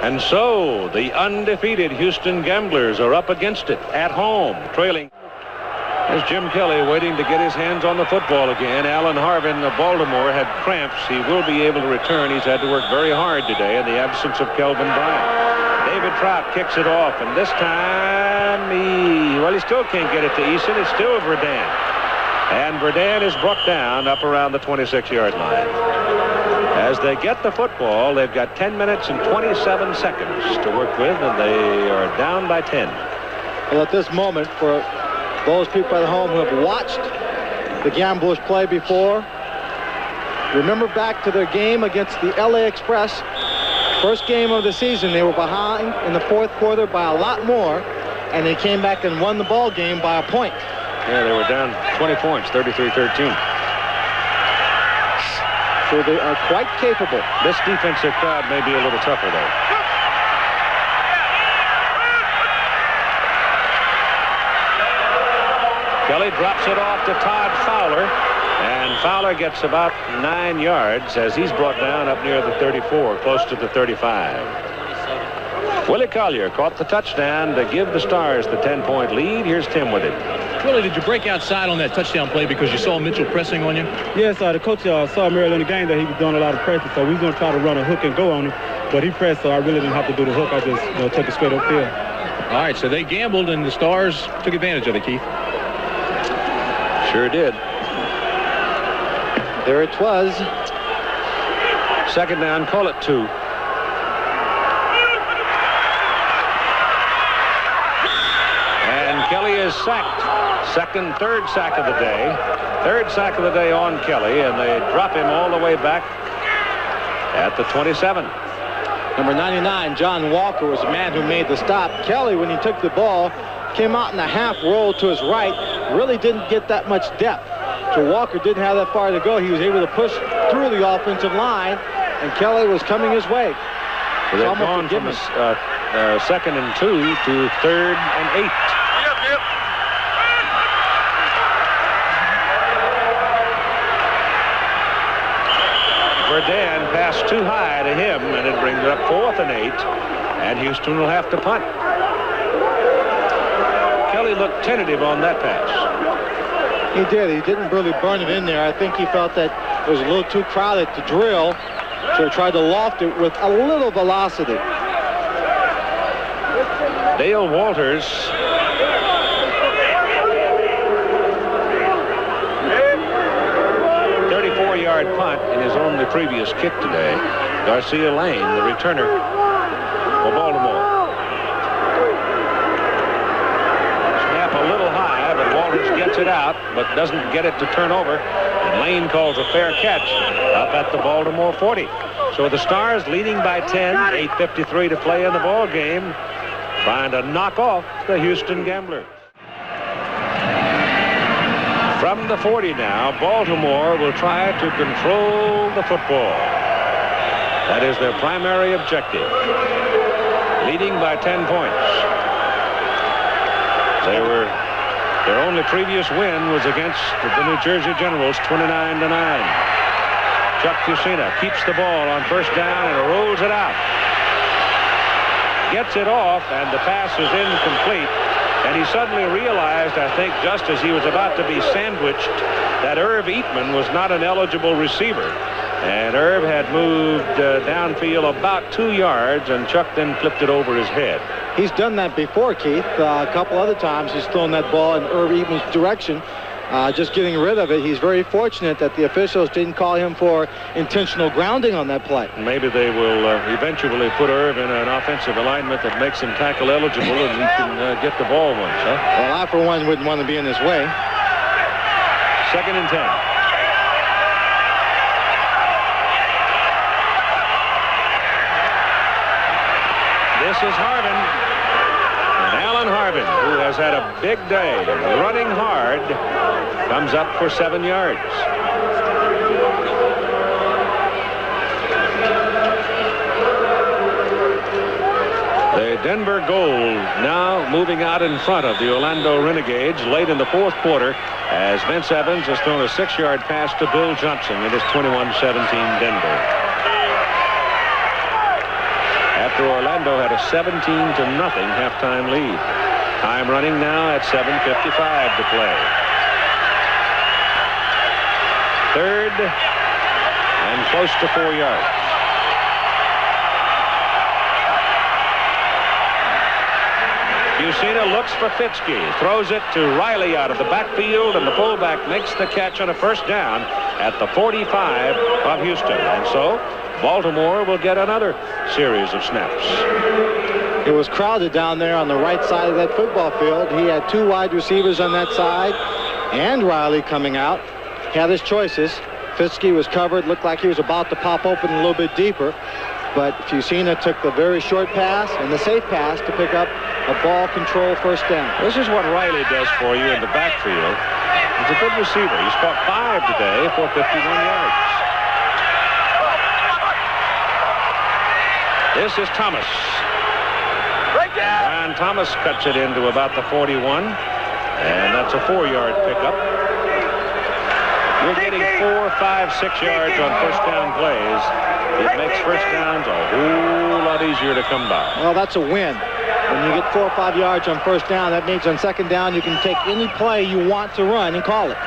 [SPEAKER 1] And so the undefeated Houston Gamblers are up against it at home, trailing. There's Jim Kelly waiting to get his hands on the football again. Alan Harbin of Baltimore had cramps. He will be able to return. He's had to work very hard today in the absence of Kelvin Bryant. David Trout kicks it off, and this time he still can't get it to Eason. It's still Verdant. And Verdun is brought down up around the 26-yard line. As they get the football, they've got 10 minutes and 27 seconds to work with, and they are down by 10.
[SPEAKER 2] Well, at this moment, for those people at home who have watched the Gamblers play before, remember back to their game against the LA Express. First game of the season, they were behind in the fourth quarter by a lot more, and they came back and won the ball game by a point.
[SPEAKER 1] Yeah, they were down 20 points, 33-13.
[SPEAKER 2] So they are quite capable.
[SPEAKER 1] This defensive crowd may be a little tougher, though. Kelly drops it off to Todd Fowler, and Fowler gets about 9 yards as he's brought down up near the 34, close to the 35. Willie Collier caught the touchdown to give the Stars the 10-point lead. Here's Tim with it.
[SPEAKER 3] Willie, did you break outside on that touchdown play because you saw Mitchell pressing on you?
[SPEAKER 6] Yes, the coach saw him earlier in the game that he was doing a lot of pressing, so we was going to try to run a hook and go on him, but he pressed, so I really didn't have to do the hook. I just took it straight upfield.
[SPEAKER 3] All right, so they gambled, and the Stars took advantage of it, Keith.
[SPEAKER 1] Sure did.
[SPEAKER 2] There it was.
[SPEAKER 1] Second down, call it 2. And Kelly is sacked. Third sack of the day. Third sack of the day on Kelly, and they drop him all the way back at the 27.
[SPEAKER 2] Number 99, John Walker, was the man who made the stop. Kelly, when he took the ball, came out in a half roll to his right, really didn't get that much depth. So Walker didn't have that far to go. He was able to push through the offensive line, and Kelly was coming his way.
[SPEAKER 1] So they've gone from second and 2 to third and 8. Verdun passed too high to him, and it brings it up 4th and 8, and Houston will have to punt. Kelly looked tentative on that pass.
[SPEAKER 2] He did. He didn't really burn it in there. I think he felt that it was a little too crowded to drill, so he tried to loft it with a little velocity.
[SPEAKER 1] Dale Walters yard punt in his only previous kick today. Garcia Lane, the returner for Baltimore. Snap a little high, but Walters gets it out, but doesn't get it to turn over. And Lane calls a fair catch up at the Baltimore 40. So the Stars leading by 10, 8:53 to play in the ball game, trying to knock off the Houston Gamblers. From the 40 now, Baltimore will try to control the football. That is their primary objective. Leading by 10 points. Their only previous win was against the New Jersey Generals, 29-9. Chuck Fusina keeps the ball on first down and rolls it out. Gets it off, and the pass is incomplete. And he suddenly realized, I think, just as he was about to be sandwiched, that Irv Eatman was not an eligible receiver. And Irv had moved downfield about 2 yards, and Chuck then flipped it over his head.
[SPEAKER 2] He's done that before, Keith. A couple other times he's thrown that ball in Irv Eatman's direction, just getting rid of it. He's very fortunate that the officials didn't call him for intentional grounding on that play.
[SPEAKER 1] Maybe they will eventually put Irv in an offensive alignment that makes him tackle eligible, and he can get the ball once, huh?
[SPEAKER 2] Well, I, for one, wouldn't want to be in his way.
[SPEAKER 1] Second and 10. This is Harvin. And Alan Harvin, who has had a big day running hard, comes up for 7 yards. The Denver Gold now moving out in front of the Orlando Renegades late in the fourth quarter as Vince Evans has thrown a 6-yard pass to Bill Johnson. It is 21-17 Denver. After Orlando had a 17-0 halftime lead. Time running now at 7:55 to play. Third and close to 4 yards. Bucina looks for Fitzke, throws it to Riley out of the backfield, and the fullback makes the catch on a first down at the 45 of Houston. And so Baltimore will get another series of snaps.
[SPEAKER 2] It was crowded down there on the right side of that football field. He had two wide receivers on that side and Riley coming out. He had his choices. Fitzke was covered, looked like he was about to pop open a little bit deeper. But Bucina took the very short pass and the safe pass to pick up a ball control first down.
[SPEAKER 1] This is what Riley does for you in the backfield. He's a good receiver. He's caught 5 today for 51 yards. This is Thomas. Brian Thomas cuts it into about the 41, and that's a 4-yard pickup. You're getting 4, 5, 6 yards on first down plays. It makes first downs a whole lot easier to come by.
[SPEAKER 2] Well, that's a win. When you get 4 or 5 yards on first down, that means on second down you can take any play you want to run and call it.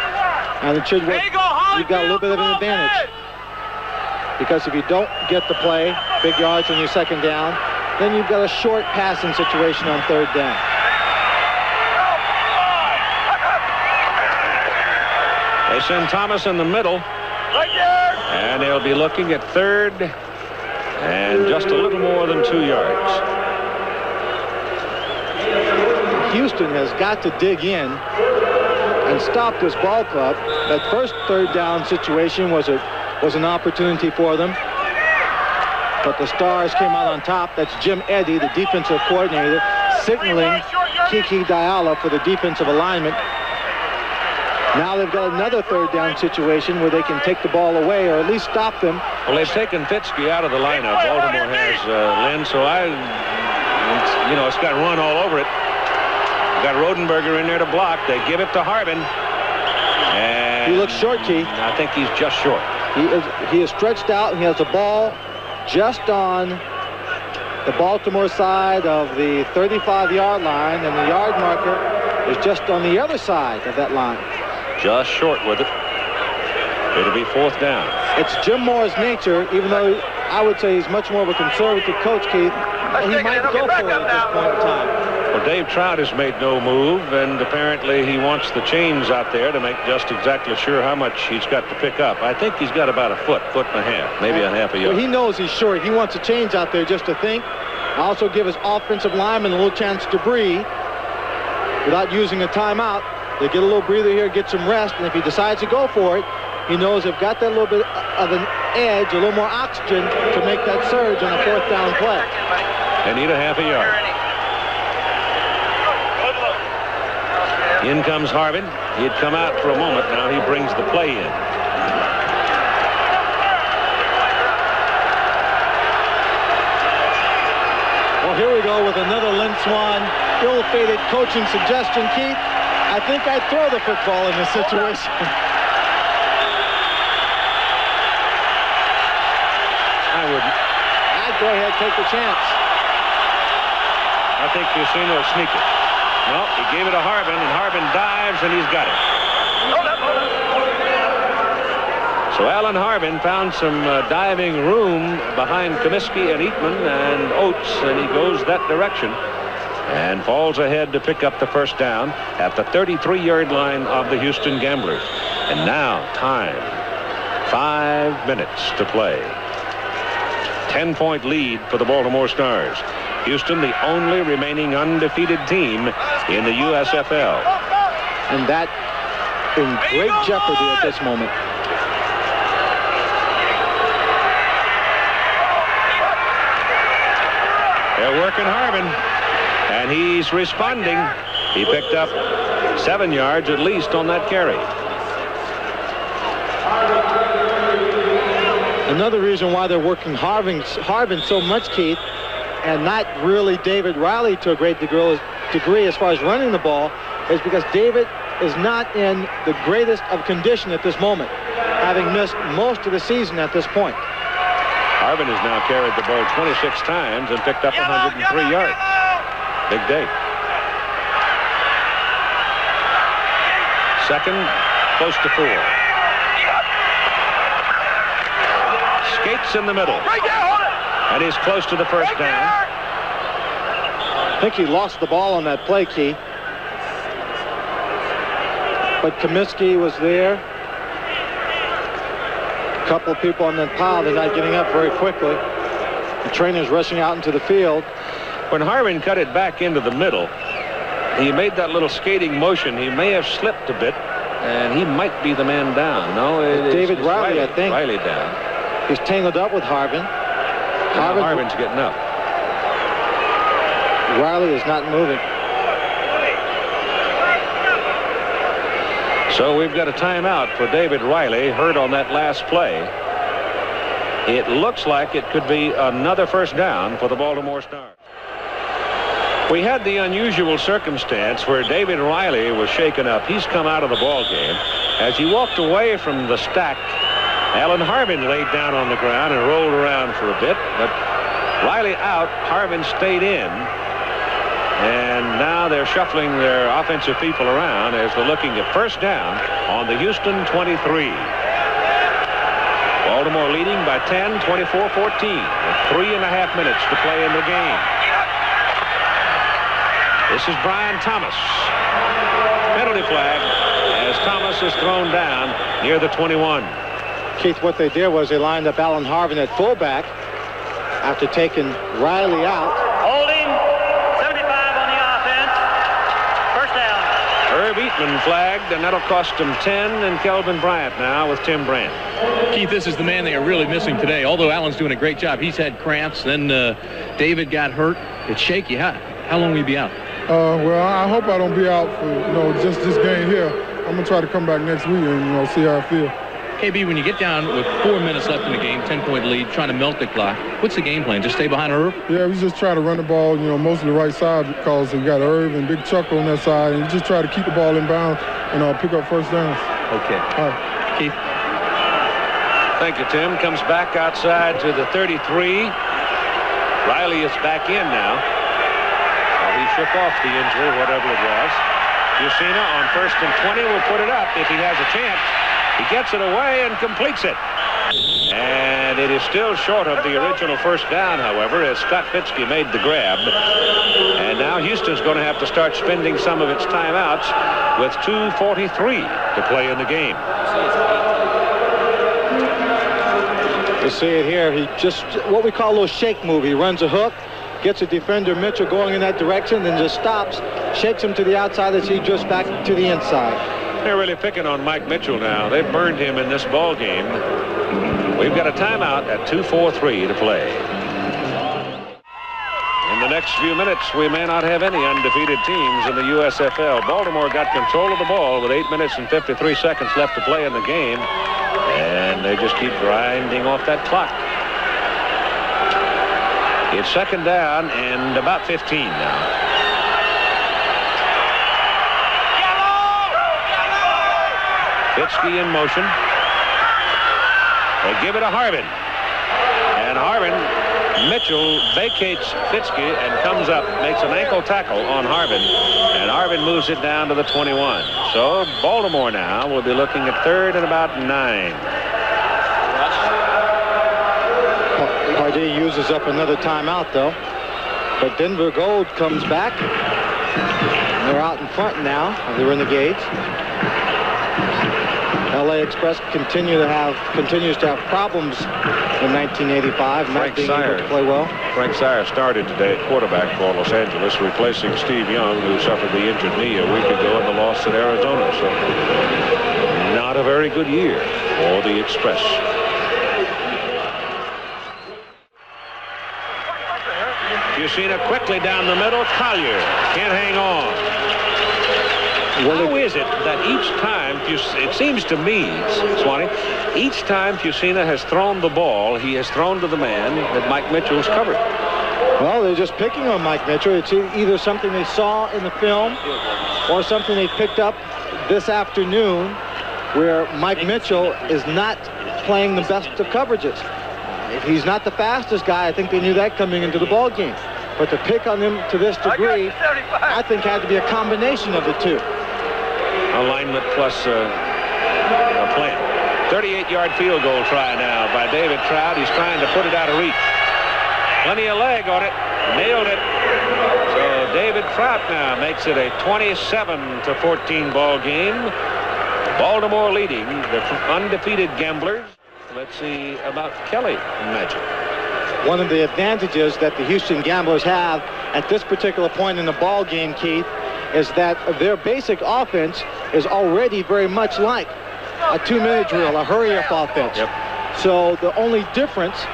[SPEAKER 2] And it should work. You've got a little bit of an advantage. Because if you don't get the play, big yards on your second down, then you've got a short passing situation on third down.
[SPEAKER 1] They send Thomas in the middle, and they'll be looking at third and just a little more than 2 yards.
[SPEAKER 2] Houston has got to dig in and stop this ball club. That first third down situation was an opportunity for them. But the Stars came out on top. That's Jim Eddy, the defensive coordinator, signaling Kiki Diala for the defensive alignment. Now they've got another third down situation where they can take the ball away or at least stop them.
[SPEAKER 1] Well, they've taken Fitzke out of the lineup. Baltimore has, Lynn, so it's got run all over it. Got Rodenberger in there to block. They give it to Harbin. And
[SPEAKER 2] he looks short, Keith.
[SPEAKER 1] I think he's just short.
[SPEAKER 2] He is stretched out, and he has the ball just on the Baltimore side of the 35-yard line, and the yard marker is just on the other side of that line.
[SPEAKER 1] Just short with it. It'll be fourth down.
[SPEAKER 2] It's Jim Moore's nature, even though I would say he's much more of a conservative coach, Keith. He might go for it at this point in time.
[SPEAKER 1] Well, Dave Trout has made no move, and apparently he wants the chains out there to make just exactly sure how much he's got to pick up. I think he's got about a foot and a half, maybe a half a yard.
[SPEAKER 2] Well, he knows he's short. He wants a change out there just to think. Also give his offensive lineman a little chance to breathe without using a timeout. They get a little breather here, get some rest, and if he decides to go for it, he knows they've got that little bit of an edge, a little more oxygen to make that surge on a fourth down play.
[SPEAKER 1] They need a half a yard. In comes Harbin. He had come out for a moment. Now he brings the play in.
[SPEAKER 2] Well, here we go with another Lynn Swann ill-fated coaching suggestion, Keith. I think I'd throw the football in this situation.
[SPEAKER 1] I wouldn't.
[SPEAKER 2] I'd go ahead and take the chance.
[SPEAKER 1] I think Bucina will sneak it. No, he gave it to Harbin, and Harbin dives, and he's got it. So Alan Harbin found some diving room behind Comiskey and Eatman and Oates, and he goes that direction and falls ahead to pick up the first down at the 33-yard line of the Houston Gamblers. And now time, 5 minutes to play. 10-point lead for the Baltimore Stars. Houston, the only remaining undefeated team in the USFL.
[SPEAKER 2] And that in great jeopardy at this moment.
[SPEAKER 1] They're working Harbin, and he's responding. He picked up 7 yards at least on that carry.
[SPEAKER 2] Another reason why they're working Harbin so much, Keith, and not really David Riley to a great degree as far as running the ball, is because David is not in the greatest of condition at this moment, having missed most of the season at this point.
[SPEAKER 1] Harbin has now carried the ball 26 times and picked up 103 yards. Big day. Second, close to 4. Skates in the middle. And he's close to the first down.
[SPEAKER 2] I think he lost the ball on that play, Keith. But Comiskey was there. A couple of people on that pile. They're not getting up very quickly. The trainer's rushing out into the field.
[SPEAKER 1] When Harvin cut it back into the middle, he made that little skating motion. He may have slipped a bit, and he might be the man down. No, it's
[SPEAKER 2] David Riley, I think.
[SPEAKER 1] Riley down.
[SPEAKER 2] He's tangled up with Harvin.
[SPEAKER 1] Harvin's getting up.
[SPEAKER 2] Riley is not moving.
[SPEAKER 1] So we've got a timeout for David Riley, hurt on that last play. It looks like it could be another first down for the Baltimore Stars. We had the unusual circumstance where David Riley was shaken up. He's come out of the ball game. As he walked away from the stack, Alan Harvin laid down on the ground and rolled around for a bit, but Riley out, Harvin stayed in, and now they're shuffling their offensive people around as they're looking at first down on the Houston 23. Baltimore leading by 10, 24-14, with 3.5 minutes to play in the game. This is Brian Thomas. Penalty flag as Thomas is thrown down near the 21.
[SPEAKER 2] Keith, what they did was they lined up Alan Harvin at fullback after taking Riley out.
[SPEAKER 5] Holding, 75 on the offense. First down.
[SPEAKER 1] Herb Eatman flagged, and that'll cost him 10, and Kelvin Bryant now with Tim Brandt.
[SPEAKER 3] Keith, this is the man they are really missing today. Although Allen's doing a great job, he's had cramps. Then David got hurt. It's shaky. How long will you be out?
[SPEAKER 7] Well, I hope I don't be out for just this game here. I'm gonna try to come back next week and see how I feel.
[SPEAKER 3] KB, when you get down with 4 minutes left in the game, 10-point lead, trying to melt the clock, what's the game plan? Just stay behind Irv?
[SPEAKER 7] Yeah, we just try to run the ball, mostly the right side because we got Irv and Big Chuck on that side, and just try to keep the ball in bounds and pick up first downs.
[SPEAKER 3] Okay.
[SPEAKER 7] All right.
[SPEAKER 3] Keith.
[SPEAKER 1] Thank you, Tim. Comes back outside to the 33. Riley is back in now. Well, he shook off the injury, whatever it was. Jusina on 1st and 20 will put it up if he has a chance. He gets it away and completes it. And it is still short of the original first down, however, as Scott Fitzke made the grab. And now Houston's going to have to start spending some of its timeouts with 2:43 to play in the game.
[SPEAKER 2] You see it here. He just, what we call a little shake move. He runs a hook, gets a defender, Mitchell, going in that direction, then just stops, shakes him to the outside as he drifts back to the inside.
[SPEAKER 1] They're really picking on Mike Mitchell now. They've burned him in this ball game. We've got a timeout at 2:43 to play. In the next few minutes, we may not have any undefeated teams in the USFL. Baltimore got control of the ball with 8 minutes and 53 seconds left to play in the game. And they just keep grinding off that clock. It's second down and about 15 now. Fitzke in motion. They give it to Harvin. And Harvin, Mitchell vacates Fitzke and comes up, makes an ankle tackle on Harvin. And Harvin moves it down to the 21. So Baltimore now will be looking at 3rd and about 9.
[SPEAKER 2] Pardee uses up another timeout, though. But Denver Gold comes back. And they're out in front now of the Renegades. LA Express continues to have problems in 1985, not being able to play well.
[SPEAKER 1] Frank Sire started today at quarterback for Los Angeles, replacing Steve Young, who suffered the injured knee a week ago in the loss at Arizona. So not a very good year for the Express. Jusina quickly down the middle. Collier can't hang on. How is it that each time, it seems to me, Swanee, each time Jusina has thrown the ball, he has thrown to the man that Mike Mitchell's covered?
[SPEAKER 2] Well, they're just picking on Mike Mitchell. It's either something they saw in the film or something they picked up this afternoon where Mike Mitchell is not playing the best of coverages. If he's not the fastest guy, I think they knew that coming into the ball game. But to pick on him to this degree, I think had to be a combination of the two.
[SPEAKER 1] Alignment plus a plan. 38-yard field goal try now by David Trout. He's trying to put it out of reach. Plenty of leg on it. Nailed it. So David Trout now makes it a 27-14 ball game. Baltimore leading the undefeated Gamblers. Let's see about Kelly Magic.
[SPEAKER 2] One of the advantages that the Houston Gamblers have at this particular point in the ball game, Keith, is that their basic offense is already very much like a 2-minute drill, a hurry-up offense.
[SPEAKER 1] Yep.
[SPEAKER 2] So the only difference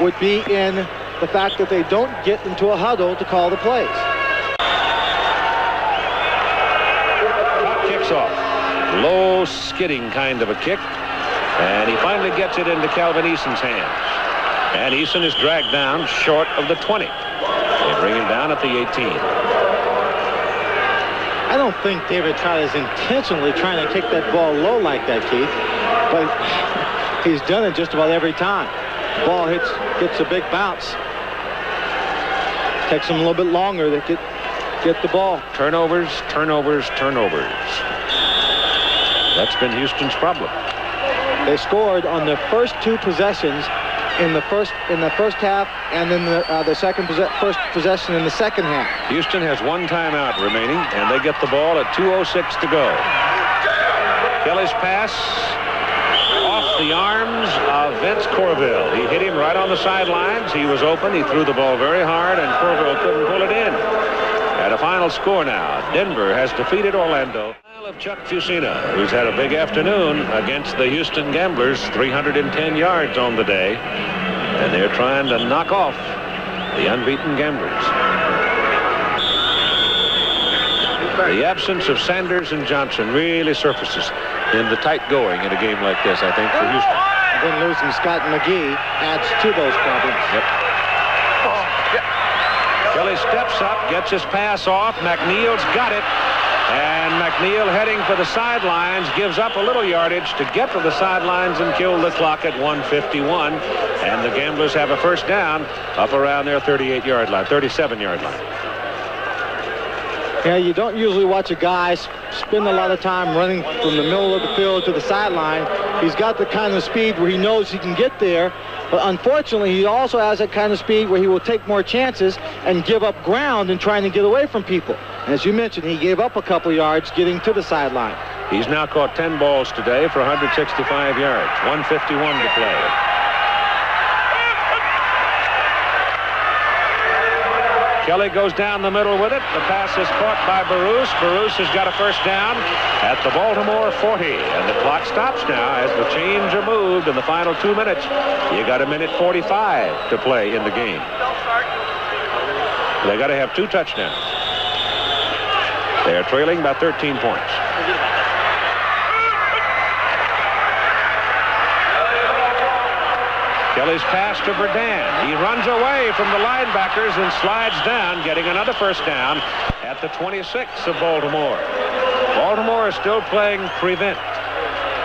[SPEAKER 2] would be in the fact that they don't get into a huddle to call the plays.
[SPEAKER 1] Kicks off. Low skidding kind of a kick. And he finally gets it into Calvin Eason's hands. And Eason is dragged down short of the 20. They bring him down at the 18.
[SPEAKER 2] I don't think David Trout is intentionally trying to kick that ball low like that, Keith. But he's done it just about every time. The ball hits a big bounce. Takes him a little bit longer to get the ball.
[SPEAKER 1] Turnovers, turnovers, turnovers. That's been Houston's problem.
[SPEAKER 2] They scored on their first 2 possessions in the first half, and then the first possession in the second half.
[SPEAKER 1] Houston has 1 timeout remaining, and they get the ball at 2:06 to go. Kelly's pass off the arms of Vince Corville. He hit him right on the sidelines. He was open. He threw the ball very hard, and Corville couldn't pull it in. At a final score now, Denver has defeated Orlando. Of Chuck Fusina, who's had a big afternoon against the Houston Gamblers, 310 yards on the day, and they're trying to knock off the unbeaten Gamblers. The absence of Sanders and Johnson really surfaces in the tight going in a game like this, I think, for Houston.
[SPEAKER 2] Then losing Scott McGee adds to those problems.
[SPEAKER 1] Yep. Kelly steps up, gets his pass off. McNeil's got it. And McNeil heading for the sidelines, gives up a little yardage to get to the sidelines and kill the clock at 1:51. And the Gamblers have a first down up around their 38-yard line, 37-yard line.
[SPEAKER 2] Yeah, you don't usually watch a guy spend a lot of time running from the middle of the field to the sideline. He's got the kind of speed where he knows he can get there. But unfortunately, he also has that kind of speed where he will take more chances and give up ground in trying to get away from people. And as you mentioned, he gave up a couple yards getting to the sideline.
[SPEAKER 1] He's now caught 10 balls today for 165 yards, 1:51 to play. Kelly goes down the middle with it. The pass is caught by Barousse. Barousse has got a first down at the Baltimore 40. And the clock stops now as the chains are moved in the final 2 minutes. You got 1:45 to play in the game. They got to have 2 touchdowns. They are trailing by 13 points. Kelly's pass to Verdun. He runs away from the linebackers and slides down, getting another first down at the 26 of Baltimore. Baltimore is still playing prevent.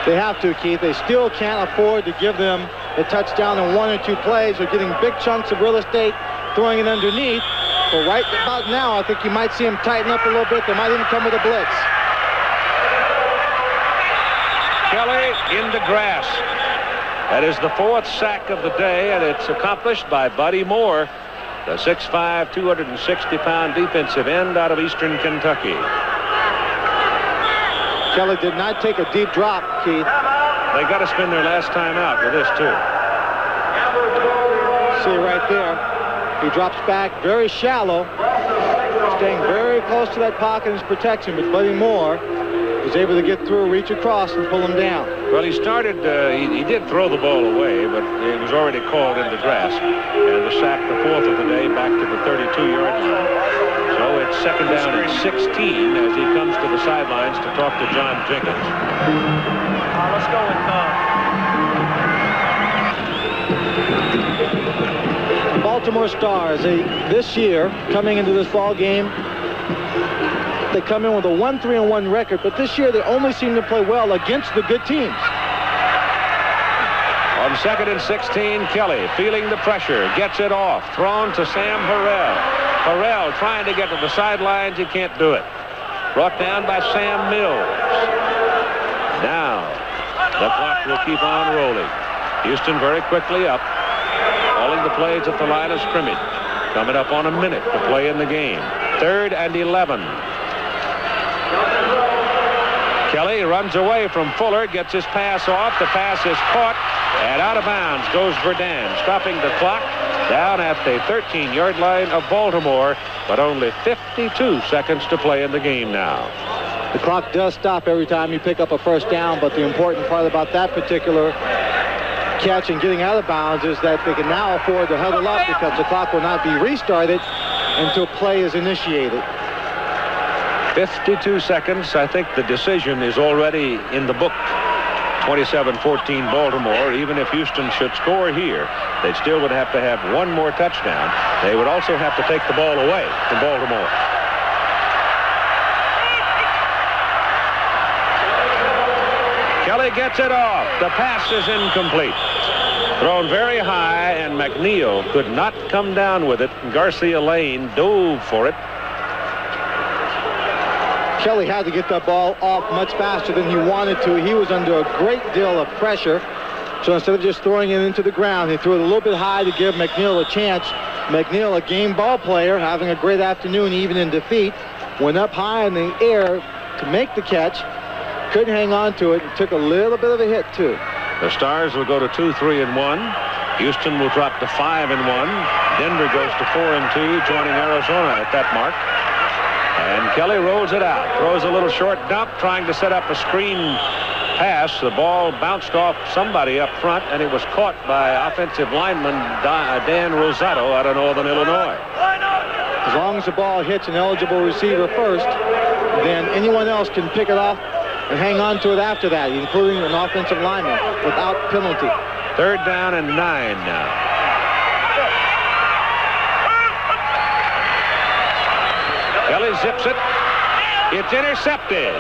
[SPEAKER 2] They have to, Keith. They still can't afford to give them a touchdown in 1 or 2 plays. They're getting big chunks of real estate, throwing it underneath. But right about now, I think you might see them tighten up a little bit. They might even come with a blitz.
[SPEAKER 1] Kelly in the grass. That is the 4th sack of the day, and it's accomplished by Buddy Moore, the 6'5", 260-pound defensive end out of Eastern Kentucky.
[SPEAKER 2] Kelly did not take a deep drop, Keith.
[SPEAKER 1] They got to spend their last time out with this, too.
[SPEAKER 2] See right there. He drops back very shallow, staying very close to that pocket as protection, but Buddy Moore was able to get through, reach across, and pull him down.
[SPEAKER 1] Well, he started, he did throw the ball away, but it was already called in the grass. And the sack, the 4th of the day, back to the 32-yard line. So it's second down and 16 as he comes to the sidelines to talk to John Jenkins.
[SPEAKER 5] Let's go with
[SPEAKER 2] Baltimore Stars, this year, coming into this ball game, they come in with a 1-3-1 record, but this year they only seem to play well against the good teams.
[SPEAKER 1] On second and 16, Kelly feeling the pressure, gets it off, thrown to Sam Harrell. Harrell trying to get to the sidelines, he can't do it. Brought down by Sam Mills. Now, the clock will keep on rolling. Houston very quickly up. Calling the plays at the line of scrimmage. Coming up on a minute to play in the game. 3rd and 11. Kelly runs away from Fuller, gets his pass off. The pass is caught and out of bounds goes Verdun, stopping the clock down at the 13-yard line of Baltimore, but only 52 seconds to play in the game now.
[SPEAKER 2] The clock does stop every time you pick up a first down, but the important part about that particular catch and getting out of bounds is that they can now afford to huddle up because the clock will not be restarted until play is initiated.
[SPEAKER 1] 52 seconds. I think the decision is already in the book. 27-14 Baltimore. Even if Houston should score here, they still would have to have one more touchdown. They would also have to take the ball away from Baltimore. Kelly gets it off. The pass is incomplete. Thrown very high, and McNeil could not come down with it. Garcia Lane dove for it.
[SPEAKER 2] Kelly had to get that ball off much faster than he wanted to. He was under a great deal of pressure. So instead of just throwing it into the ground, he threw it a little bit high to give McNeil a chance. McNeil, a game ball player, having a great afternoon even in defeat, went up high in the air to make the catch. Couldn't hang on to it and took a little bit of a hit too.
[SPEAKER 1] The Stars will go to 2-3-1. Houston will drop to 5-1. Denver goes to 4-2, joining Arizona at that mark. And Kelly rolls it out, throws a little short dump, trying to set up a screen pass. The ball bounced off somebody up front, and it was caught by offensive lineman Dan Rosato out of Northern Illinois.
[SPEAKER 2] As long as the ball hits an eligible receiver first, then anyone else can pick it off and hang on to it after that, including an offensive lineman, without penalty.
[SPEAKER 1] 3rd down and 9 now. Kelly zips it. It's intercepted.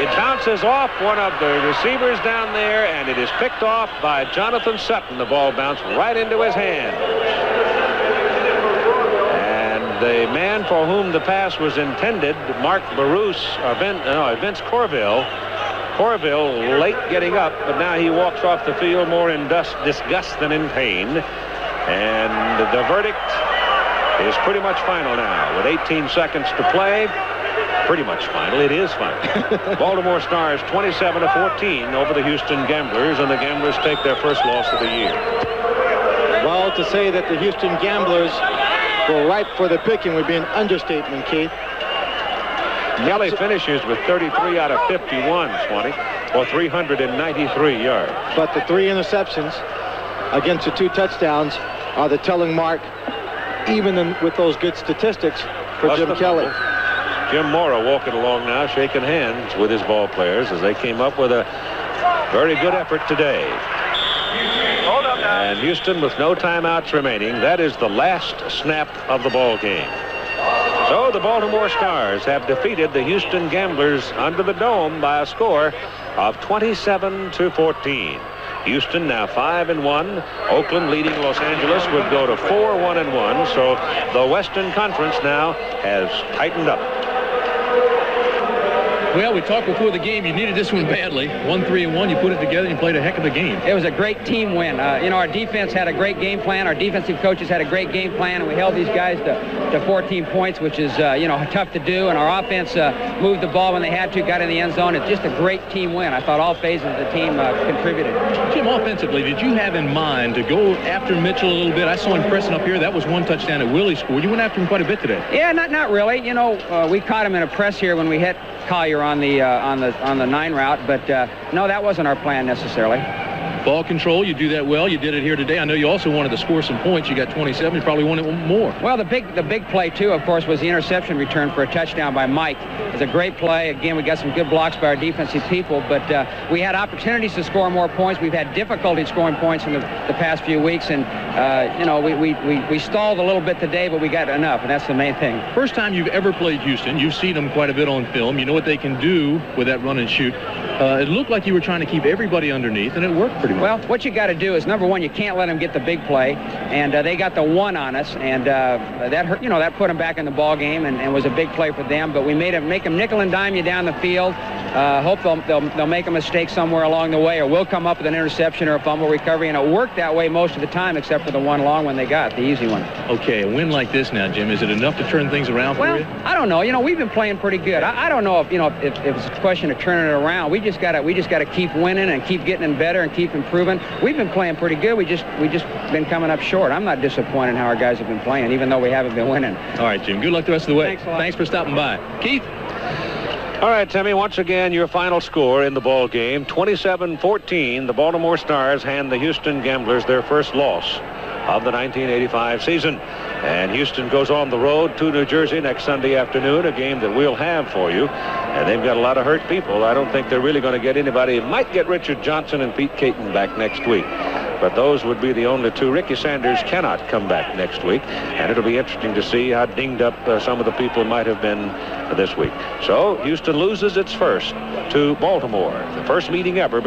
[SPEAKER 1] It bounces off one of the receivers down there, and it is picked off by Jonathan Sutton. The ball bounced right into his hand. And the man for whom the pass was intended, Mark Barus, Vince Corville. Corville late getting up, but now he walks off the field more in disgust than in pain. And the verdict is pretty much final now. With 18 seconds to play, pretty much final. It is final. Baltimore Stars 27-14 over the Houston Gamblers, and the Gamblers take their first loss of the year.
[SPEAKER 2] Well, to say that the Houston Gamblers were ripe for the picking would be an understatement, Keith.
[SPEAKER 1] Kelly finishes with 33 out of 51, 20, or 393 yards.
[SPEAKER 2] But the 3 interceptions against the 2 touchdowns are the telling mark, even with those good statistics for Jim Kelly.
[SPEAKER 1] Jim Mora walking along now, shaking hands with his ball players as they came up with a very good effort today. And Houston with no timeouts remaining. That is the last snap of the ball game. So the Baltimore Stars have defeated the Houston Gamblers under the dome by a score of 27-14. Houston now 5-1. Oakland leading Los Angeles would go to 4-1-1. So the Western Conference now has tightened up.
[SPEAKER 3] Well, we talked before the game. You needed this one badly. 1-3-1. You put it together and you played a heck of a game.
[SPEAKER 8] It was a great team win. Our defense had a great game plan. Our defensive coaches had a great game plan, and we held these guys to 14 points, which is, tough to do. And our offense moved the ball when they had to, got in the end zone. It's just a great team win. I thought all phases of the team contributed.
[SPEAKER 3] Jim, offensively, did you have in mind to go after Mitchell a little bit? I saw him pressing up here. That was one touchdown that Willie scored. You went after him quite a bit today.
[SPEAKER 8] Yeah, not really. We caught him in a press here when we hit Collier on the 9 route, but no, that wasn't our plan necessarily.
[SPEAKER 3] Ball control, you do that well. You did it here today. I know you also wanted to score some points. You got 27. You probably wanted more.
[SPEAKER 8] Well, the big play too, of course, was the interception return for a touchdown by Mike. It was a great play. Again, we got some good blocks by our defensive people, but we had opportunities to score more points. We've had difficulty scoring points in the past few weeks, and we stalled a little bit today, but we got enough, and that's the main thing.
[SPEAKER 3] First time you've ever played Houston. You've seen them quite a bit on film. You know what they can do with that run and shoot. It looked like you were trying to keep everybody underneath, and it worked pretty well.
[SPEAKER 8] Well, what you got to do is, number one, you can't let them get the big play, and they got the 1 on us, and that hurt. That put them back in the ball game, and was a big play for them. But we make them nickel and dime you down the field, Hope they'll make a mistake somewhere along the way, or we'll come up with an interception or a fumble recovery, and it worked that way most of the time, except for the one long one they got, the easy one.
[SPEAKER 3] Okay, a win like this now, Jim, is it enough to turn things around for you?
[SPEAKER 8] Well, I don't know. You know, we've been playing pretty good. I don't know if it's a question of turning it around. We just gotta keep winning and keep getting better and keep improving. We've been playing pretty good. We just been coming up short. I'm not disappointed in how our guys have been playing, even though we haven't been winning.
[SPEAKER 3] All right, Jim. Good luck the rest of the way.
[SPEAKER 8] Thanks a lot.
[SPEAKER 3] Thanks for stopping by. Keith?
[SPEAKER 1] All right, Timmy, once again, your final score in the ball game, 27-14. The Baltimore Stars hand the Houston Gamblers their first loss of the 1985 season. And Houston goes on the road to New Jersey next Sunday afternoon, a game that we'll have for you. And they've got a lot of hurt people. I don't think they're really going to get anybody. Might get Richard Johnson and Pete Caton back next week. But those would be the only two. Ricky Sanders cannot come back next week. And it'll be interesting to see how dinged up some of the people might have been this week. So Houston loses its first to Baltimore. The first meeting ever